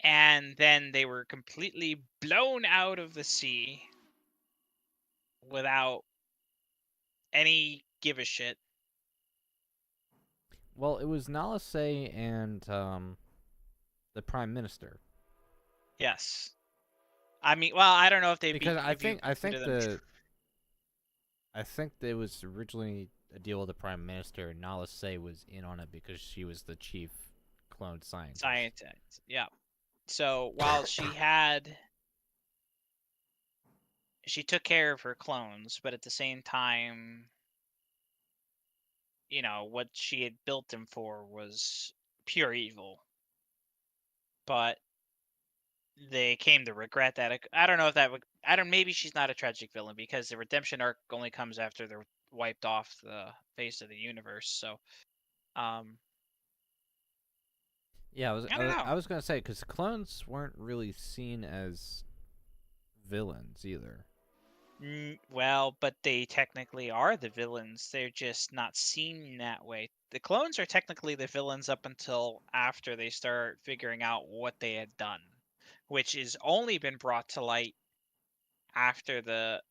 and then they were completely blown out of the sea without any give a shit. Well, it was Nala Se and the Prime Minister. Yes. I mean, well, I don't know if they because I think there was originally a deal with the Prime Minister, and Nala Se was in on it because she was the chief cloned scientist. Yeah. So while she took care of her clones, but at the same time, what she had built them for was pure evil. But they came to regret that. I don't know if that would. Maybe she's not a tragic villain because the redemption arc only comes after they're wiped off the face of the universe. So, yeah, I was gonna say because clones weren't really seen as villains either. Well, but they technically are the villains. They're just not seen that way. The clones are technically the villains up until after they start figuring out what they had done, which has only been brought to light after the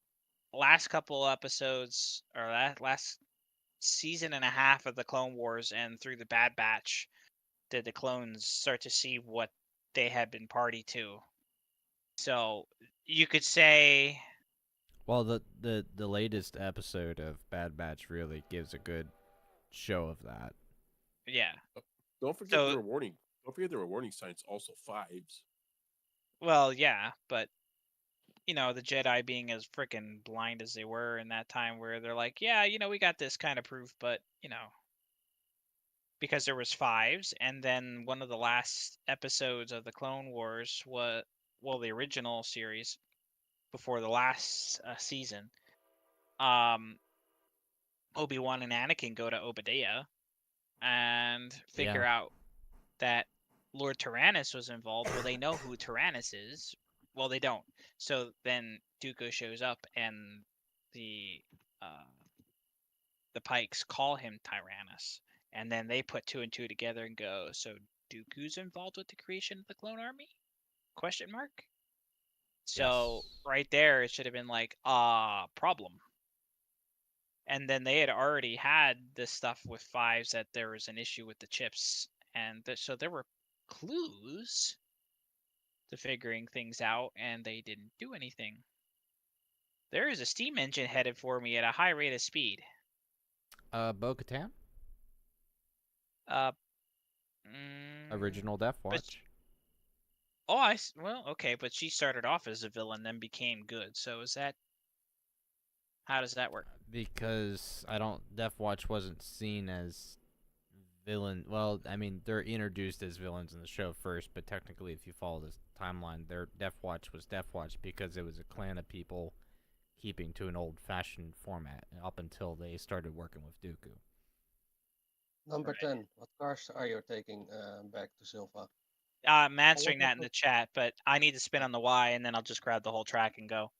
last couple episodes or last season and a half of the Clone Wars and through the Bad Batch did the clones start to see what they had been party to. So you could say, well, the latest episode of Bad Batch really gives a good show of that. Yeah. Don't forget there were warning. Don't forget there were warning signs also 5s. Well, yeah, but the Jedi being as freaking blind as they were in that time, where they're like, yeah, we got this kind of proof, but because there was 5s, and then one of the last episodes of the Clone Wars was, well, the original series before the last season, Obi-Wan and Anakin go to Obadiah and figure out that Lord Tyrannus was involved. Well, they know who Tyrannus is. Well, they don't. So then Dooku shows up, and the Pikes call him Tyrannus, and then they put 2 and 2 together and go, so Dooku's involved with the creation of the clone army? Question mark. So right there, it should have been like, problem. And then they had already had this stuff with 5s that there was an issue with the chips, and so there were clues to figuring things out, and they didn't do anything. There is a steam engine headed for me at a high rate of speed. Bo-Katan? Original Death Watch. Well, okay, but she started off as a villain, then became good. So how does that work? Because Death Watch wasn't seen as villain. Well, I mean, they're introduced as villains in the show first, but technically, if you follow this timeline, their Death Watch was Death Watch because it was a clan of people keeping to an old-fashioned format up until they started working with Dooku. Number 10. What cars are you taking back to Silva? I'm answering that in the chat, but I need to spin on the Y, and then I'll just grab the whole track and go.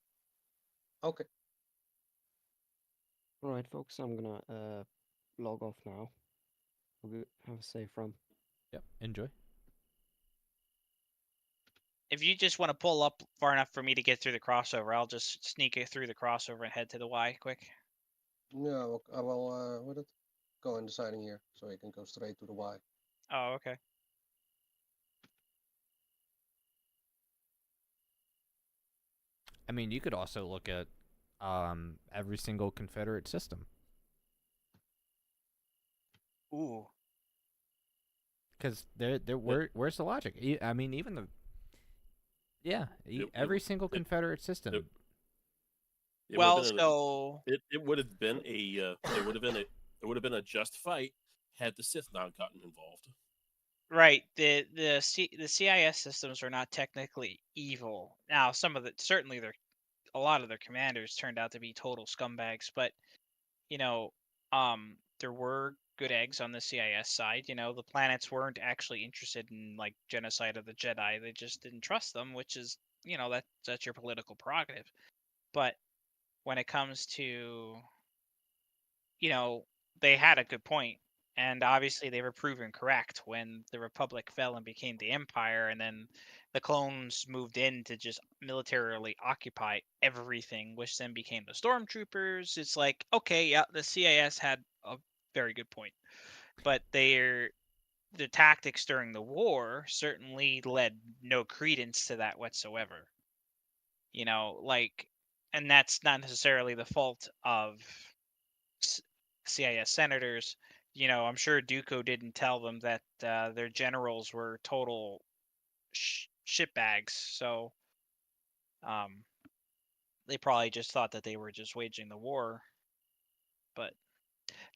Okay. All right, folks, I'm gonna log off now. Have a safe run. Yep. Enjoy. If you just want to pull up far enough for me to get through the crossover, I'll just sneak it through the crossover and head to the Y quick. Yeah, I will with it. Go in deciding here, so you can go straight to the Y. Oh, okay. I mean, you could also look at every single Confederate system. Ooh. Because where's the logic? I mean, even the every single Confederate system. It Well, would've been so it would have been it would have been a just fight had the Sith not gotten involved. right, the CIS systems are not technically evil. Now, some of the certainly a lot of their commanders turned out to be total scumbags, but you know, there were good eggs on the CIS side. You know, the planets weren't actually interested in like genocide of the Jedi. They just didn't trust them, which is, you know, that's your political prerogative. But when it comes to, you know, they had a good point, and obviously they were proven correct when the Republic fell and became the Empire, and then the clones moved in to just militarily occupy everything, which then became the Stormtroopers. It's like, okay, yeah, the CIS had a very good point, but the tactics during the war certainly led no credence to that whatsoever. You know, like, and that's not necessarily the fault of CIS senators. You know, I'm sure Dooku didn't tell them that their generals were total shitbags. So they probably just thought that they were just waging the war. But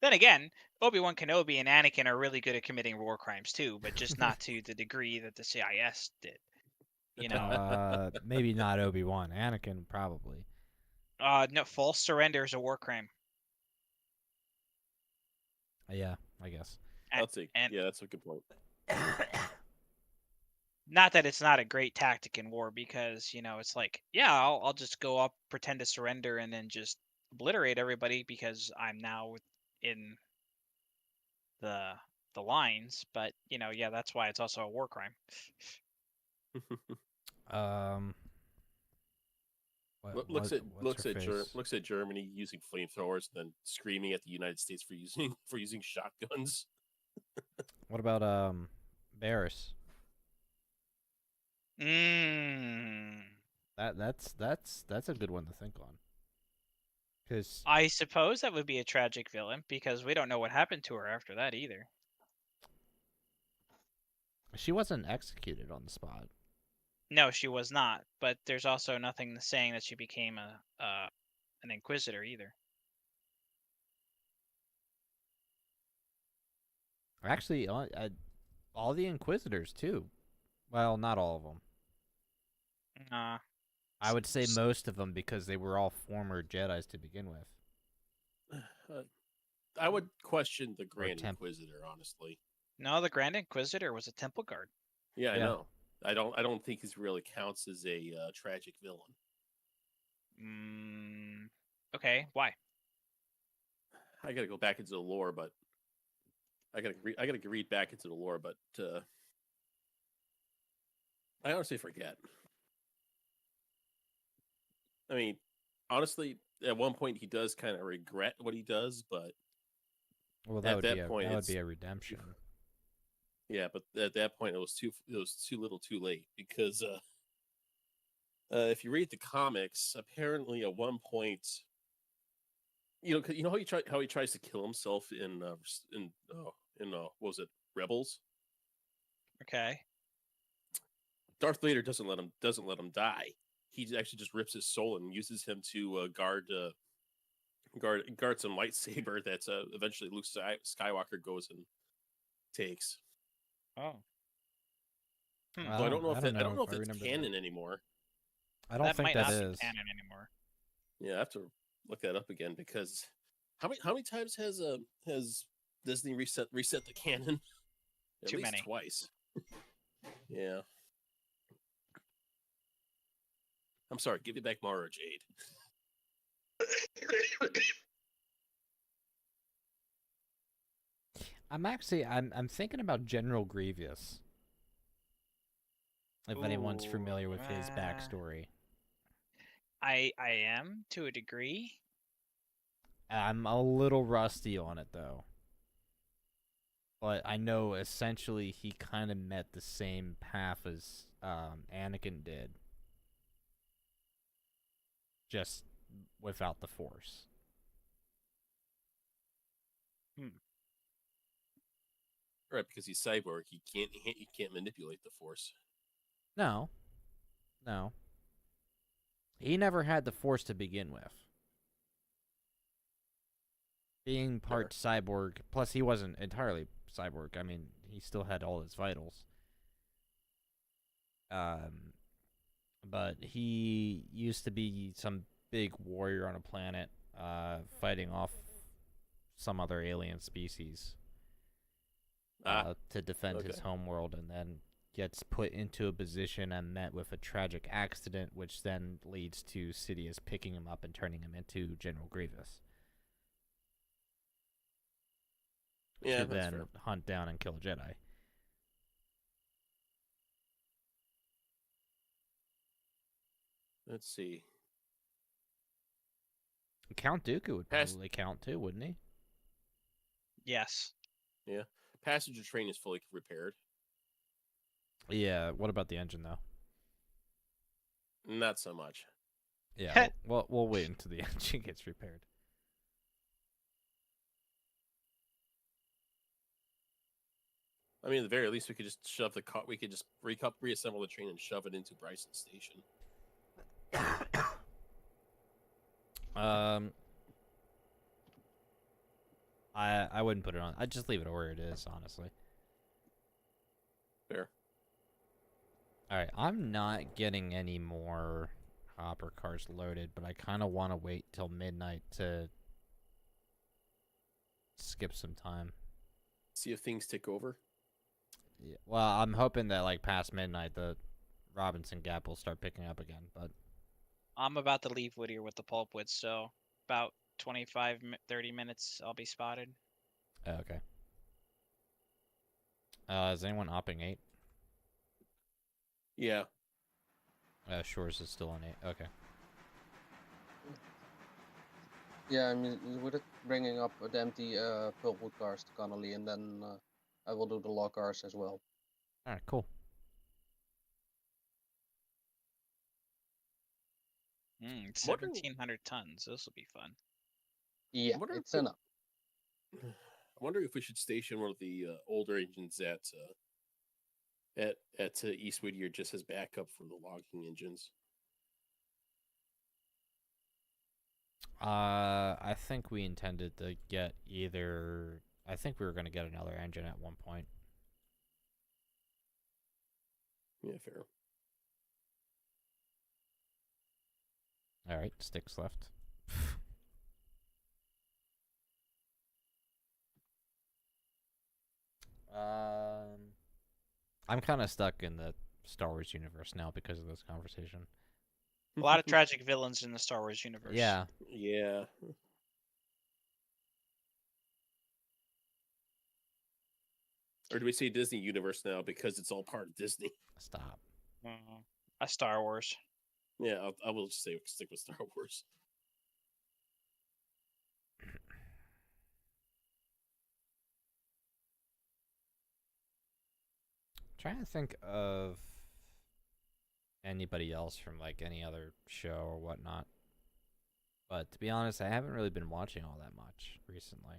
then again, Obi-Wan Kenobi and Anakin are really good at committing war crimes too, but just not to the degree that the CIS did. You know, Maybe not Obi-Wan. Anakin probably. no, false surrender is a war crime. Yeah, I guess. I'll take. And Yeah, that's a good point. not that it's not a great tactic in war, because you know it's like, yeah, I'll just go up, pretend to surrender, and then just obliterate everybody because I'm now in the lines. But you know, yeah, that's why it's also a war crime. What's her face? Looks at Germany using flamethrowers and then screaming at the United States for using shotguns. What about Barris? That's a good one to think on. Because I suppose that would be a tragic villain, because we don't know what happened to her after that either. she wasn't executed on the spot. No, she was not. But there's also nothing saying that she became an Inquisitor either. Actually, all the Inquisitors too. Well, not all of them. I would say most of them, because they were all former Jedis to begin with. I would question the Grand Inquisitor, honestly. No, the Grand Inquisitor was a Temple Guard. Yeah, I know. I don't think he really counts as a tragic villain. Okay, why? I gotta go back into the lore, but I gotta read back into the lore, but I honestly forget. I mean, honestly, at one point he does kind of regret what he does, but at that point, that would be a redemption. Yeah, but at that point it was too little, too late, because if you read the comics, apparently at one point, you know how he tries to kill himself in what was it, Rebels? Okay. Darth Vader doesn't let him die. He actually just rips his soul and uses him to guard some lightsaber that's eventually Luke Skywalker goes and takes. Oh. So I don't know if it's canon anymore. I don't think that is canon anymore. Yeah, I have to look that up again, because how many times has Disney reset the canon? At Too least many. Twice. Yeah. I'm sorry. Give me back Mara Jade. I'm thinking about General Grievous. If anyone's Ooh, familiar with his backstory. I am to a degree. I'm a little rusty on it though. But I know essentially he kind of met the same path as Anakin did. Just without the Force. Right, because he's cyborg, he can't manipulate the Force. No. He never had the Force to begin with. Being part cyborg, plus he wasn't entirely cyborg. I mean, he still had all his vitals. But he used to be some big warrior on a planet, fighting off some other alien species to defend his homeworld, and then gets put into a position and met with a tragic accident, which then leads to Sidious picking him up and turning him into General Grievous. Yeah, to then hunt down and kill a Jedi. Let's see. Count Dooku would probably count too, wouldn't he? Yes. Yeah. Passenger train is fully repaired. Yeah. What about the engine though? Not so much. Yeah. we'll wait until the engine gets repaired. I mean, at the very least, we could just shove the car. We could just reassemble the train and shove it into Bryson Station. I wouldn't put it on. I'd just leave it where it is, honestly. Fair. All right, I'm not getting any more hopper cars loaded, but I kind of want to wait till midnight to skip some time. See if things tick over. Yeah. Well, I'm hoping that like past midnight, the Robinson Gap will start picking up again. But I'm about to leave Whittier with the pulpwood, so about 25, 30 minutes, I'll be spotted. Okay. Is anyone opping 8? Yeah. Shores is still on 8. Okay. Yeah, I mean, with it bringing up the empty pulpwood cars to Connolly, and then I will do the log cars as well. All right, cool. 1,700 tons. This will be fun. Yeah, it's enough. I wonder if we should station one of the older engines at East Whittier just as backup for the logging engines. I think we intended to get either. I think we were going to get another engine at one point. Yeah, fair. All right, sticks left. I'm kind of stuck in the Star Wars universe now because of this conversation. A lot of tragic villains in the Star Wars universe. Yeah. Yeah. Or do we say Disney universe now because it's all part of Disney? Stop. A Star Wars. Yeah, I will just stick with Star Wars. Trying to think of anybody else from like any other show or whatnot. But to be honest, I haven't really been watching all that much recently.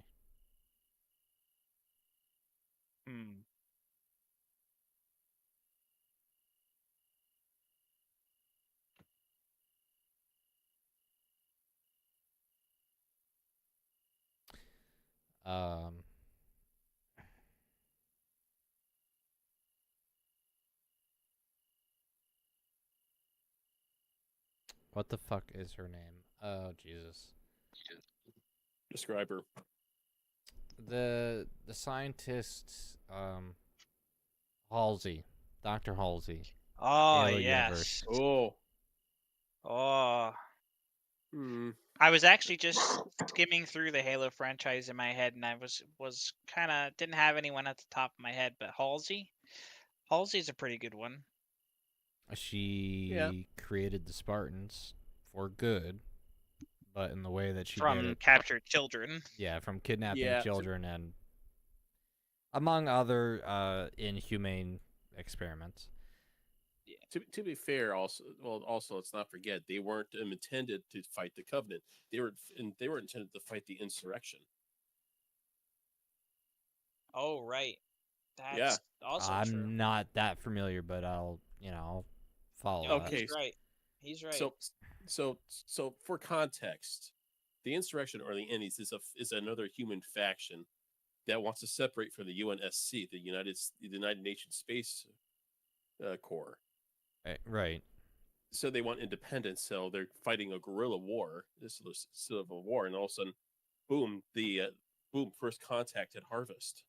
What the fuck is her name? Oh, Jesus. Describe her. The scientist, Halsey. Dr. Halsey. Oh, Halo yes. Universe. Oh. Oh. I was actually just skimming through the Halo franchise in my head, and I was kind of didn't have anyone at the top of my head, but Halsey's a pretty good one. She created the Spartans for good, but in the way that she did From it, captured children. yeah, from kidnapping Yeah, children and among other inhumane experiments. To be fair, also let's not forget they weren't intended to fight the Covenant. They were intended to fight the insurrection. Oh right, Yeah. that's also I'm true. not that familiar, but I'll follow No, that. Okay. he's right. He's right. So for context, the insurrection or the Ennies is another human faction that wants to separate from the UNSC, the United Nations Space Corps. Right. So they want independence. So they're fighting a guerrilla war, this civil war, and all of a sudden, boom! First contact at Harvest,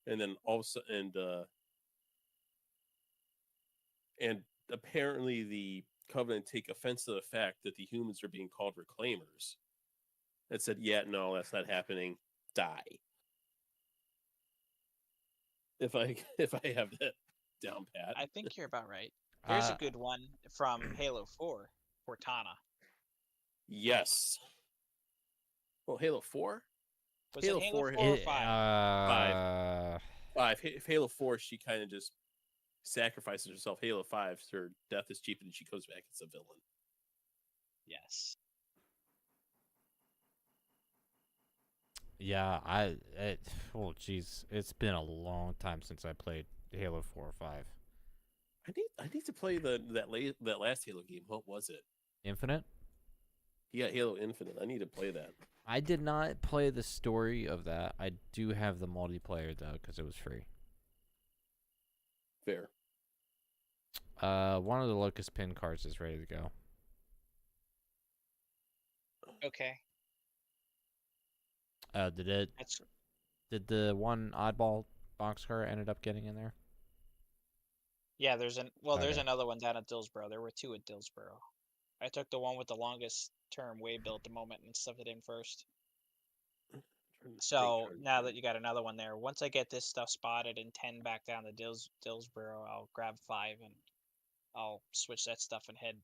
and then all of a sudden, and apparently the Covenant take offense to the fact that the humans are being called reclaimers. And said, "Yeah, no, that's not happening. Die." If I have that down pat. I think you're about right. There's a Uh, good one from Halo 4, Cortana. Yes. Well, Halo 4? Was it Halo 4 or 5? Five. If Halo 4, she kind of just sacrifices herself. Halo 5, her death is cheap and she goes back as a villain. Yes. Yeah, oh jeez, it's been a long time since I played Halo 4 or 5. I need to play that last Halo game. What was it? Infinite? Yeah, Halo Infinite. I need to play that. I did not play the story of that. I do have the multiplayer though because it was free. Fair. One of the Locust pin cards is ready to go. Okay. Did the one oddball boxcar ended up getting in there? Yeah, there's Okay. another one down at Dillsboro. There were two at Dillsboro. I took the one with the longest term way bill at the moment and stuffed it in first. So now that you got another one there, once I get this stuff spotted and 10 back down to Dillsboro, I'll grab 5 and I'll switch that stuff and head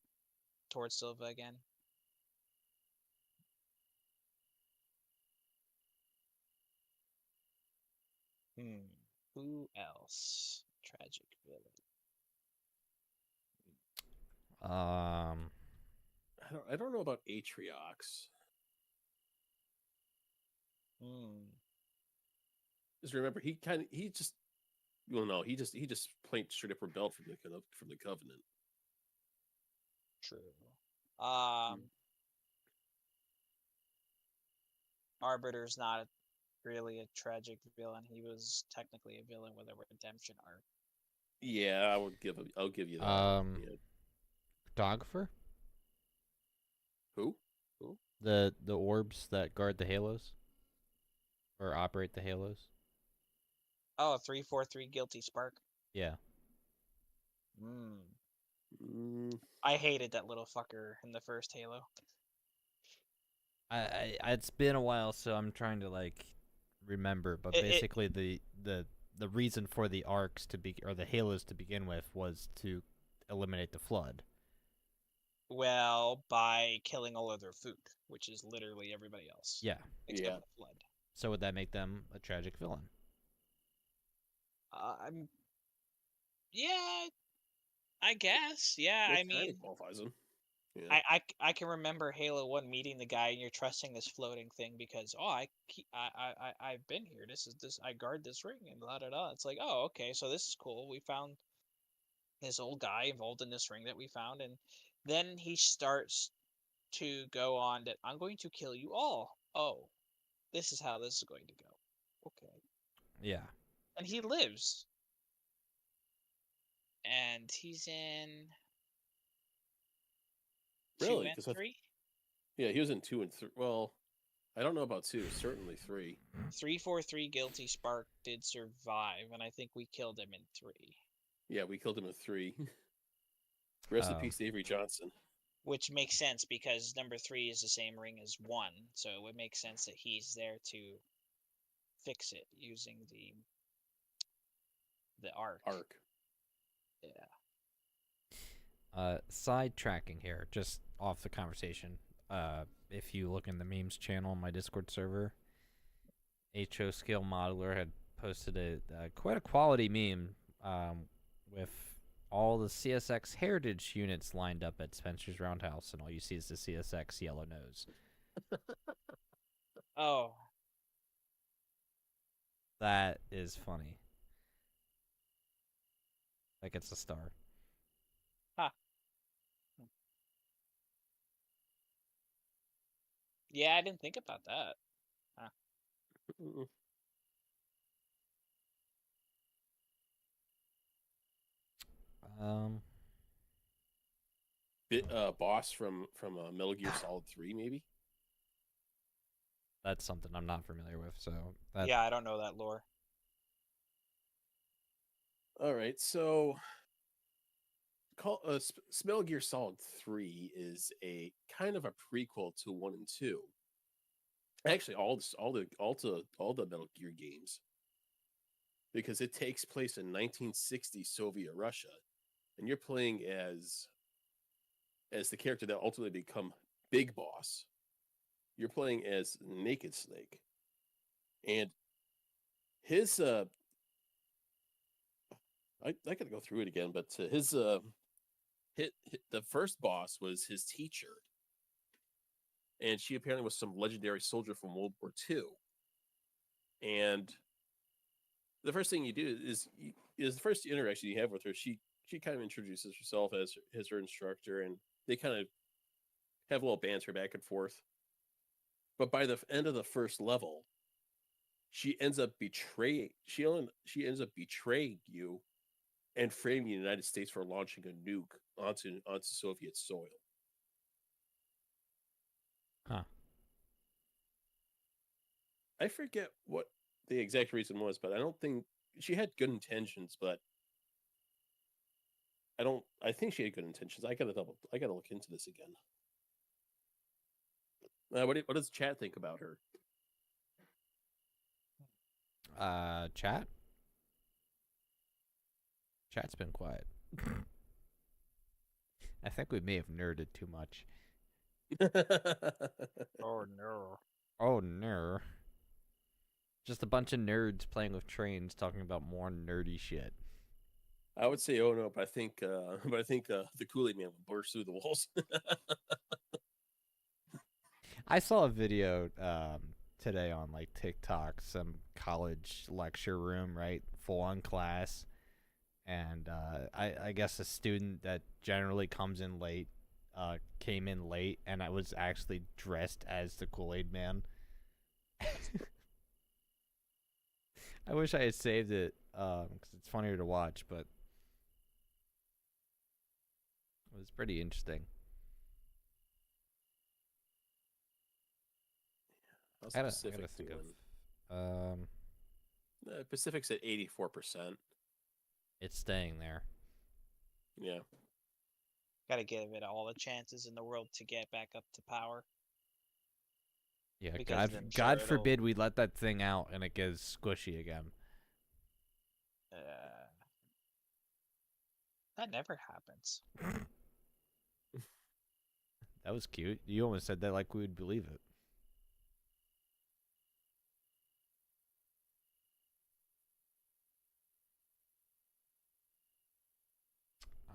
towards Silva again. Who else? Tragic villain. I don't know about Atriox. Just remember, he just plain straight up rebelled from the Covenant. True. Arbiter's not really a tragic villain. He was technically a villain with a redemption arc. Yeah, I'll give you that. Yeah. Photographer? Who? The orbs that guard the halos? Or operate the halos? Oh, 343 Guilty Spark. Yeah. I hated that little fucker in the first Halo. It's been a while, so I'm trying to remember. But basically, the reason for the arcs or the halos to begin with was to eliminate the flood. Well, by killing all of their food, which is literally everybody else. Yeah. Except the flood. So would that make them a tragic villain? Yeah, I guess. Yeah, That I mean, qualifies him. Yeah. I can remember Halo 1 meeting the guy and you're trusting this floating thing because I've been here. I guard this ring and blah da da. It's like, oh, okay, so this is cool. We found this old guy involved in this ring that we found, and then he starts to go on that I'm going to kill you all. Oh, this is how this is going to go. Okay. Yeah. And he lives. And he's in Really? 2 and 3? Yeah, he was in 2 and 3. Well, I don't know about 2. Certainly 3. 343 Guilty Spark did survive, and I think we killed him in 3. Yeah, we killed him in 3. Rest in peace, Avery Johnson. which makes sense because number 3 is the same ring as 1, so it would make sense that he's there to fix it using the arc. Yeah. Sidetracking here, just off the conversation. If you look in the memes channel on my Discord server, HO Scale Modeler had posted quite a quality meme with all the CSX heritage units lined up at Spencer's Roundhouse, and all you see is the CSX yellow nose. Oh. That is funny. Like it's a star. Huh. Yeah, I didn't think about that. Huh. Boss from Metal Gear Solid 3, maybe. That's something I'm not familiar with. So yeah, I don't know that lore. All right, so Metal Gear Solid 3 is a kind of a prequel to 1 and 2. Actually, all the Metal Gear games, because it takes place in 1960 Soviet Russia, and you're playing as the character that ultimately become Big Boss. You're playing as Naked Snake, and his I gotta go through it again, but the first boss was his teacher, and she apparently was some legendary soldier from World War II. And the first thing you do is the first interaction you have with her. She kind of introduces herself as her instructor, and they kind of have a little banter back and forth. But by the end of the first level, she ends up betraying you and framing the United States for launching a nuke onto Soviet soil. Huh. I forget what the exact reason was, but I don't think she had good intentions, but I think she had good intentions. I gotta look into this again. What does chat think about her? Chat? Chat's been quiet. I think we may have nerded too much. Oh no. Oh no. Just a bunch of nerds playing with trains talking about more nerdy shit. I would say, oh no, but I think the Kool-Aid Man would burst through the walls. I saw a video today on like TikTok, some college lecture room, right? Full on class. And I guess a student that generally comes in late came in late, and I was actually dressed as the Kool-Aid Man. I wish I had saved it because it's funnier to watch, but it was pretty interesting. I gotta think of. Pacific's at 84%. It's staying there. Yeah. Gotta give it all the chances in the world to get back up to power. Yeah, Because God forbid we let that thing out and it gets squishy again. That never happens. That was cute. You almost said that like we would believe it.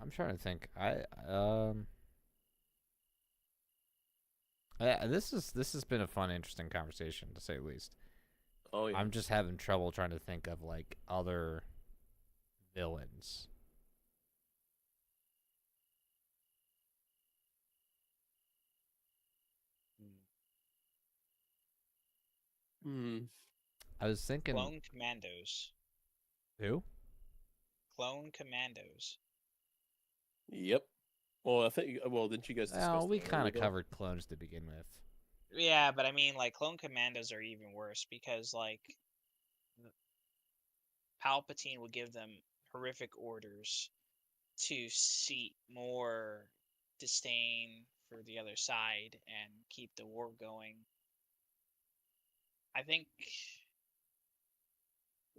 I'm trying to think. This has been a fun, interesting conversation to say the least. Oh yeah. I'm just having trouble trying to think of like other villains. I was thinking. Clone Commandos. Who? Clone Commandos. Yep. Well, I think. Well, didn't you guys discuss? Well, we that kind of earlier, though? covered clones to begin with. Yeah, but I mean, like, Clone Commandos are even worse because, like, Palpatine will give them horrific orders to seat more disdain for the other side and keep the war going. I think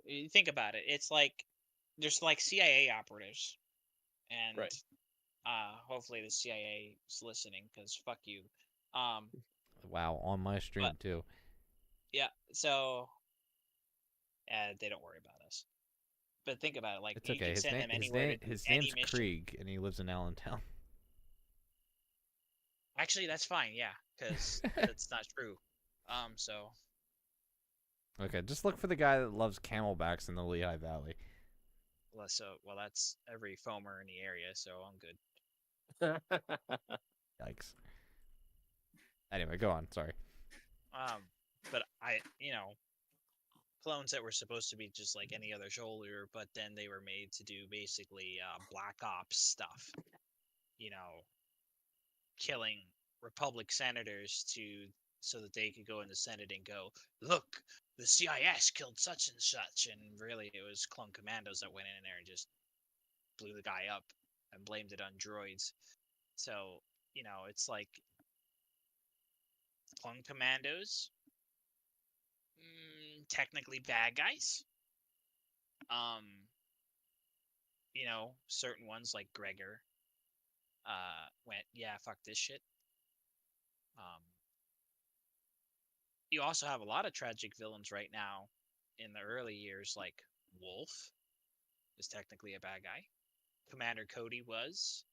you think about it. It's like there's like CIA operatives, and Right. hopefully the CIA is listening because fuck you. Um, Wow, on my stream But- too. yeah. So, they don't worry about us. But think about it. Like It's you okay. can His send name, them anywhere to do his any name's mission. Krieg, and he lives in Allentown. Actually, that's fine. Yeah, because that's not true. So Okay, just look for the guy that loves camelbacks in the Lehigh Valley. well, that's every foamer in the area, so I'm good. Yikes. Anyway, go on. Sorry. But clones that were supposed to be just like any other shoulder, but then they were made to do basically Black Ops stuff. Killing Republic senators so that they could go in the Senate and go, look, the CIS killed such and such, and really it was clone commandos that went in there and just blew the guy up and blamed it on droids. So it's like clone commandos, technically bad guys. Certain ones like Gregor went, yeah, fuck this shit. You also have a lot of tragic villains right now in the early years, like Wolf is technically a bad guy. Commander Cody was.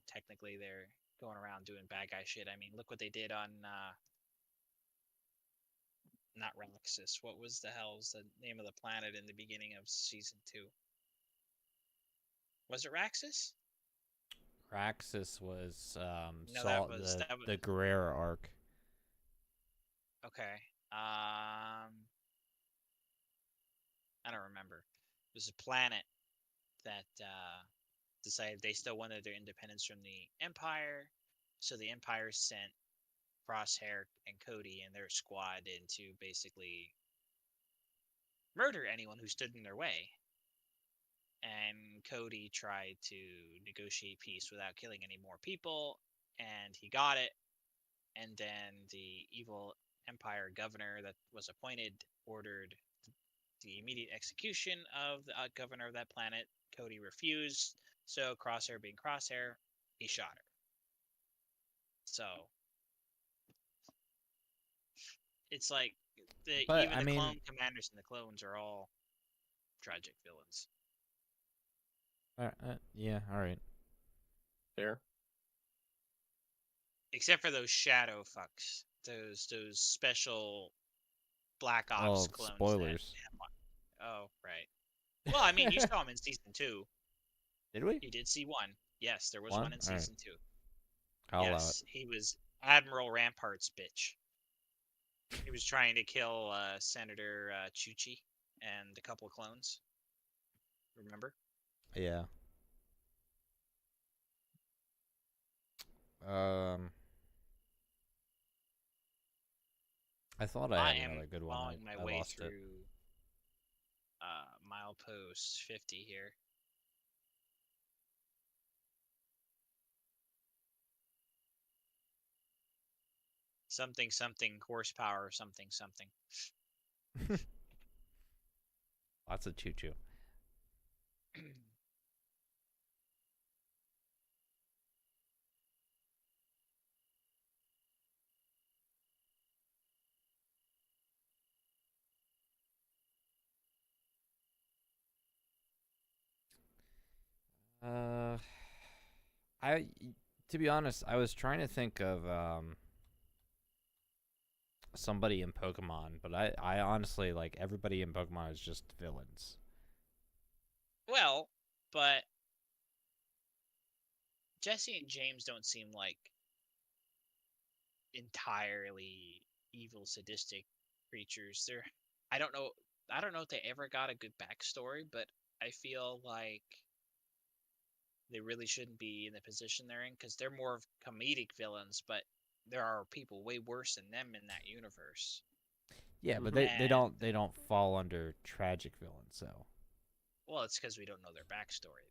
Technically they're going around doing bad guy shit. I mean, look what they did on not Roxas. What was the hell's the name of the planet in the beginning of season 2? Was it Raxus? Raxus was No, that was the Guerrera arc. Okay. I don't remember. It was a planet that decided they still wanted their independence from the Empire, so the Empire sent Crosshair and Cody and their squad in to basically murder anyone who stood in their way. And Cody tried to negotiate peace without killing any more people, and he got it. And then the evil Empire governor that was appointed ordered the immediate execution of the governor of that planet. Cody refused, so Crosshair being Crosshair, he shot her. So it's like the clone commanders and the clones are all tragic villains. Yeah, all right. Fair. Except for those shadow fucks, those special Black Ops clones. Spoilers. Oh, right. Well, I mean, you saw him in season 2. Did we? You did see one. Yes, there was one in season 2. I'll allow Yes, he was Admiral Rampart's bitch. He was trying to kill Senator Chuchi and a couple of clones. Remember? it. Yeah. I thought I had another good one. Following my I way lost through it. milepost 50 here. Something horsepower something. Lots of choo-choo. To be honest, I was trying to think of somebody in Pokemon, but I honestly, like, everybody in Pokemon is just villains. Well, but Jesse and James don't seem like entirely evil, sadistic creatures. I don't know if they ever got a good backstory, but I feel like they really shouldn't be in the position they're in because they're more of comedic villains, but there are people way worse than them in that universe. Yeah, but they don't fall under tragic villains, so. Well, it's because we don't know their backstory,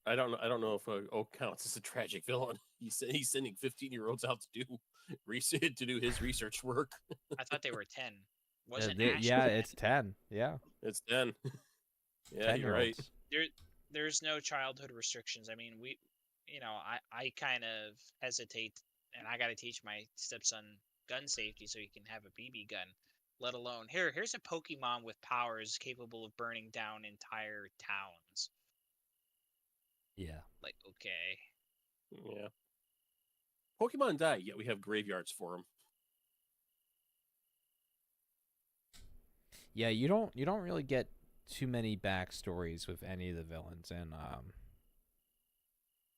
though. I don't know. I don't know if Oak counts as a tragic villain. He's sending 15-year-olds out to do research to do his research work. I thought they were 10. Wasn't yeah, Ash 10? it's 10. Yeah, It's 10. Yeah, 10 you're year right. olds. There's no childhood restrictions. I mean, I kind of hesitate, and I got to teach my stepson gun safety so he can have a BB gun. Let alone here's a Pokemon with powers capable of burning down entire towns. Yeah. Like, okay. Yeah. Pokemon die, yet we have graveyards for them. Yeah, you don't really get too many backstories with any of the villains in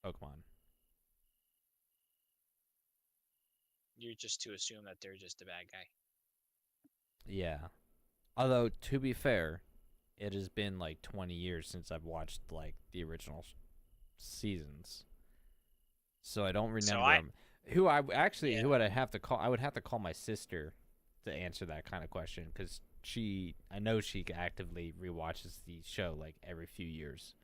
Pokemon. You're just to assume that they're just a bad guy. Yeah. Although to be fair, it has been like 20 years since I've watched like the original seasons. So I don't remember them. Who I actually who would I have to call? I would have to call my sister to answer that kind of question cuz I know she actively rewatches the show like every few years.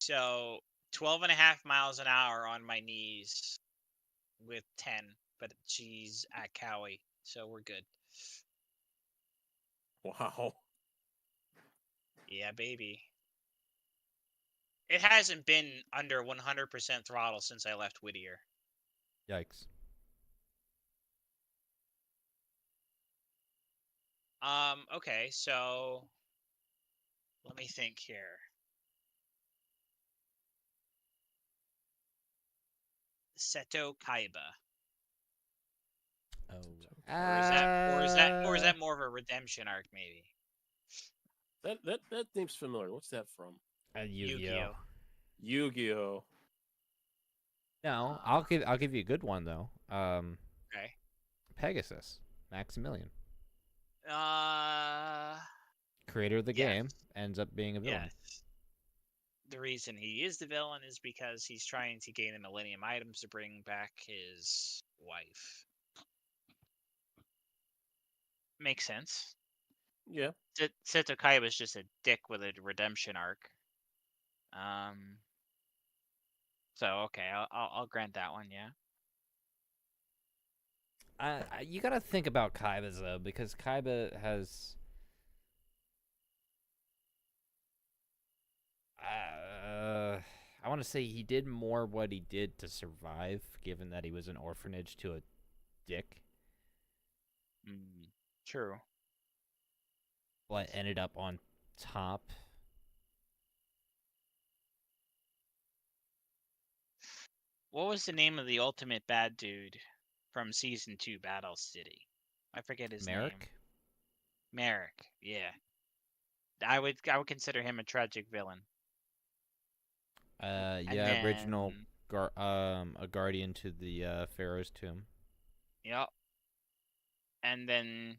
So 12.5 miles an hour on my knees with 10, but she's at Cowie, so we're good. Wow. Yeah, baby. It hasn't been under 100% throttle since I left Whittier. Yikes. Okay, so let me think here. Seto Kaiba. Oh. Or is that more of a redemption arc maybe? That name's familiar. What's that from? Yu-Gi-Oh. Yu-Gi-Oh. No, I'll give you a good one though. Okay. Pegasus, Maximilian, Uh creator of the game, ends up being a villain. Yes. The reason he is the villain is because he's trying to gain the Millennium items to bring back his wife. Makes sense. Yeah. Seto Kaiba is just a dick with a redemption arc. So okay, I'll grant that one. Yeah. You gotta think about Kaiba though, because Kaiba has. I want to say he did more what he did to survive, given that he was an orphanage to a dick. True. But ended up on top. What was the name of the ultimate bad dude from season 2 Battle City? I forget his name. Merrick. Yeah. I would consider him a tragic villain. Yeah, original a guardian to the Pharaoh's tomb. Yep. And then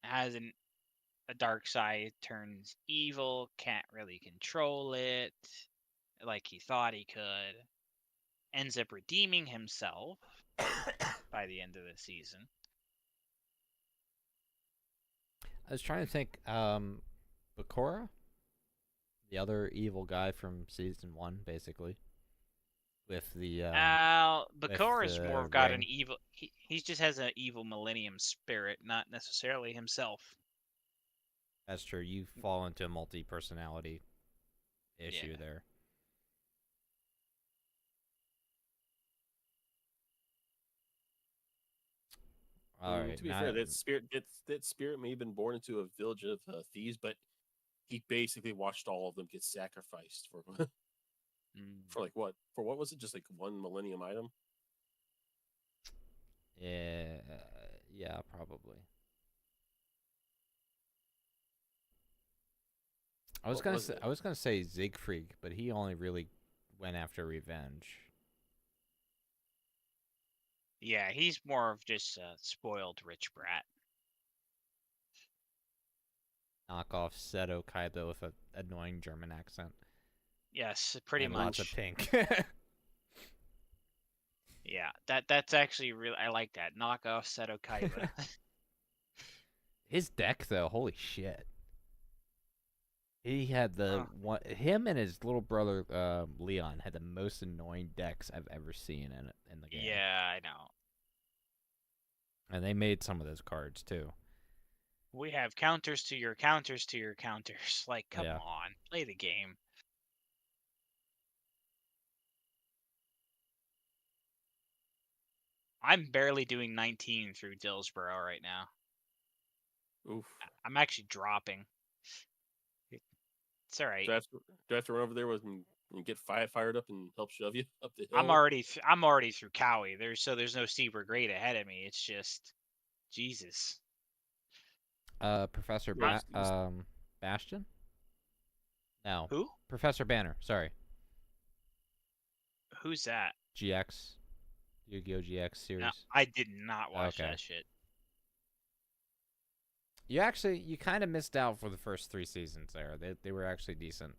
has a dark side, turns evil, can't really control it like he thought he could. Ends up redeeming himself by the end of the season. I was trying to think, Bakura? The other evil guy from season 1, basically. With the Bakura's more the got ring. an evil. He just has an evil Millennium spirit, not necessarily himself. That's true. You fall into a multi-personality issue there. All right. To be fair, that spirit may have been born into a village of thieves, but he basically watched all of them get sacrificed for for like what? For what was it? Just like one Millennium item? Yeah, probably. I was gonna say Siegfried, but he only really went after revenge. Yeah, he's more of just a spoiled rich brat. Knockoff Seto Kaiba with an annoying German accent. Yes, pretty and much. Lots of pink. Yeah, that's actually really. I like that knockoff Seto Kaiba. His deck though, holy shit. He had the Huh. one. Him and his little brother Leon had the most annoying decks I've ever seen in the game. Yeah, I know. And they made some of those cards too. We have counters to your counters to your counters. Like, come Yeah. on, play the game. I'm barely doing 19 through Dillsboro right now. Oof. I'm actually dropping. It's all right. Do I have to run over there with and get fired up and help shove you up the hill? I'm already through Cowie. There's no steeper grade ahead of me. It's just Jesus. Professor Yeah, Bastion? No. Who? Professor Banner, sorry. Who's that? GX. Yu-Gi-Oh! GX series. No, I did not watch Okay. that shit. You kind of missed out for the first 3 seasons there. They were actually decent.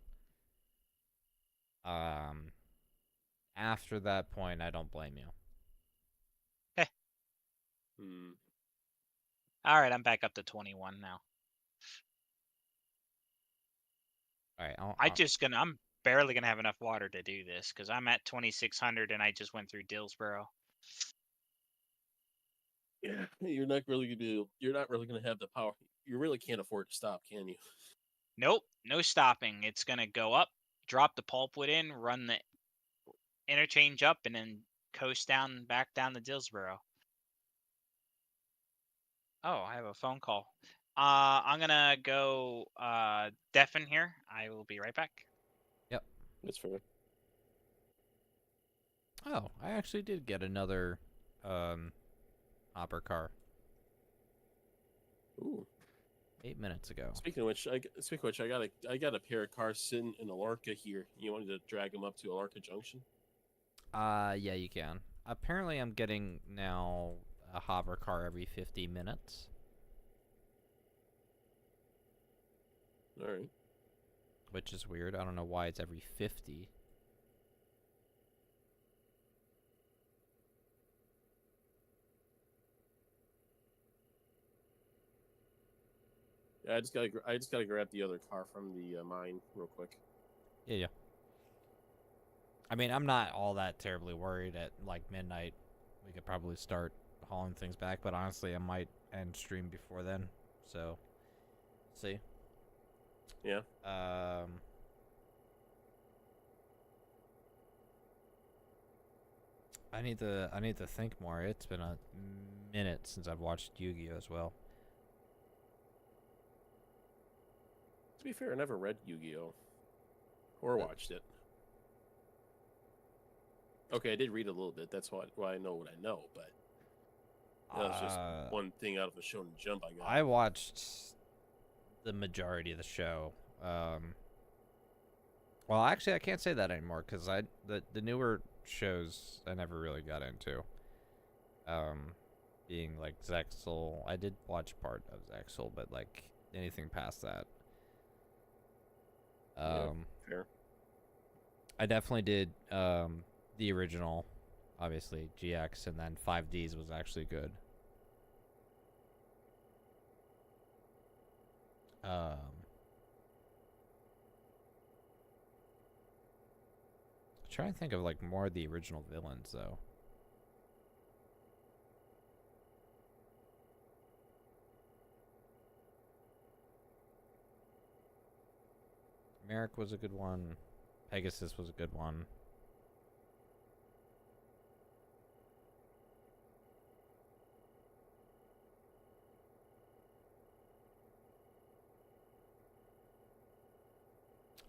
After that point, I don't blame you. Hmm. All right, I'm back up to 21 now. All right, I'm barely gonna have enough water to do this because I'm at 2600 and I just went through Dillsboro. Yeah, you're not really gonna have the power. You really can't afford to stop, can you? Nope, no stopping. It's gonna go up, drop the pulpwood in, run the interchange up, and then coast back down to Dillsboro. Oh, I have a phone call. I'm gonna go deafen here. I will be right back. That's fair. Oh, I actually did get another hopper car Ooh. 8 minutes ago. Speaking of which, I got a pair of cars sitting in Alarka here. You wanted to drag them up to Alarka Junction? Yeah, you can. Apparently, I'm getting now a hover car every 50 minutes. All right. Which is weird. I don't know why it's every 50. Yeah, I just gotta grab the other car from the mine real quick. Yeah. I mean, I'm not all that terribly worried. At like midnight, we could probably start hauling things back. But honestly, I might end stream before then. So, see. Yeah. I need to think more. It's been a minute since I've watched Yu-Gi-Oh as well. To be fair, I never read Yu-Gi-Oh or watched it. Okay, I did read a little bit. That's why I know what I know. But that was just one thing out of the Shonen Jump I got. I watched the majority of the show. Well, actually, I can't say that anymore because the newer shows I never really got into. Being like Zexel, I did watch part of Zexel, but like anything past that. Fair. I definitely did the original, obviously GX, and then 5Ds was actually good. Trying to think of like more of the original villains though. Merrick was a good one. Pegasus was a good one.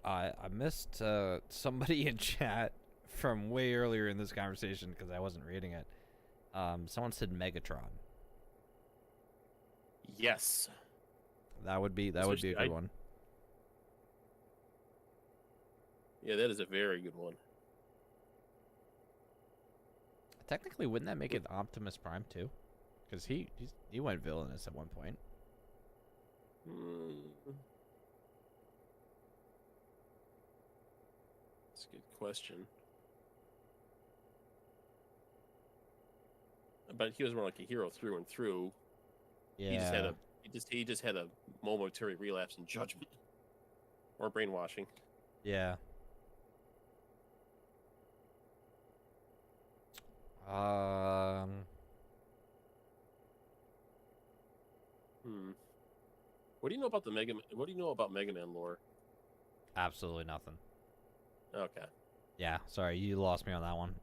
I missed somebody in chat from way earlier in this conversation because I wasn't reading it. Someone said Megatron. Yes. That would be a good one. Yeah, that is a very good one. Technically, wouldn't that make it Optimus Prime too? Because he went villainous at one point. That's a good question. But he was more like a hero through and through. Yeah. He just had a momentary relapse in judgment. or brainwashing. Yeah. What do you know about the Mega? What do you know about Mega Man lore? Absolutely nothing. Okay. Yeah, sorry, you lost me on that one.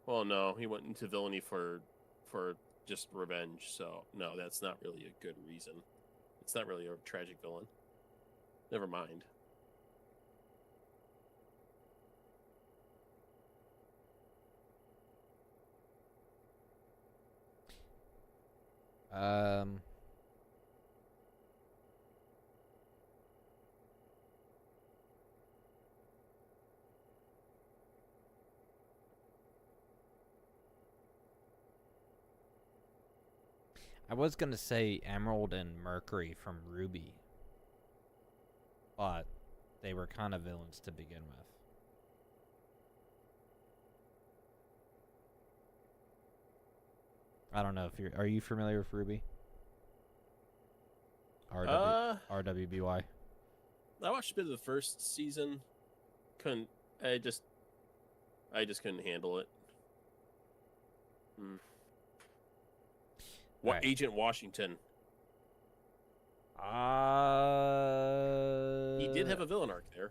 Well, no, he went into villainy for just revenge. So no, that's not really a good reason. It's not really a tragic villain. Never mind. I was gonna say Emerald and Mercury from Ruby, but they were kind of villains to begin with. I don't know if are you familiar with Ruby? RWBY. I watched a bit of the first season. I just couldn't handle it. What Right. Agent Washington? He did have a villain arc there.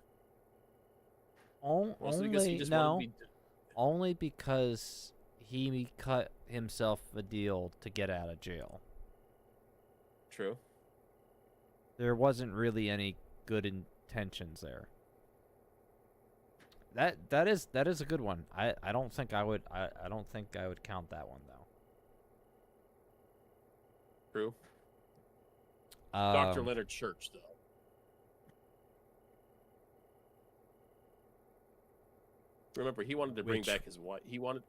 Mostly because he just wanted to be. Only because he cut himself a deal to get out of jail. True. There wasn't really any good intentions there. That is a good one. I don't think I would count that one though. True. Dr. Leonard Church, though. Remember, he wanted to bring back his wife. He wanted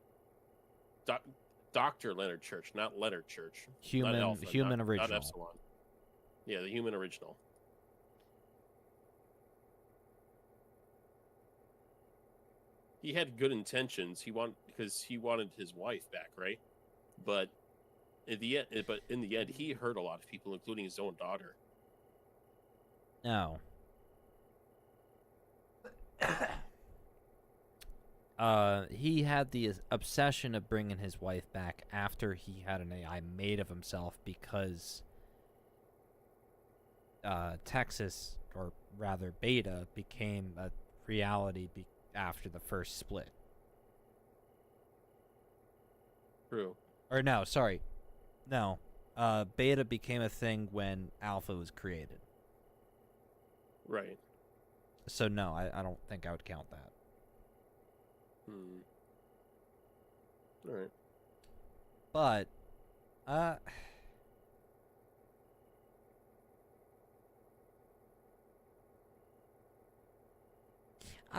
Dr. Leonard Church, not Leonard Church. Human original. Not Epsilon. Yeah, the human original. He had good intentions. Because he wanted his wife back, right? But in the end, he hurt a lot of people, including his own daughter. No. He had the obsession of bringing his wife back after he had an AI made of himself because Texas, or rather Beta, became a reality after the first split. True. Or no, sorry. No. Beta became a thing when Alpha was created. Right. So no, I don't think I would count that. All right. But, I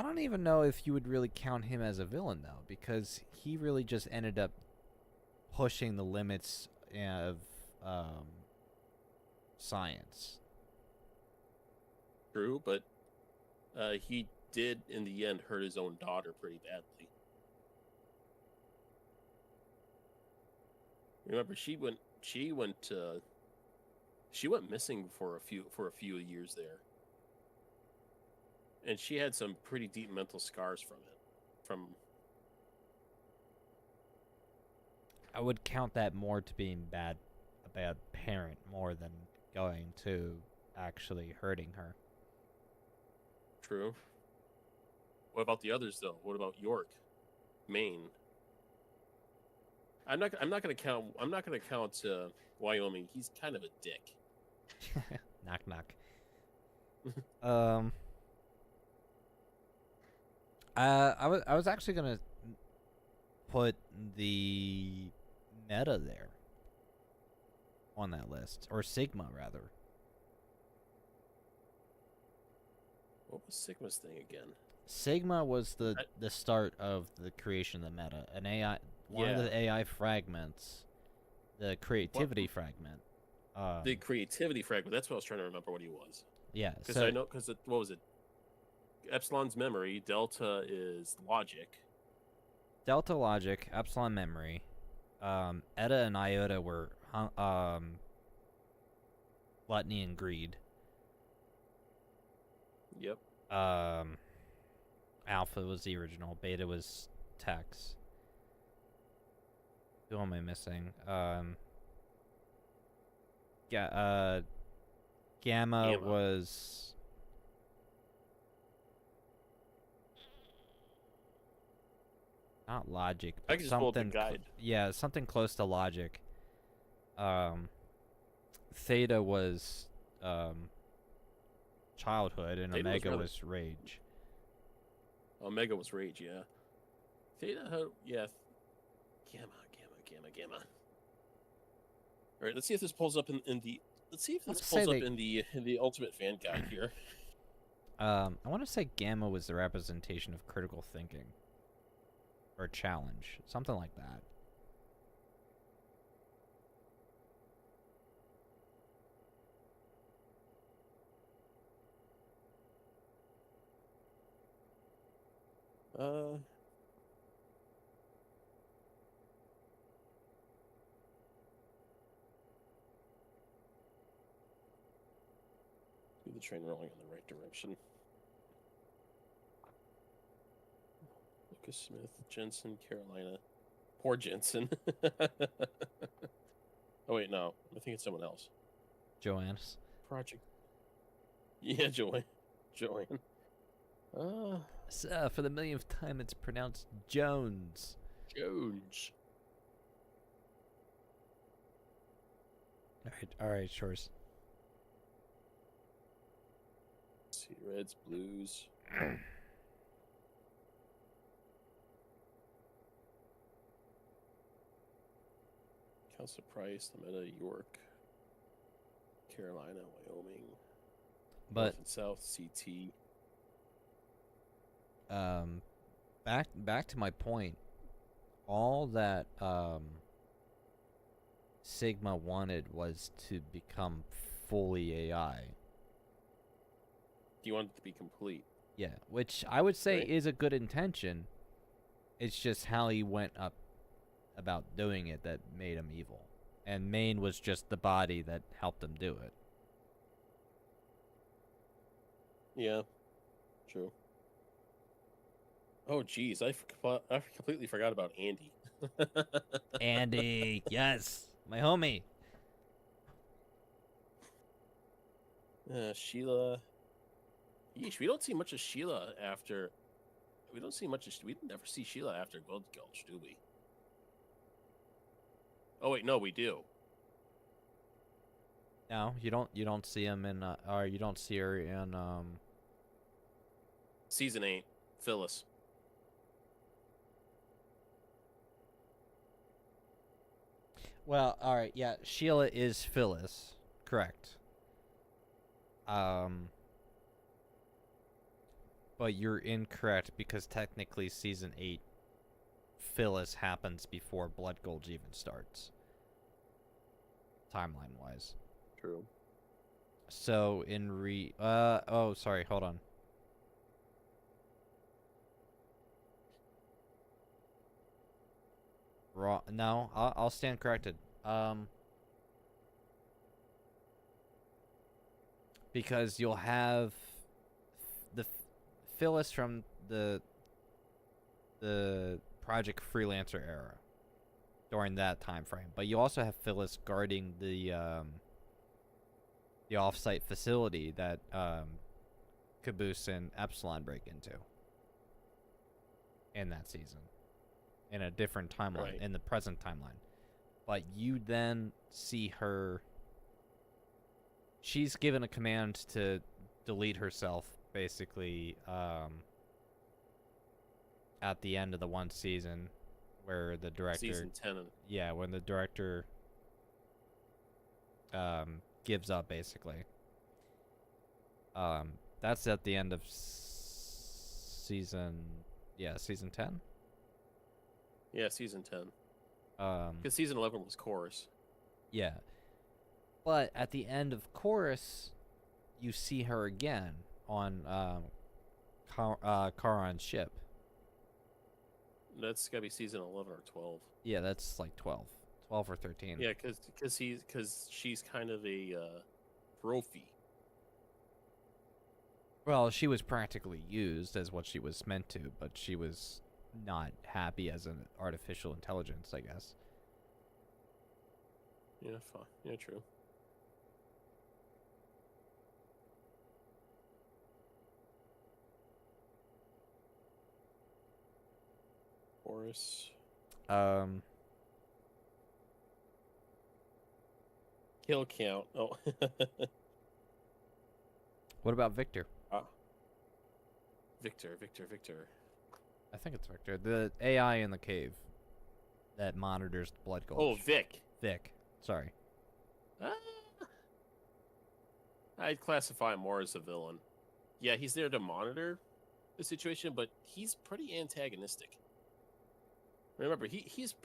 don't even know if you would really count him as a villain, though, because he really just ended up pushing the limits of science. True, but he did, in the end, hurt his own daughter pretty badly. Remember, she went missing for a few years there, and she had some pretty deep mental scars from it. I would count that more to being a bad parent more than going to actually hurting her. True. What about the others, though? What about York, Maine? I'm not gonna count Wyoming. He's kind of a dick. Knock knock. I was actually gonna put the Meta there on that list, or Sigma rather. What was Sigma's thing again? Sigma was the start of the creation of the Meta. An AI, one of the AI fragments, the creativity fragment. The creativity fragment. That's what I was trying to remember what he was. Yeah, because I know what was it? Epsilon's memory. Delta is logic. Delta logic, Epsilon memory. Eta and Iota were Gluttony and Greed. Yep. Alpha was the original. Beta was Tex. Who am I missing? Gamma was. Not Logic, I but can just pull up the something. guide. Yeah, something close to Logic. Theta was Childhood, and Theta was Omega rather- was Rage. Omega was Rage, yeah. Theta, yeah. Gamma. All right, let's see if this pulls up in the. Let's see if this Let's say pulls up they- in the Ultimate Fan Guide here. I want to say Gamma was the representation of critical thinking. Or challenge. Something like that. The train rolling in the right direction. Lucas Smith, Jensen, Carolina. Poor Jensen. Oh wait, no. I think it's someone else. Joanne's. Project. Yeah, Joanne. For the millionth time, it's pronounced Jones. Jones. All right, Shores. Let's see, Reds, Blues. Council Price, Lametta, York, Carolina, Wyoming, But North and South, CT. back to my point. All that Sigma wanted was to become fully AI. Do you want it to be complete? Yeah, which I would say Right. is a good intention. It's just how he went up about doing it that made him evil. And Maine was just the body that helped him do it. Yeah, true. Oh, geez, I completely forgot about Andy. Andy, yes, my homie. Sheila. Yeesh, we don't see much of Sheila after. We don't see much of. We never see Sheila after Gold Gulch, do we? Oh wait, no, we do. No, you don't see him in or you don't see her in Season 8, Phyllis. Well, all right, yeah, Sheila is Phyllis, correct. But you're incorrect because technically season 8 Phyllis happens before Blood Gulch even starts. Timeline wise. True. So in oh, sorry, hold on. Wrong. No, I'll stand corrected. Because you'll have the Phyllis from the Project Freelancer era during that time frame, but you also have Phyllis guarding the off-site facility that Caboose and Epsilon break into in that season, in a different timeline, Right. in the present timeline. But you then see her. She's given a command to delete herself, basically, at the end of the one season, where the director. Season 10. Yeah, when the director gives up, basically. That's at the end of season 10. Yeah, season 10. Um, Because season 11 was Chorus. yeah, but at the end of Chorus, you see her again on Charon's ship. That's gotta be season 11 or 12. Yeah, that's like 12. 12 or 13. Yeah, because she's kind of a trophy. Well, she was practically used as what she was meant to, but she was not happy as an artificial intelligence, I guess. Yeah, fine. Yeah, true. Boris. Kill count. Oh. What about Victor? Victor. I think it's Victor. The AI in the cave that monitors the blood gulch. Oh, Vic. Sorry. I'd classify him more as a villain. Yeah, he's there to monitor the situation, but he's pretty antagonistic. Remember, he's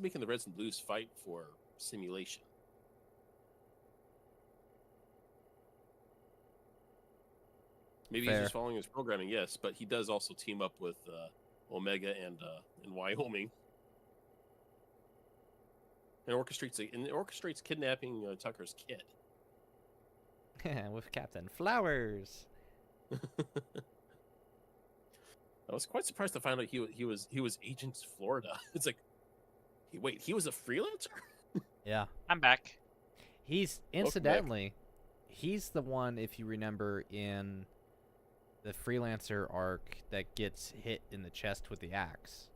making the Reds and Blues fight for simulation. Maybe Fair. he's just following his programming, yes, but he does also team up with Omega and Wyoming, and orchestrates kidnapping Tucker's kid. With Captain Flowers. I was quite surprised to find out he was Agent Florida. It's like, he was a freelancer? Yeah. I'm back. He's incidentally, he's the one, if you remember, in the freelancer arc that gets hit in the chest with the axe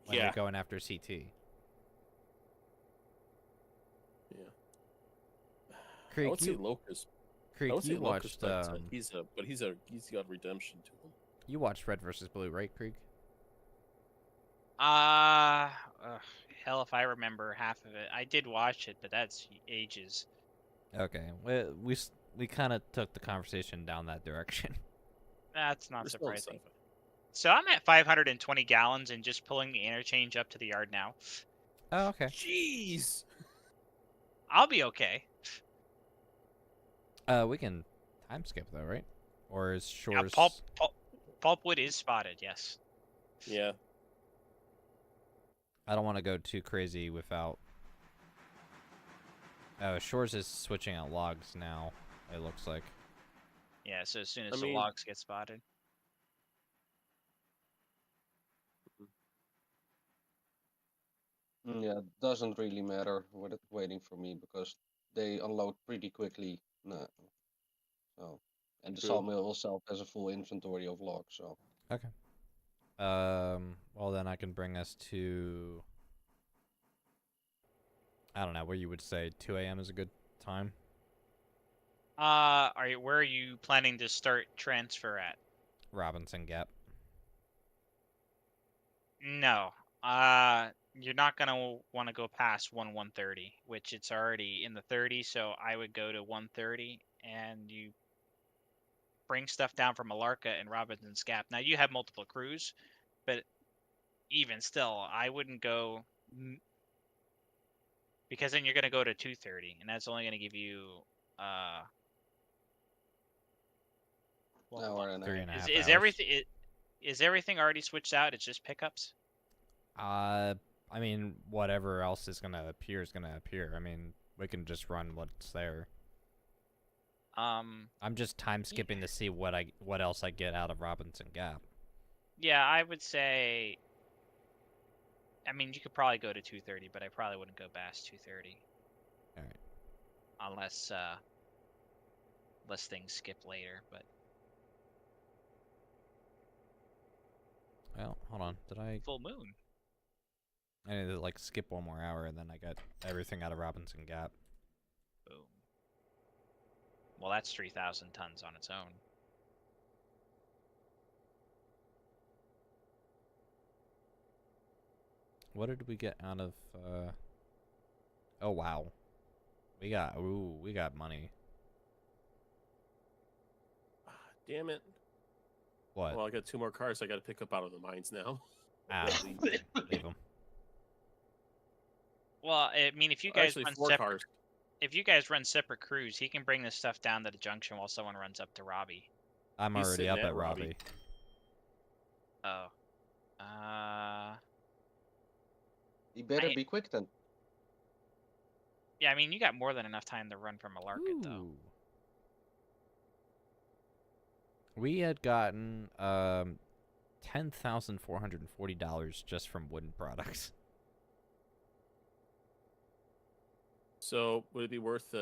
when they're going after CT. Yeah. Creek, I would say Locust. Creek, I would say you Locust, watched. but he's got redemption to him. You watched Red versus Blue, right, Creek? Hell, if I remember half of it. I did watch it, but that's ages. Okay, we kind of took the conversation down that direction. That's not We're still in surprising. sci-fi. So I'm at 520 gallons and just pulling the interchange up to the yard now. Oh, okay. Jeez. I'll be okay. We can time skip though, right? Or is Yeah, Shores? Pulpwood is spotted, yes. Yeah. I don't want to go too crazy without. Shores is switching out logs now. It looks like. Yeah, so as soon I as the mean- logs get spotted. Yeah, it doesn't really matter with it waiting for me because they unload pretty quickly. No. So, and the True. sawmill itself has a full inventory of logs. So Okay. Well then I can bring us to. I don't know where you would say 2 a.m. is a good time. Where are you planning to start transfer at? Robinson Gap. No. You're not gonna want to go past 130, which it's already in the 30, so I would go to 130 and you bring stuff down from Malarca and Robinson's Gap. Now you have multiple crews, but even still, I wouldn't go because then you're gonna go to 230, and that's only gonna give you well, hold hour on. and a 3.5 half. Is hours. everything is everything already switched out? It's just pickups. I mean, whatever else is gonna appear is gonna appear. I mean, we can just run what's there. I'm just time skipping to see what else I get out of Robinson Gap. Yeah, I would say. I mean, you could probably go to 230, but I probably wouldn't go past 230. All right. Unless things skip later, but Well, hold on. Did I? full moon. I need to like skip one more hour, and then I got everything out of Robinson Gap. Boom. Well, that's 3,000 tons on its own. What did we get out of? Oh wow, we got money. Damn it. What? Well, I got 2 more cars I got to pick up out of the mines now. Leave them. Well, I mean, if you guys Actually, run 4 separate, cars. if you guys run separate crews, he can bring this stuff down to the junction while someone runs up to Robbie. I'm He's already sitting up at at Robbie. Robbie. Oh. You better I- be quick then. Yeah, I mean, you got more than enough time to run from a Larkin, though. Ooh. We had gotten $10,440 just from wooden products. So would it be worth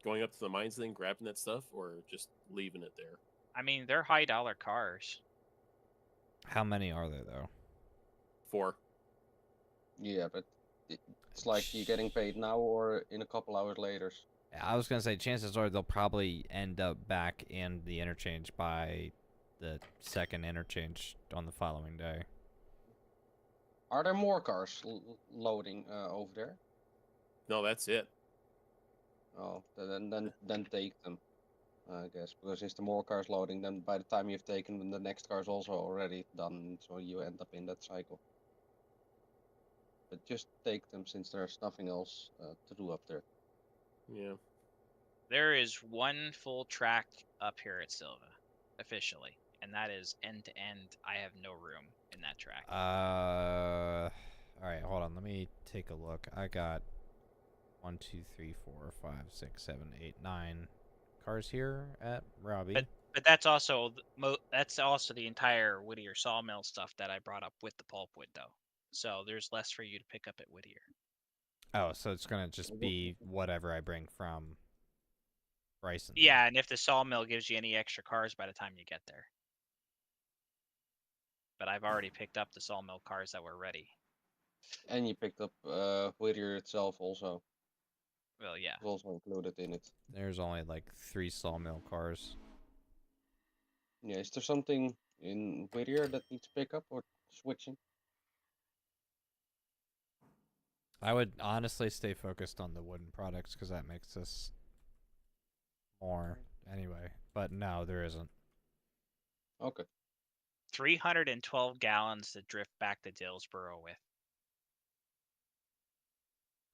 going up to the mines then, grabbing that stuff, or just leaving it there? I mean, they're high-dollar cars. How many are there though? 4. Yeah, but it's like you're getting paid now or in a couple hours later. I was gonna say chances are they'll probably end up back in the interchange by the second interchange on the following day. Are there more cars loading over there? No, that's it. Oh, then take them, I guess, because if the more cars loading, then by the time you've taken them, the next car is also already done, so you end up in that cycle. But just take them since there's nothing else to do up there. Yeah. There is one full track up here at Silva, officially, and that is end to end. I have no room in that track. All right, hold on. Let me take a look. I got 1, 2, 3, 4, 5, 6, 7, 8, 9 cars here at Robbie. But that's also the entire Whittier sawmill stuff that I brought up with the pulpwood, though. So there's less for you to pick up at Whittier. Oh, so it's gonna just be whatever I bring from Bryson. Yeah, and if the sawmill gives you any extra cars by the time you get there. But I've already picked up the sawmill cars that were ready. And you picked up Whittier itself also. Well, yeah. It's also included in it. There's only like 3 sawmill cars. Yeah, is there something in Whittier that needs pickup or switching? I would honestly stay focused on the wooden products because that makes us more anyway. But no, there isn't. Okay. 312 gallons to drift back to Dillsboro with.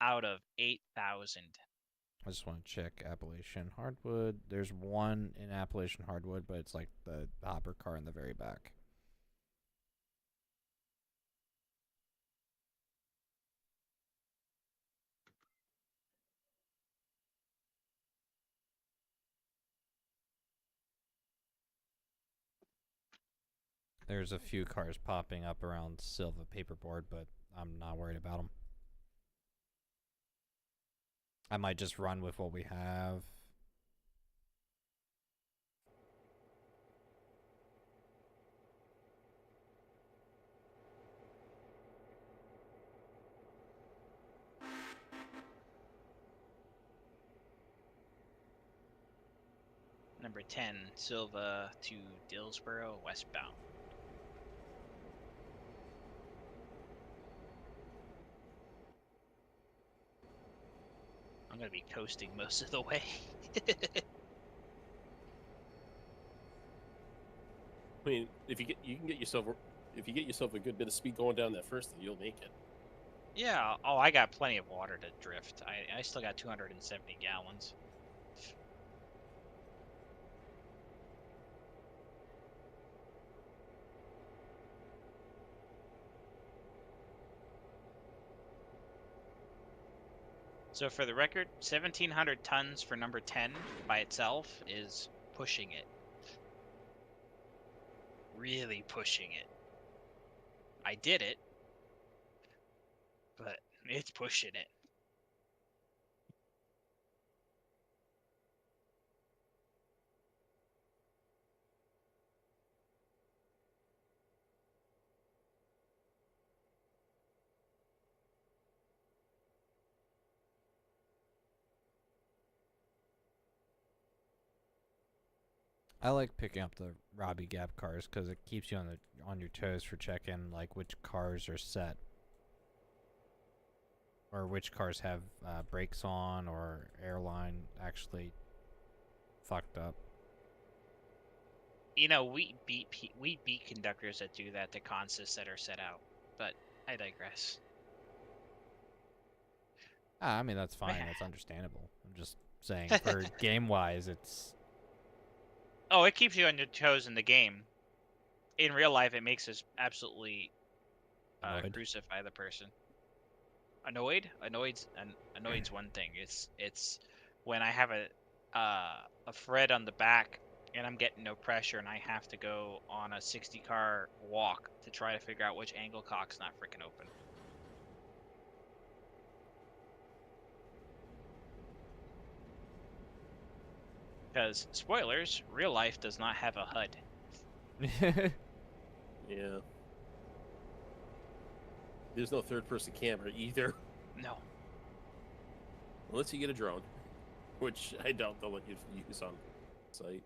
Out of 8,000. I just want to check Appalachian Hardwood. There's one in Appalachian Hardwood, but it's like the hopper car in the very back. There's a few cars popping up around Silva Paperboard, but I'm not worried about them. I might just run with what we have. Number 10, Silva to Dillsboro westbound. I'm gonna be coasting most of the way. I mean, if you can get yourself a good bit of speed going down that first, then you'll make it. Yeah. Oh, I got plenty of water to drift. I still got 270 gallons. So for the record, 1,700 tons for number 10 by itself is pushing it. Really pushing it. I did it, but it's pushing it. I like picking up the Robbie Gap cars because it keeps you on your toes for checking like which cars are set, or which cars have brakes on or airline actually fucked up. You know, we beat conductors that do that to consists that are set out, but I digress. I mean that's fine. That's understandable. I'm just saying for game wise, it's. Oh, it keeps you on your toes in the game. In real life, it makes us absolutely Annoyed. crucify the person. Annoyed's one thing. It's when I have a Fred on the back and I'm getting no pressure and I have to go on a 60 car walk to try to figure out which angle cock's not freaking open. Because spoilers, real life does not have a HUD. Yeah. There's no third-person camera either, No. unless you get a drone, which I doubt they'll let you use on site.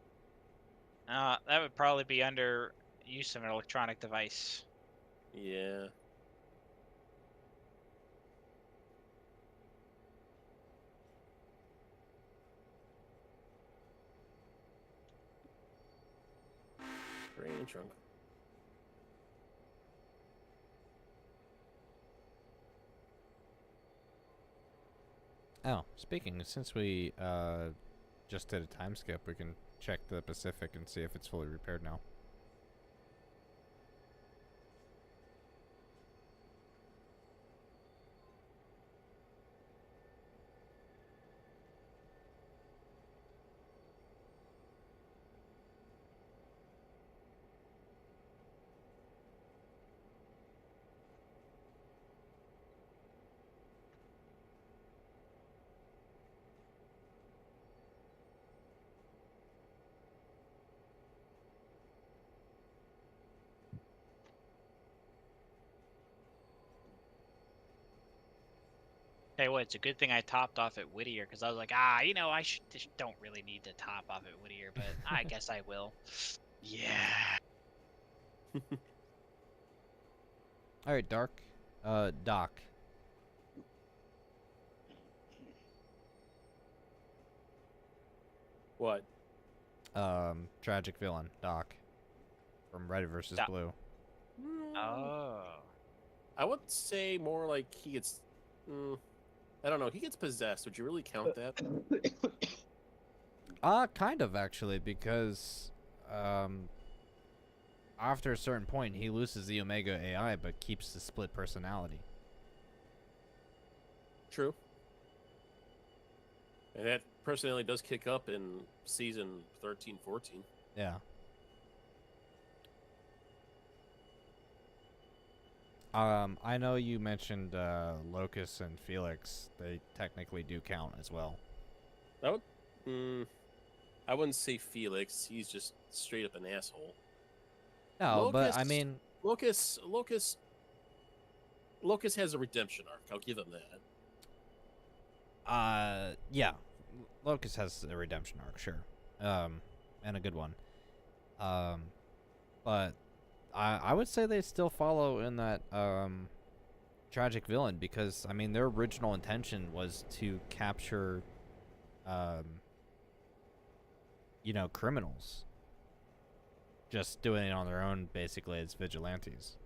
That would probably be under use of an electronic device. Yeah. Rain trunk. Oh, speaking, since we just did a time skip, we can check the Pacific and see if it's fully repaired now. Hey, what? It's a good thing I topped off at Whittier because I was like, I don't really need to top off at Whittier, but I guess I will. Yeah. All right, Doc. What? Tragic villain, Doc, from Red versus Doc. Blue. Oh. I would say more like he gets. I don't know. He gets possessed. Would you really count that? Kind of actually, because after a certain point, he loses the Omega AI, but keeps the split personality. True. And that personality does kick up in season 13, 14. Yeah. I know you mentioned Locus and Felix. They technically do count as well. I would. I wouldn't say Felix. He's just straight up an asshole. No, but I Locus- mean, Locus has a redemption arc. I'll give him that. yeah, Locus has a redemption arc, sure, and a good one. But I would say they still follow in that tragic villain, because I mean their original intention was to capture criminals, just doing it on their own basically as vigilantes,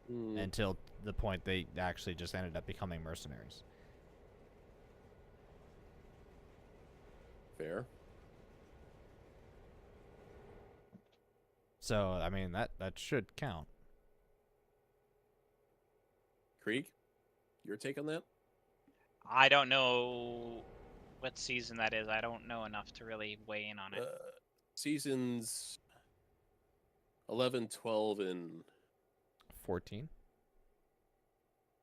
until the point they actually just ended up becoming mercenaries. Fair. So I mean that should count. Krieg, your take on that? I don't know what season that is. I don't know enough to really weigh in on it. Seasons 11, 12, and 14.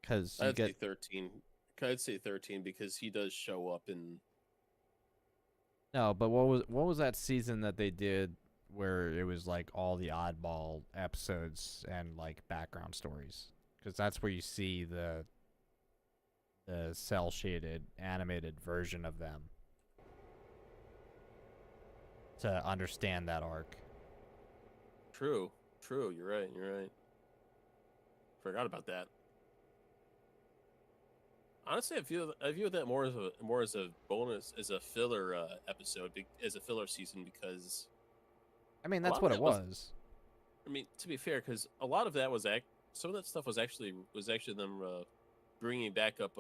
Because I'd say 13. I'd say 13 because he does show up in. No, but what was that season that they did where it was like all the oddball episodes and like background stories? Because that's where you see the cell shaded animated version of them to understand that arc. True. You're right. Forgot about that. Honestly, I view that more as a bonus, as a filler episode, as a filler season, because I mean that's what it was. I mean, to be fair, because a lot of that was some of that stuff was actually them bringing back up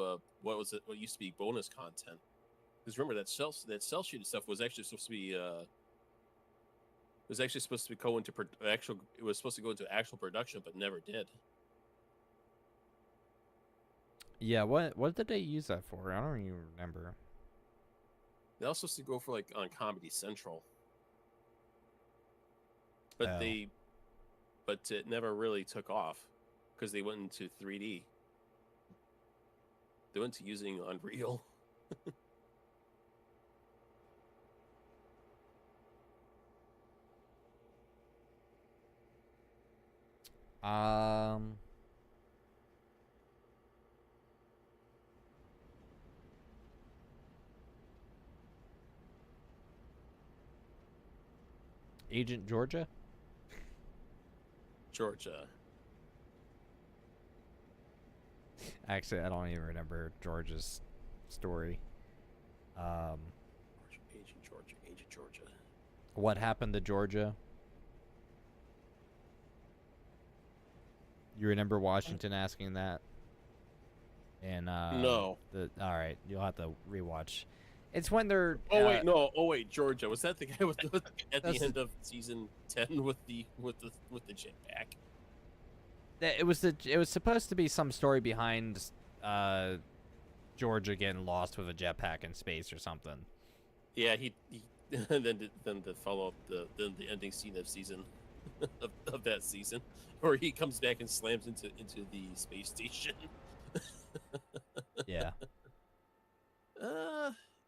what used to be bonus content. Because remember that cell shaded stuff was actually supposed to be go into actual production, but never did. Yeah, what did they use that for? I don't even remember. They also used to go for like on Comedy Central, but Oh. but it never really took off because they went into 3D. They went to using Unreal. Um. Agent Georgia? Georgia. Actually, I don't even remember Georgia's story. Agent Georgia. What happened to Georgia? You remember Washington asking that? And No. All right, you'll have to rewatch. It's when they're. Oh wait, no. Oh wait, Georgia. Was that the guy with the at the That's end of season 10 with the jetpack? It was supposed to be some story behind Georgia getting lost with a jetpack in space or something. Yeah, he and then the follow up the ending scene of season of that season, where he comes back and slams into the space station. Yeah.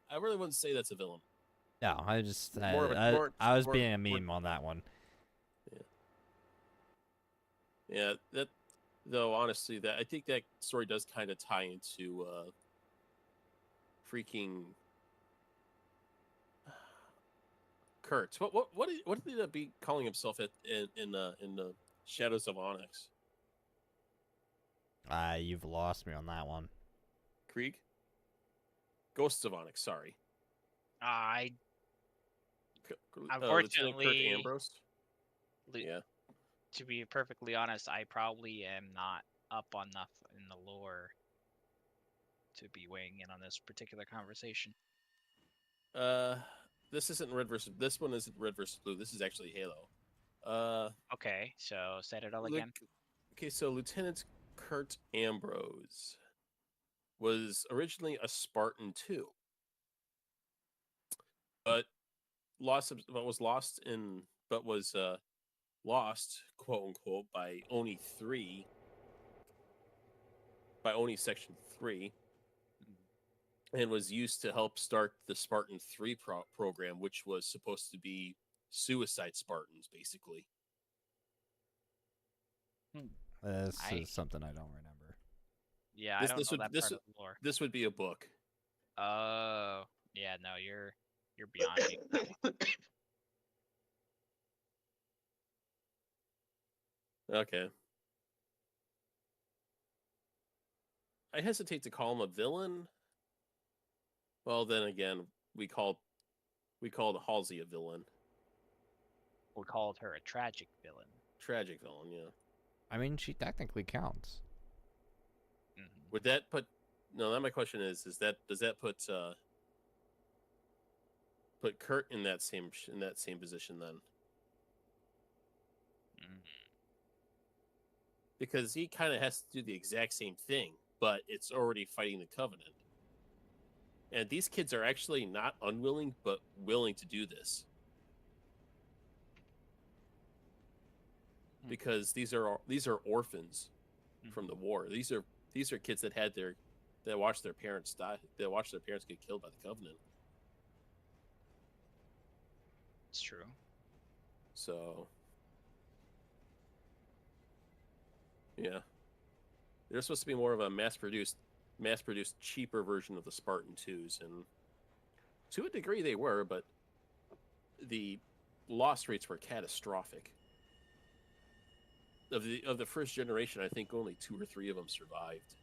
I really wouldn't say that's a villain. No, I just More of a- I, more- I was more- being a more- meme on that one. Yeah, that though honestly, that I think that story does kind of tie into freaking Kurt. What did he be calling himself in the Shadows of Onyx? You've lost me on that one. Krieg? Ghosts of Onyx, sorry. Lieutenant Unfortunately, Kurt Ambrose? Lu- Yeah. to be perfectly honest, I probably am not up enough in the lore to be weighing in on this particular conversation. This isn't red versus. This one isn't red versus blue. This is actually Halo. Okay, so set it all again. Okay, so Lieutenant Kurt Ambrose was originally a Spartan too, but was lost, quote unquote, by Oni Section 3, and was used to help start the Spartan 3 program, which was supposed to be suicide Spartans, basically. This is something I don't remember. Yeah, I don't know that part of the lore. This would be a book. Oh, yeah, no, you're beyond me. Okay. I hesitate to call him a villain. Well, then again, we called Halsey a villain. We called her a tragic villain. Tragic villain, yeah. I mean, she technically counts. Mm-hmm. Would that put? No, that my question is that does that put Kurt in that same position then? Mm-hmm. Because he kind of has to do the exact same thing, but it's already fighting the Covenant. And these kids are actually not unwilling, but willing to do this. Because these are orphans from the war. These are kids that watched their parents die. That watched their parents get killed by the Covenant. It's true. So, yeah, they're supposed to be more of a mass-produced, cheaper version of the Spartan 2s, and to a degree they were, but the loss rates were catastrophic. Of the first generation, I think only 2 or 3 of them survived.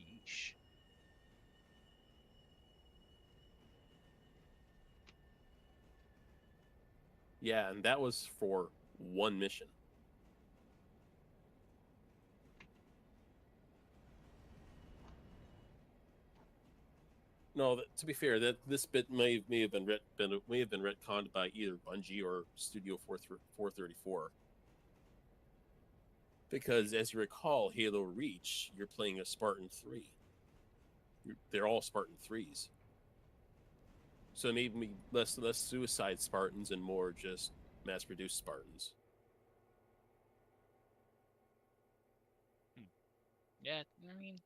Yeesh. Yeah, and that was for one mission. No, to be fair, that this bit may have been retconned by either Bungie or Studio 434. Because as you recall, Halo Reach, you're playing a Spartan 3. they're all Spartan 3s. So it made me less suicide Spartans and more just mass-produced Spartans. Yeah, I mean,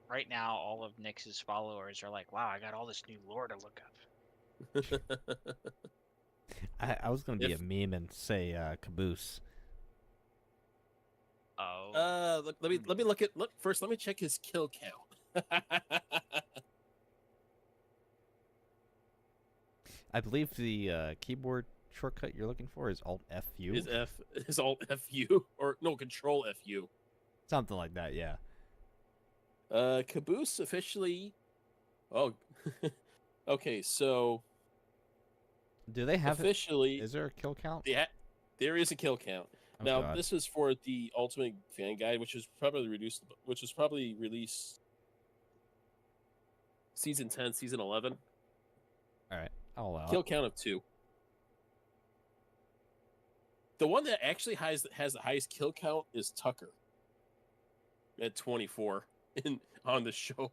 right now all of Nyx's followers are like, "Wow, I got all this new lore to look up." I was gonna be If- a meme and say caboose. Oh, let me look first. Let me check his kill count. I believe the keyboard shortcut you're looking for is Alt FU. Is Alt FU or no Control FU. Something like that, yeah. Caboose officially. Oh, okay. So Do they have officially, Is there a kill count? yeah, there is a kill count. Oh, Now God. this is for the Ultimate Fan Guide, which was probably released season 10, season 11. All right, I'll allow Kill it. count of 2. The one that actually has the highest kill count is Tucker at 24 on the show.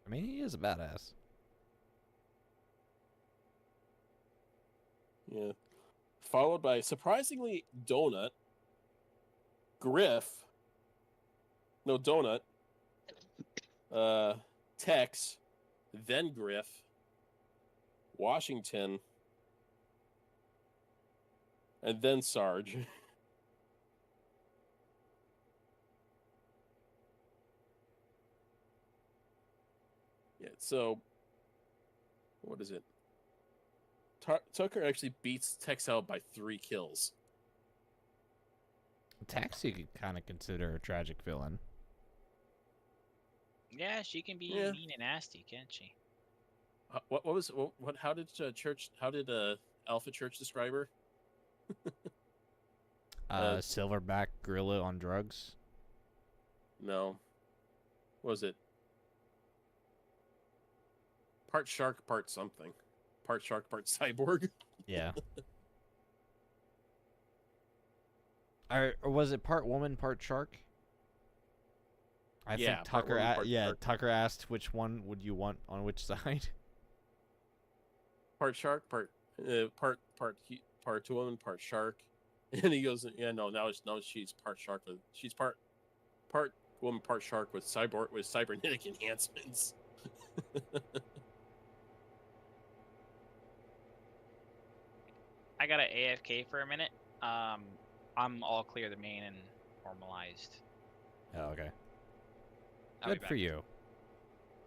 I mean, he is a badass. Yeah. Followed by, surprisingly, Donut, Griff, no, Donut, Tex, then Griff, Washington, and then Sarge. Yeah, so, what is it? Tucker actually beats Tex out by 3 kills. Tax you could kind of consider a tragic villain. yeah, she can be Yeah. mean and nasty, can't she? How did Alpha Church describe her? Silverback gorilla on drugs. No. What was it? Part shark, part something. Part shark, part cyborg. Yeah. Or was it part woman, part shark? I Yeah, think part Tucker. woman, part shark. Tucker asked which one would you want on which side. Part shark, part woman, part shark. And he goes, yeah, no, now she's part shark. She's part woman, part shark with cybernetic enhancements. I got an AFK for a minute. I'm all clear the main and normalized. Oh, okay. I'll be Good for back.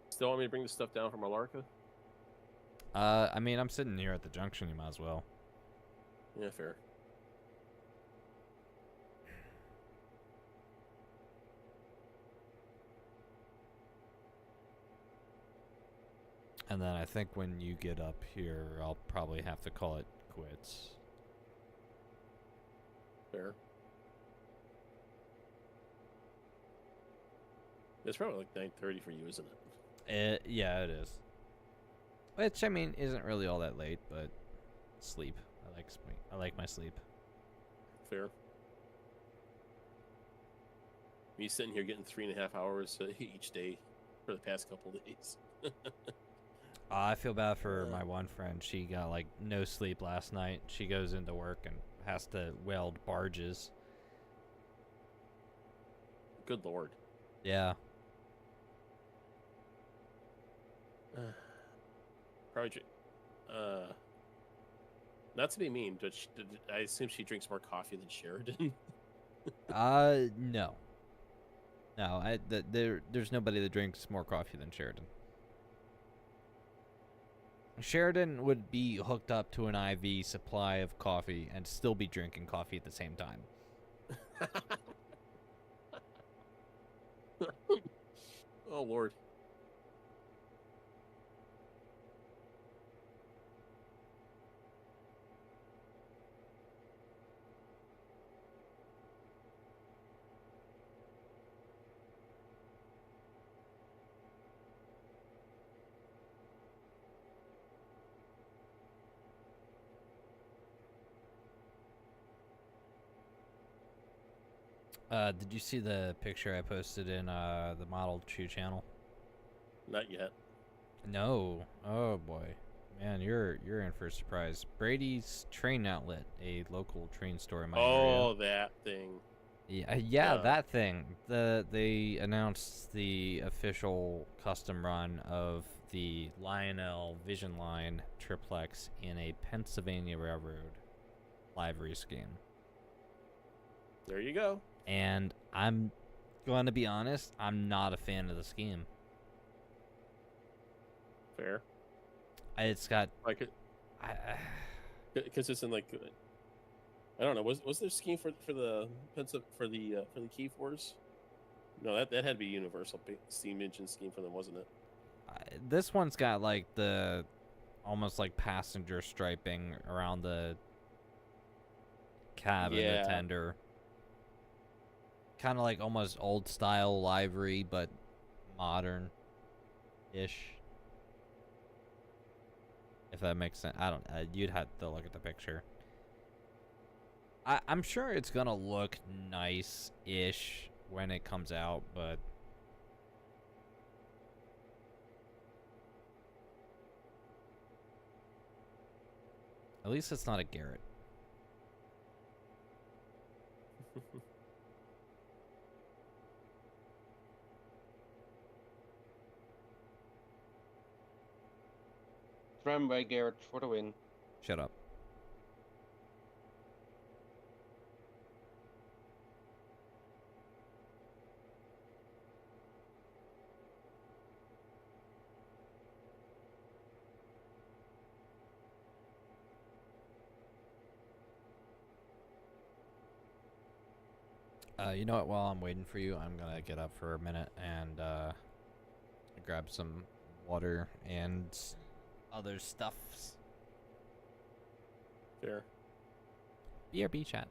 Still you. want me to bring the stuff down from Alarka? I mean, I'm sitting here at the junction. You might as well. Yeah, fair. And then I think when you get up here, I'll probably have to call it quits. Fair. It's probably like 9:30 for you, isn't it? Yeah, it is. Which I mean isn't really all that late, but sleep. I like my sleep. Fair. Me sitting here getting 3.5 hours each day for the past couple days. I feel bad for my one friend. She got like no sleep last night. She goes into work and has to weld barges. Good lord. Yeah. Probably. Not to be mean, but I assume she drinks more coffee than Sheridan. No. No, there's nobody that drinks more coffee than Sheridan. Sheridan would be hooked up to an IV supply of coffee and still be drinking coffee at the same time. Oh lord. Did you see the picture I posted in the Model Chew channel? Not yet. No. Oh boy, man, you're in for a surprise. Brady's Train Outlet, a local train store in my area. Oh, that thing. Yeah, Yeah. that thing. They announced the official custom run of the Lionel Vision Line triplex in a Pennsylvania Railroad livery scheme. There you go. And I'm going to be honest, I'm not a fan of the scheme. Fair. It's got Like it, because it's in like, I don't know. Was there a scheme for the Key Force? No, that had to be universal steam engine scheme for them, wasn't it? this one's got like the almost like passenger striping around the cab and the tender. Kind of like almost old style livery, but modern-ish. If that makes sense. I don't. You'd have to look at the picture. I'm sure it's gonna look nice-ish when it comes out, but at least it's not a Garrett. Tramway Garrett for the win. Shut up. You know what? While I'm waiting for you, I'm gonna get up for a minute and grab some water and other stuffs. Fair. BRB chat.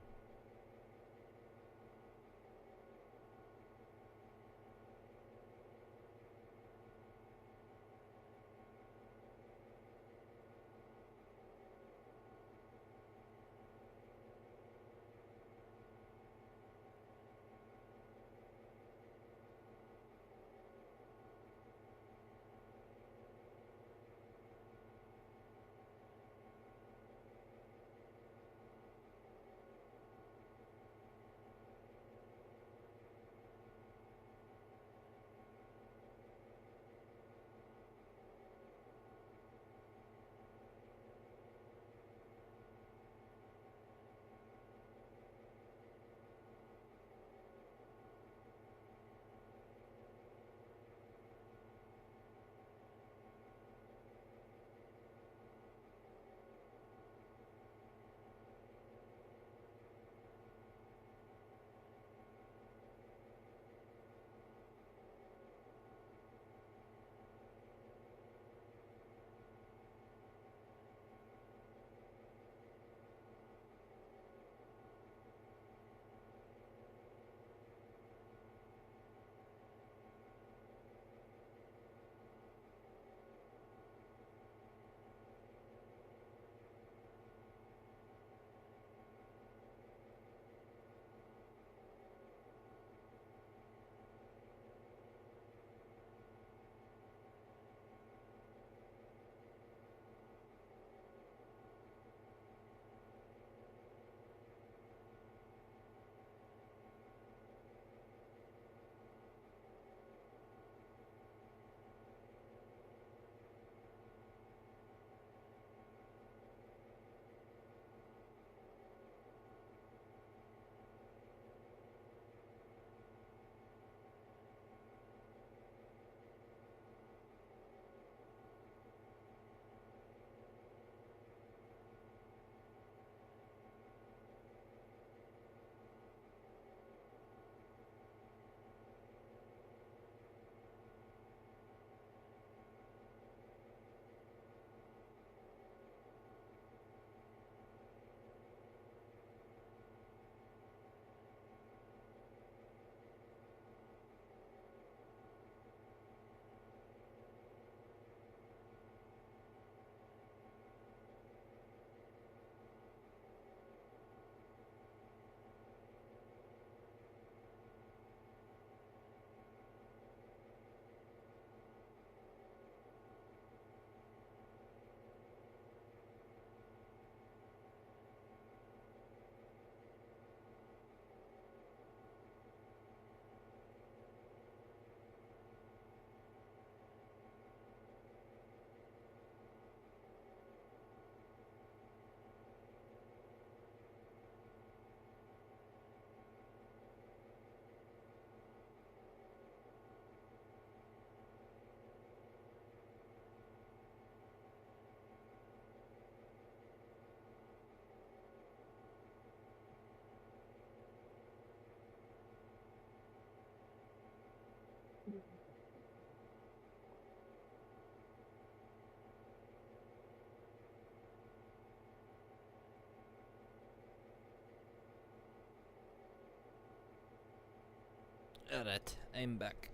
Alright, I'm back.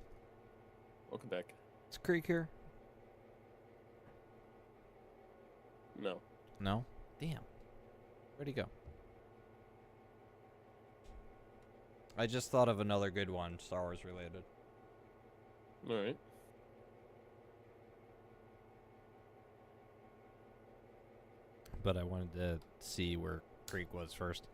Welcome back. Is Creek here? No. No? Damn. Where'd he go? I just thought of another good one, Star Wars related. All right. But I wanted to see where Creek was first.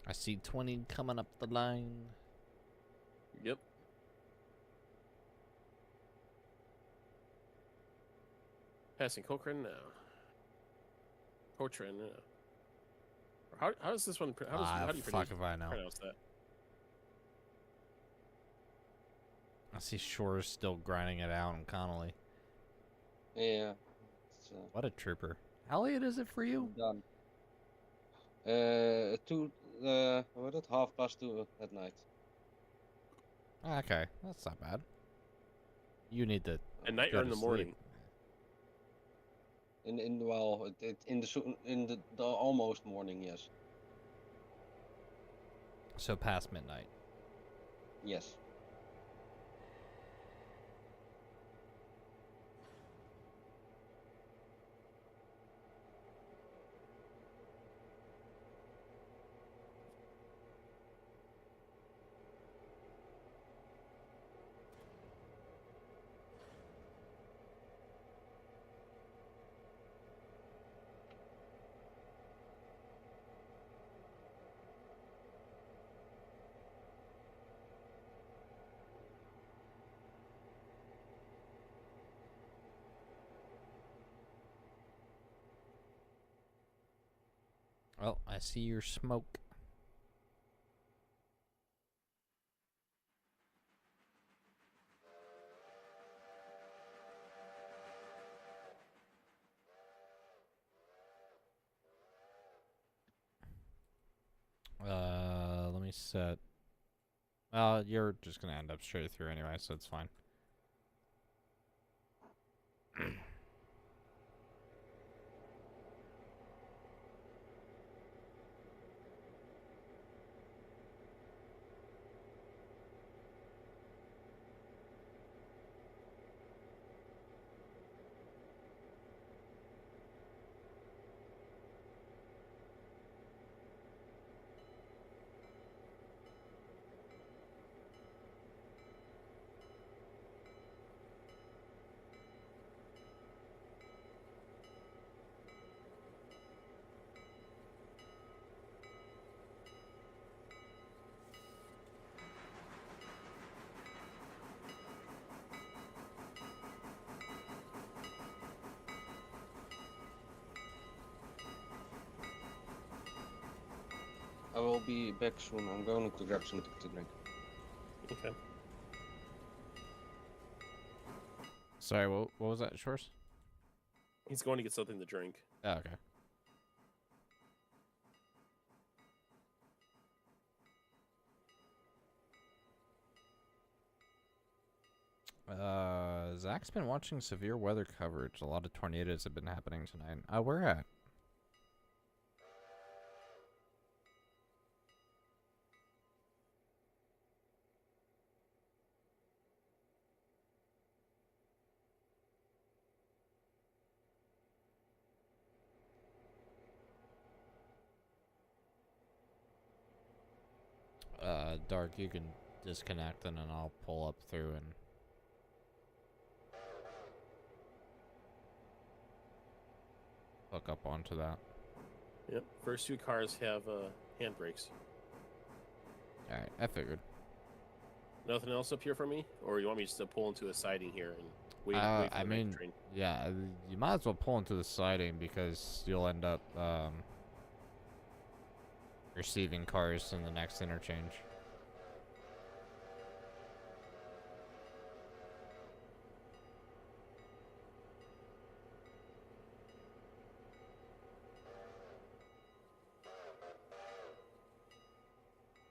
I see 20 coming up the line. Yep. Passing Cochrane now. Cochrane now. How does this one? How do you fuck if I know. pronounce that? I see Shore's still grinding it out and Connolly. Yeah. It's, What a trooper. Elliot, is it for you? done. What it 2:30 at night. Okay, that's not bad. You need to At night go or in to the sleep. morning? In the almost morning, yes. So past midnight. Yes. Well, I see your smoke. Let me set. You're just gonna end up straight through anyway, so it's fine. I will be back soon. I'm going to grab something to drink. Okay. Sorry, what was that, Shores? He's going to get something to drink. Oh, okay. Zach's been watching severe weather coverage. A lot of tornadoes have been happening tonight. Where at? Dark, you can disconnect and then I'll pull up through and hook up onto that. Yep. First two cars have handbrakes. Alright, I figured. Nothing else up here for me, or you want me just to pull into a siding here and wait for I the mean, next train? yeah, you might as well pull into the siding because you'll end up receiving cars in the next interchange.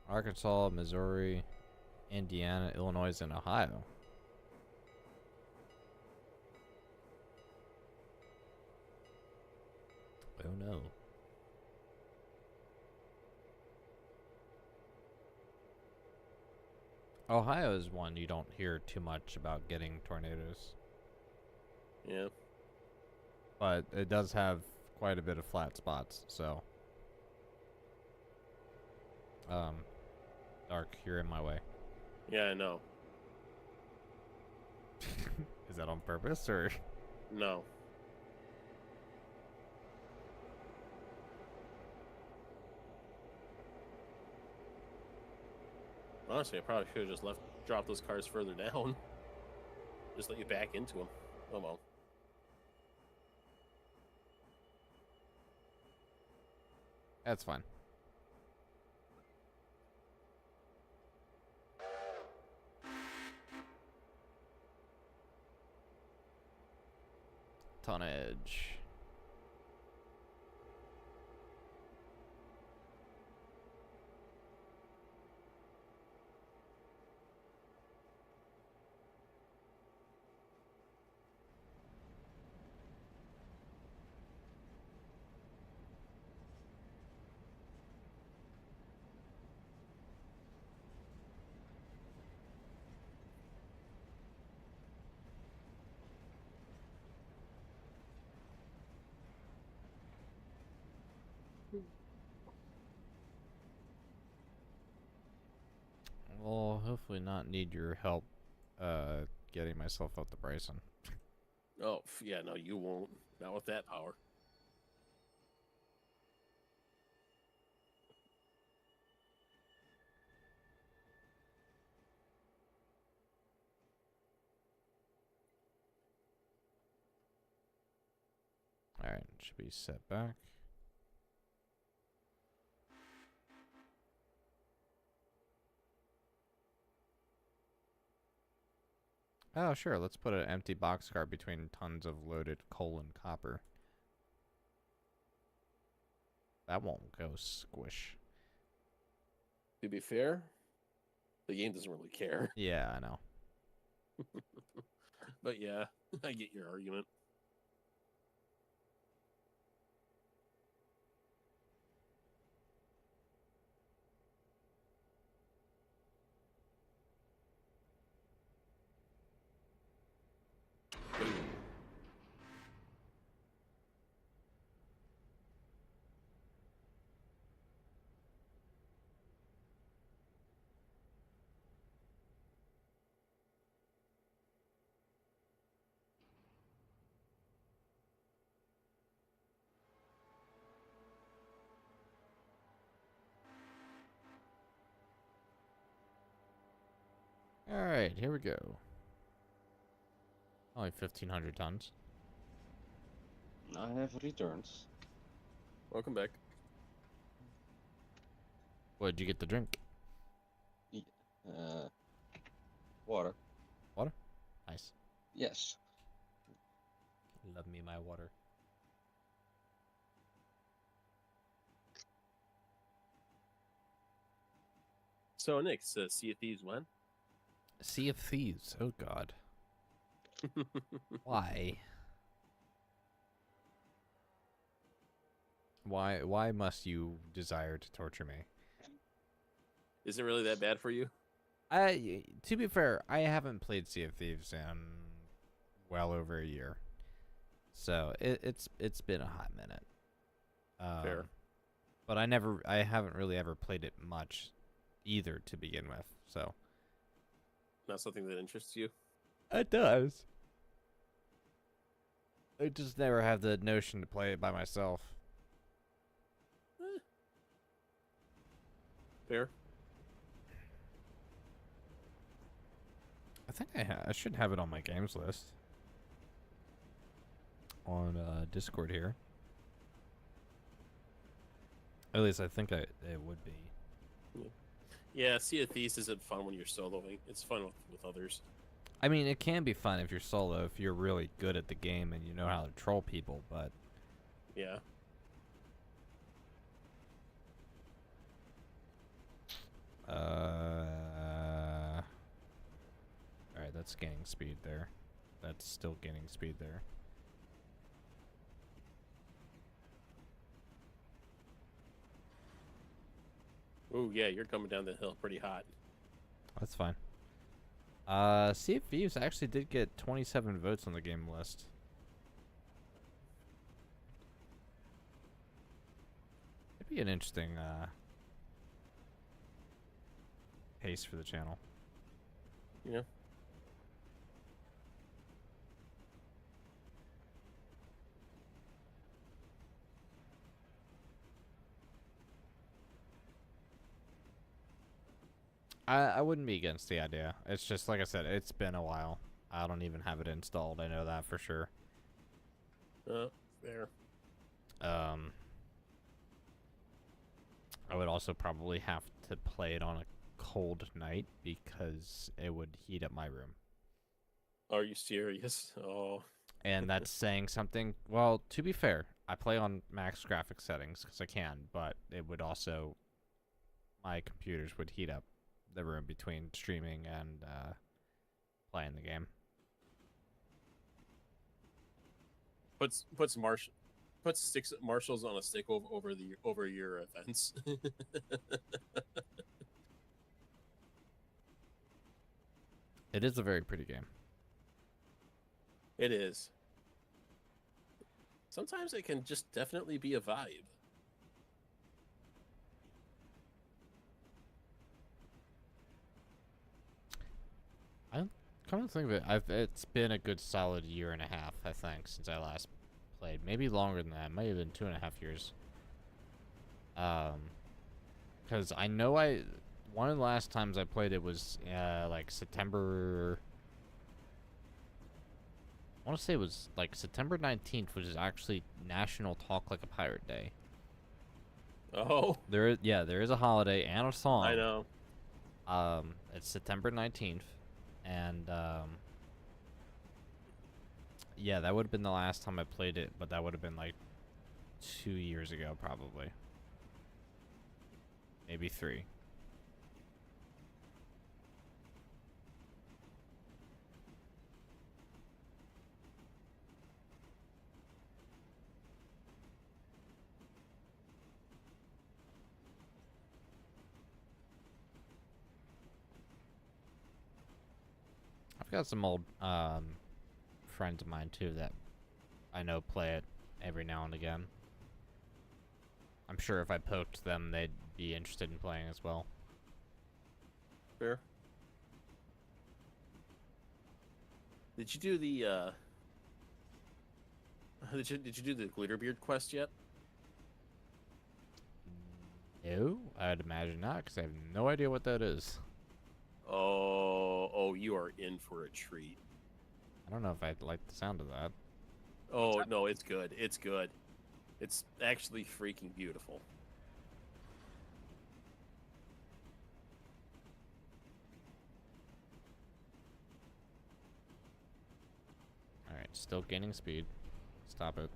Arkansas, Missouri, Indiana, Illinois, and Ohio. Oh no. Ohio is one you don't hear too much about getting tornadoes, Yeah. but it does have quite a bit of flat spots, so. Dark, you're in my way. Yeah, I know. Is that on purpose, or? No. Honestly, I probably should have just dropped those cars further down. Just let you back into them. Oh well. That's fine. Tonnage. Well, hopefully not need your help getting myself out the Bryson. Oh, yeah, no, you won't. Not with that power. Alright, should be set back. Oh, sure, let's put an empty boxcar between tons of loaded coal and copper. That won't go squish. To be fair, the game doesn't really care. Yeah, I know. But yeah, I get your argument. Alright, here we go. Only 1,500 tons. I have returned. Welcome back. What did you get to drink? Water. Water? Nice. Yes. Love me my water. So, Nick, Sea of Thieves when? Sea of Thieves. Oh, God. Why? Why must you desire to torture me? Is it really that bad for you? To be fair, I haven't played Sea of Thieves in well over a year, so it's been a hot minute. Fair. But I haven't really ever played it much, either to begin with. So Not something that interests you? it does. I just never have the notion to play it by myself. Fair. I think I should have it on my games list on Discord here. At least I think it would be. Yeah, Sea of Thieves isn't fun when you're soloing. It's fun with others. I mean, it can be fun if you're solo, if you're really good at the game and you know how to troll people, but Yeah. Alright, that's gaining speed there. That's still gaining speed there. Oh yeah, you're coming down the hill pretty hot. That's fine. Sea of Thieves actually did get 27 votes on the game list. It'd be an interesting pace for the channel. Yeah. I wouldn't be against the idea. It's just like I said, it's been a while. I don't even have it installed. I know that for sure. There. I would also probably have to play it on a cold night because it would heat up my room. Are you serious? Oh. And that's saying something. Well, to be fair, I play on max graphics settings because I can, but it would also, my computers would heat up the room between streaming and playing the game. Puts six marshals on a stick over your fence. It is a very pretty game. It is. Sometimes it can just definitely be a vibe. Come to think of it, it's been a good solid year and a half, I think, since I last played. Maybe longer than that. It might have been 2.5 years. Because I know one of the last times I played it was like September. I want to say it was like September 19th, which is actually National Talk Like a Pirate Day. Oh. There is a holiday and a song. I know. It's September 19th. And, yeah, that would have been the last time I played it, but that would have been like 2 years ago, probably. Maybe 3. I've got some old friends of mine too that I know play it every now and again. I'm sure if I poked them, they'd be interested in playing as well. Fair. Did you do the did you do the Glitterbeard quest yet? No, I'd imagine not, because I have no idea what that is. Oh, you are in for a treat. I don't know if I'd like the sound of that. Oh, no, it's good. It's good. It's actually freaking beautiful. Alright, still gaining speed. Stop it.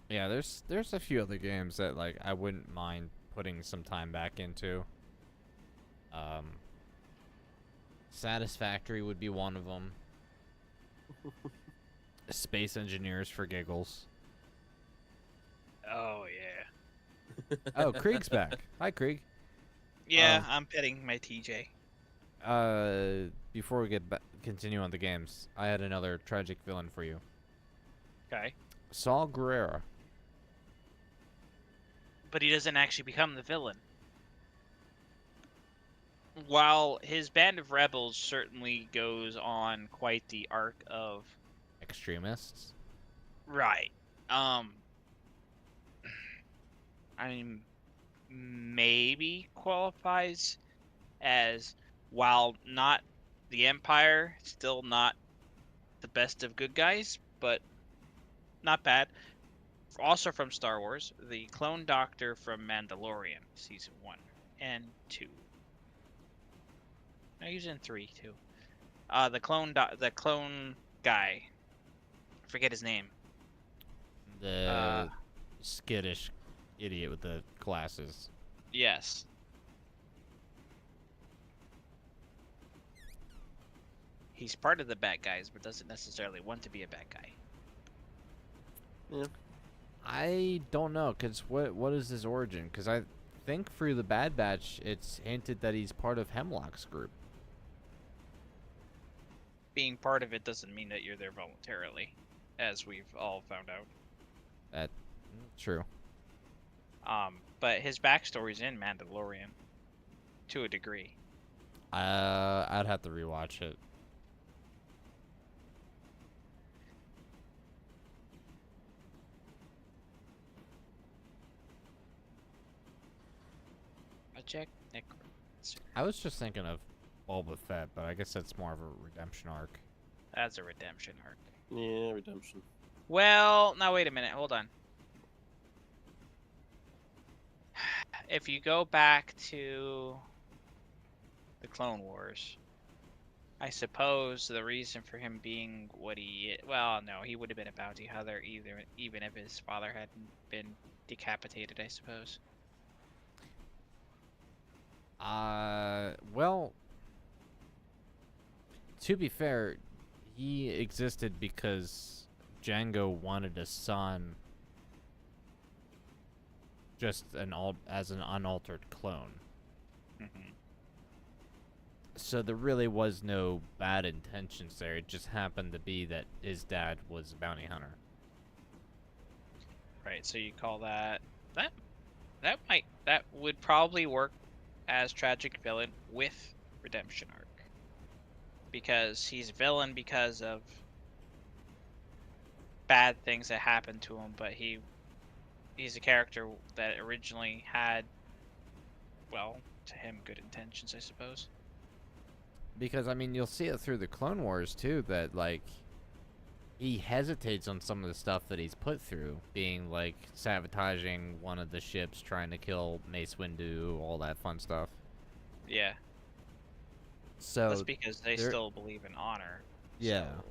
Yeah, there's a few other games that like I wouldn't mind putting some time back into. Satisfactory would be one of them. Space Engineers for giggles. Oh yeah. Oh, Krieg's back. Hi, Krieg. Yeah, I'm petting my TJ. Before we continue on the games, I had another tragic villain for you. Okay. Saul Guerrera. But he doesn't actually become the villain. While his band of rebels certainly goes on quite the arc of Extremists. right. I mean, maybe qualifies as, while not the Empire, still not the best of good guys, but not bad. Also from Star Wars, the Clone Doctor from Mandalorian, Season 1 and 2. No, he's in 3, too. The clone guy. I forget his name. The skittish idiot with the glasses. Yes. He's part of the bad guys, but doesn't necessarily want to be a bad guy. I don't know, cause what is his origin? Cause I think through the Bad Batch, it's hinted that he's part of Hemlock's group. Being part of it doesn't mean that you're there voluntarily, as we've all found out. True. But his backstory's in Mandalorian, to a degree. I'd have to rewatch it. Project Necromancer. I was just thinking of Boba Fett, but I guess that's more of a redemption arc. That's a redemption arc. Yeah, redemption. Well, now wait a minute. Hold on. If you go back to the Clone Wars, I suppose the reason for him being what he well, no, he would have been a bounty hunter even if his father hadn't been decapitated, I suppose. Well, to be fair, he existed because Django wanted a son, just as an unaltered clone. Mm-hmm. So there really was no bad intentions there. It just happened to be that his dad was a bounty hunter. Right, so you call that that would probably work as tragic villain with redemption arc. Because he's a villain because of bad things that happened to him, but he's a character that originally had, well, to him, good intentions, I suppose. Because, I mean, you'll see it through the Clone Wars, too, that, like, he hesitates on some of the stuff that he's put through, being, like, sabotaging one of the ships, trying to kill Mace Windu, all that fun stuff. Yeah. So that's because they still believe in honor. Yeah. So.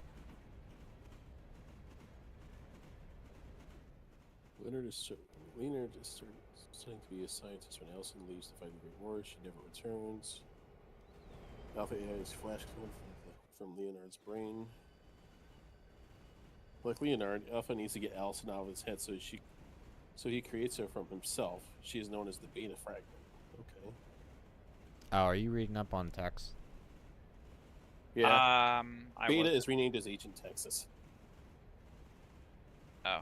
Leonard is starting to be a scientist when Allison leaves to fight the Great War. She never returns. Alpha AI is flash clone from Leonard's brain. Like Leonard, Alpha needs to get Allison out of his head, so he creates her from himself. She is known as the Beta Fragment. Okay. Oh, are you reading up on text? Yeah. Beta was. is renamed as Agent Texas. Oh.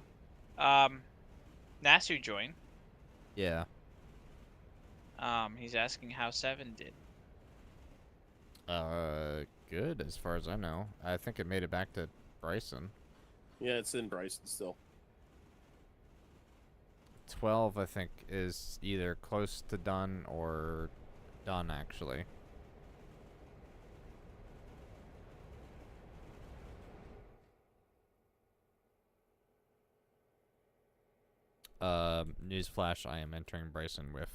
Nasu joined. Yeah. He's asking how 7 did. Good, as far as I know. I think it made it back to Bryson. Yeah, it's in Bryson still. 12, I think, is either close to done or done, actually. Newsflash, I am entering Bryson with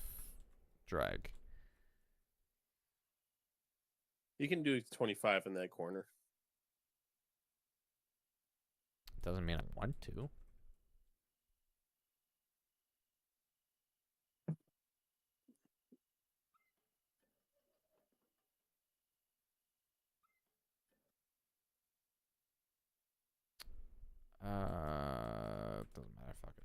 drag. You can do 25 in that corner. Doesn't mean I want to. Doesn't matter, fuck it.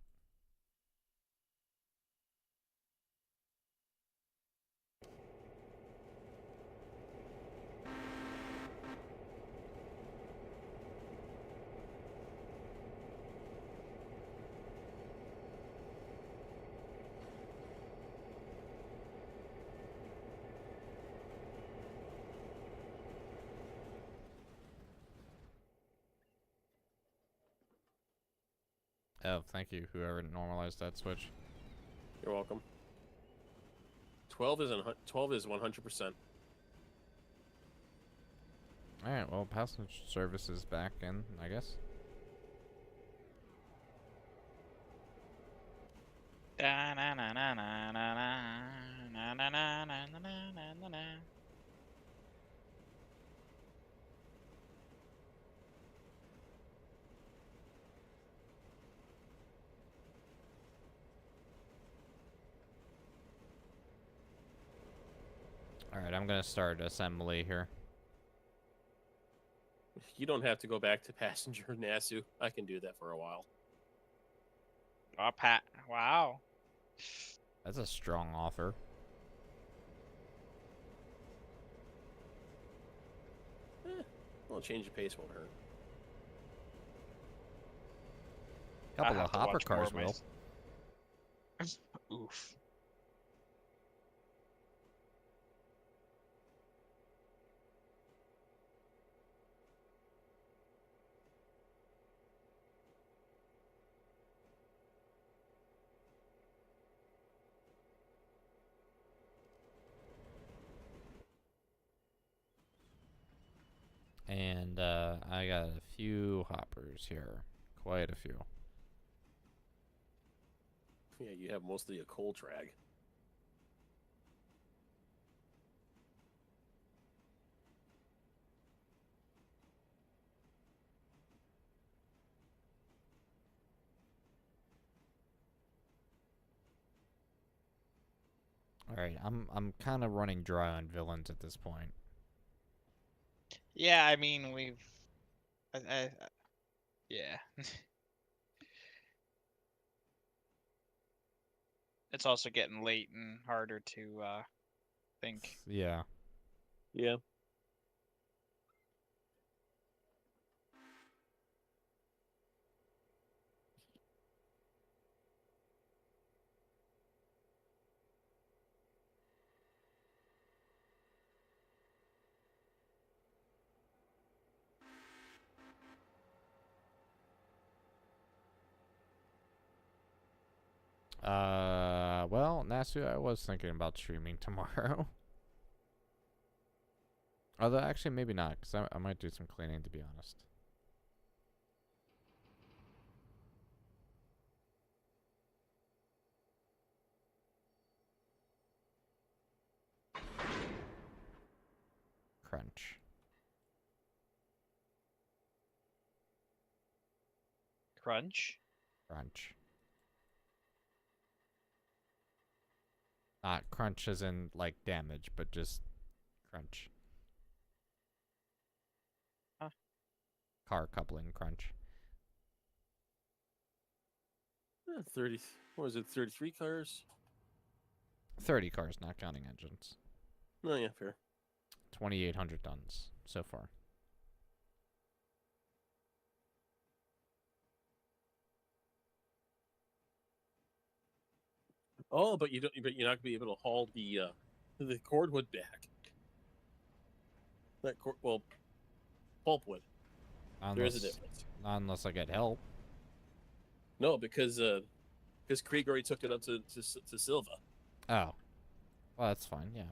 Oh, thank you, whoever normalized that switch. You're welcome. 12 is 100%. Alright, well, passenger service is back in, I guess. All right, I'm gonna start assembly here. You don't have to go back to passenger, Nasu. I can do that for a while. Oh, Pat. Wow. That's a strong offer. Well, change of pace won't hurt. Couple I'll of have to hopper watch more cars of my will. Oof. And I got a few hoppers here. Quite a few. Yeah, you have mostly a coal drag. Alright, I'm kind of running dry on villains at this point. Yeah, I mean, yeah. It's also getting late and harder to think. Yeah. Yeah. Well, Nasu, I was thinking about streaming tomorrow. Although, actually, maybe not, because I might do some cleaning, to be honest. Crunch. Crunch? Crunch. Not crunch as in, like, damage, but just crunch. Huh. Car coupling crunch. 30. What was it? 33 cars? 30 cars, not counting engines. No, yeah, fair. 2,800 tons so far. Oh, but you don't. But you're not gonna be able to haul the cordwood back. That well, pulpwood. There is a difference. Not unless I get help. No, because Krieg already took it up to Silva. Oh. Well, that's fine, yeah.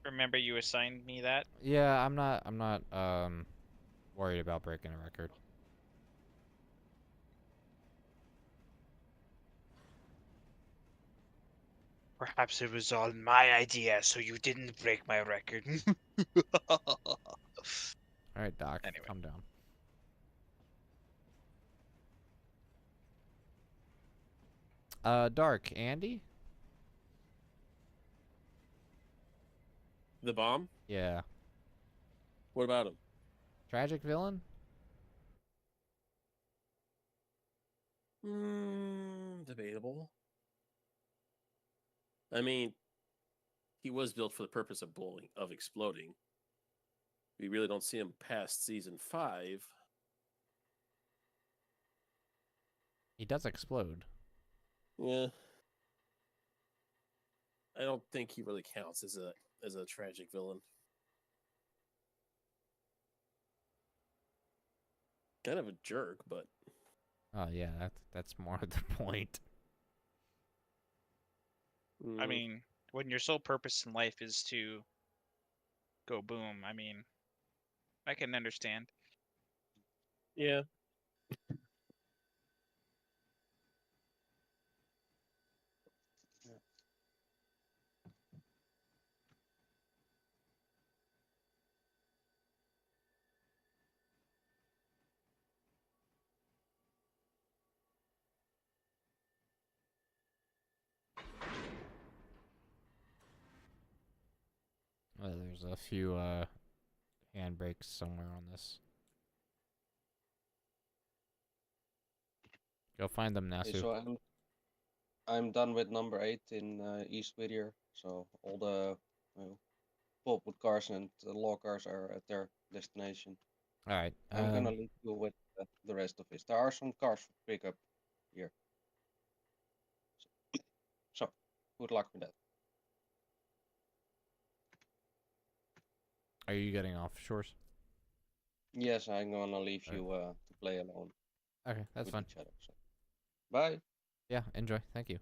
Remember you assigned me that? Yeah, I'm not worried about breaking a record. Perhaps it was all my idea, so you didn't break my record. Alright, Doc, Anyway. calm down. Dark, Andy? The bomb? Yeah. What about him? Tragic villain? Debatable. I mean, he was built for the purpose of exploding. We really don't see him past season 5. He does explode. Yeah. I don't think he really counts as a tragic villain. Kind of a jerk, but Oh yeah, that's more the point. I mean, when your sole purpose in life is to go boom, I mean, I can understand. yeah. There's a few handbrakes somewhere on this. Go find them, Okay, Nasu. so I'm done with number 8 in East Whittier. So all the pulpwood cars and the law cars are at their destination. All right. I'm gonna leave you with the rest of it. There are some cars for pickup here. So good luck with that. Are you getting off shores? Yes, I'm gonna leave Alright. you to play alone Okay, that's with fine. each other. So. Bye. Yeah, enjoy. Thank you.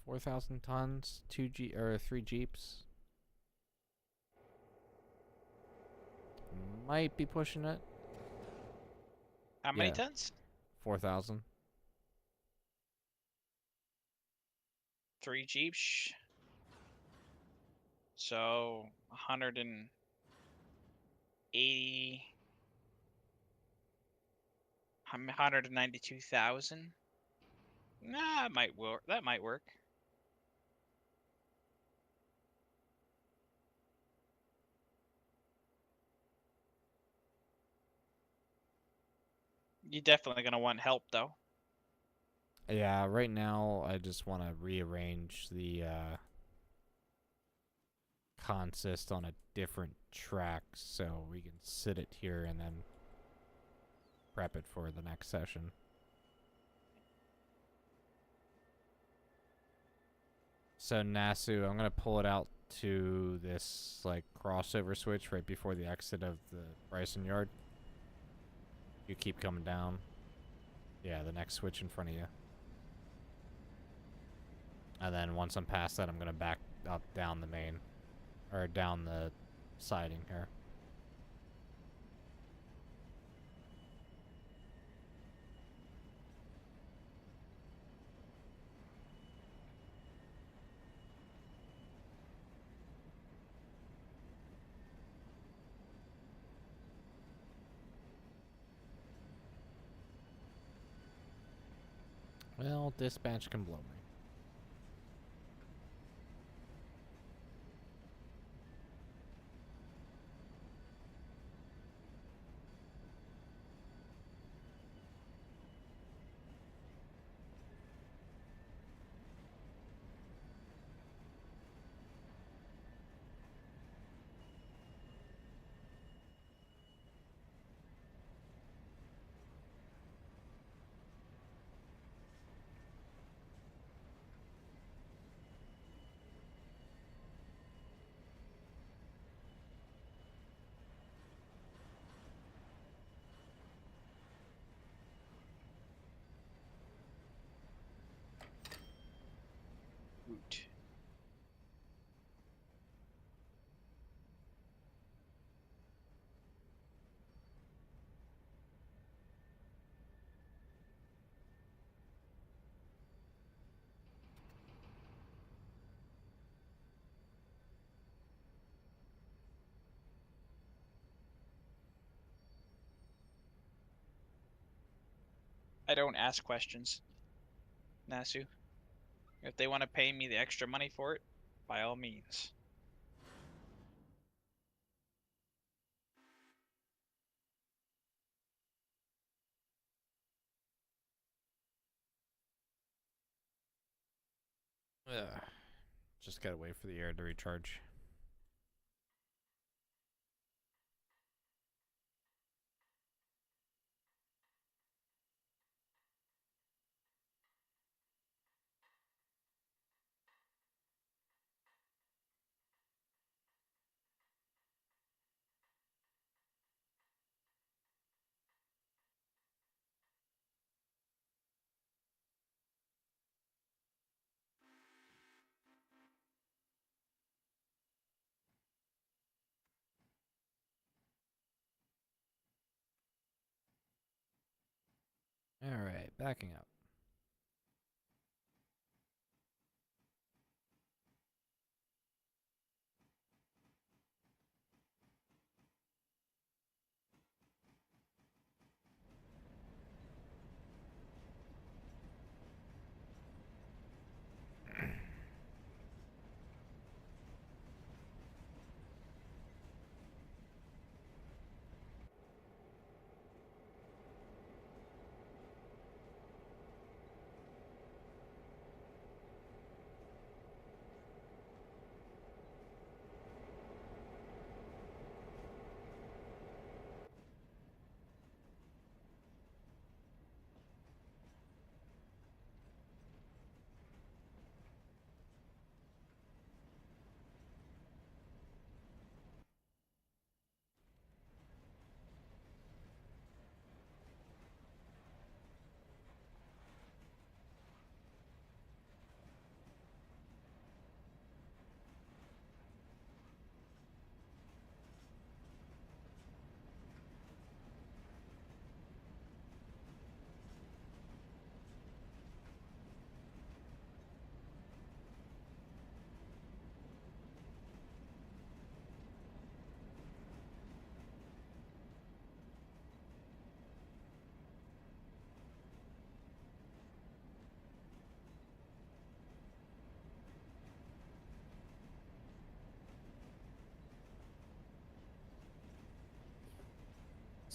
$4,000 tons, 3 Jeeps. Might be pushing it. How many Yeah. tons? 4,000. 3 Jeeps. So 180. 192,000. Nah, it might work. That might work. You're definitely gonna want help though. Yeah, right now I just want to rearrange the consist on a different track so we can sit it here and then prep it for the next session. So Nasu, I'm gonna pull it out to this like crossover switch right before the exit of the Bryson yard. You keep coming down. Yeah, the next switch in front of you. And then once I'm past that, I'm gonna back up down the main, or down the siding here. Well, dispatch can blow me. Root. I don't ask questions, Nasu. If they want to pay me the extra money for it, by all means. Ugh. Just gotta wait for the air to recharge. Alright, backing up.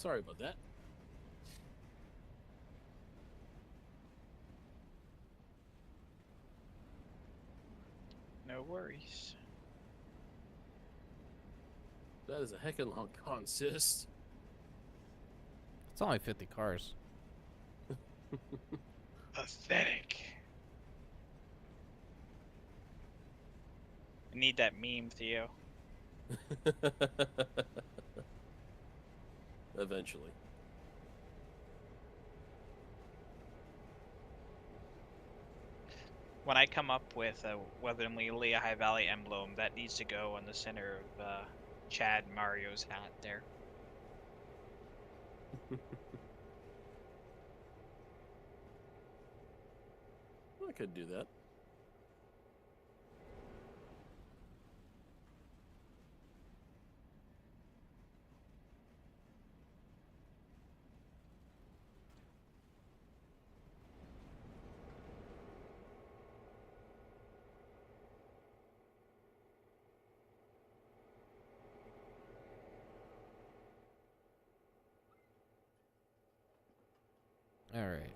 Sorry about that. No worries. That is a heckin' long consist. It's only 50 cars. Pathetic. I need that meme, Theo. Eventually. When I come up with a Weatherly Lehigh Valley emblem, that needs to go on the center of Chad Mario's hat there. I could do that. All right.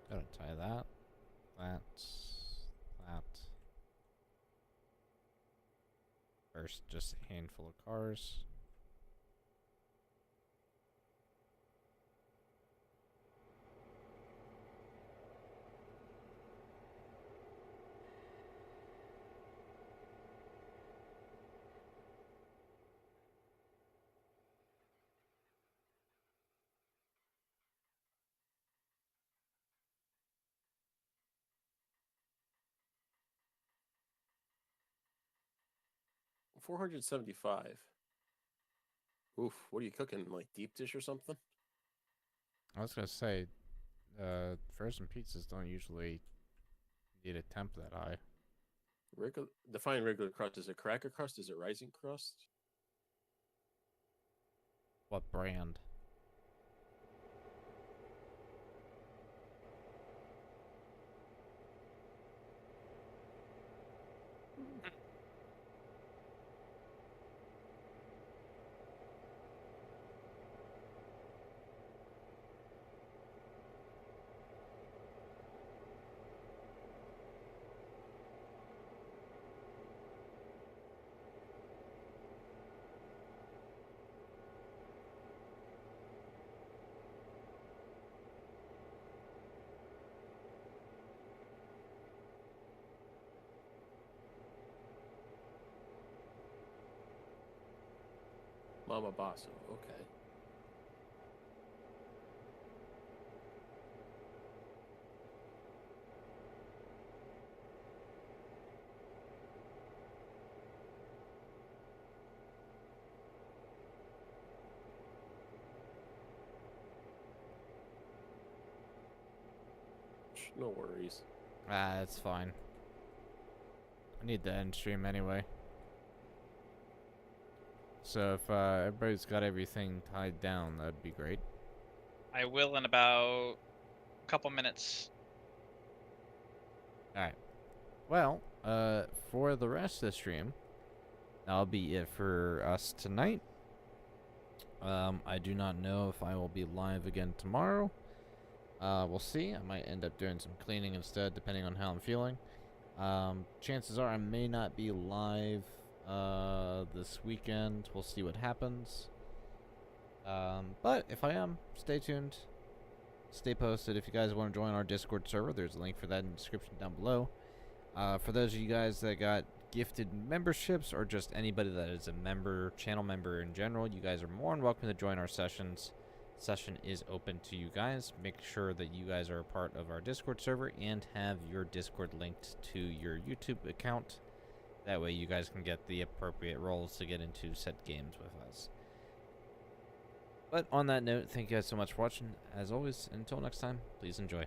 Gotta tie that. That. First, just a handful of cars. $475. Oof, what are you cooking? Like deep dish or something? I was gonna say, frozen pizzas don't usually need a temp that high. Define regular crust. Is it cracker crust? Is it rising crust? What brand? Mama Basso. Okay. No worries. Ah, it's fine. I need the end stream anyway. So if everybody's got everything tied down, that'd be great. I will in about a couple minutes. Alright. Well, for the rest of the stream, that'll be it for us tonight. I do not know if I will be live again tomorrow. We'll see. I might end up doing some cleaning instead, depending on how I'm feeling. Chances are I may not be live this weekend. We'll see what happens. But if I am, stay tuned. Stay posted. If you guys want to join our Discord server, there's a link for that in the description down below. For those of you guys that got gifted memberships or just anybody that is a member, channel member in general, you guys are more than welcome to join our sessions. Session is open to you guys. Make sure that you guys are a part of our Discord server and have your Discord linked to your YouTube account. That way you guys can get the appropriate roles to get into set games with us. But on that note, thank you guys so much for watching. As always, until next time, please enjoy.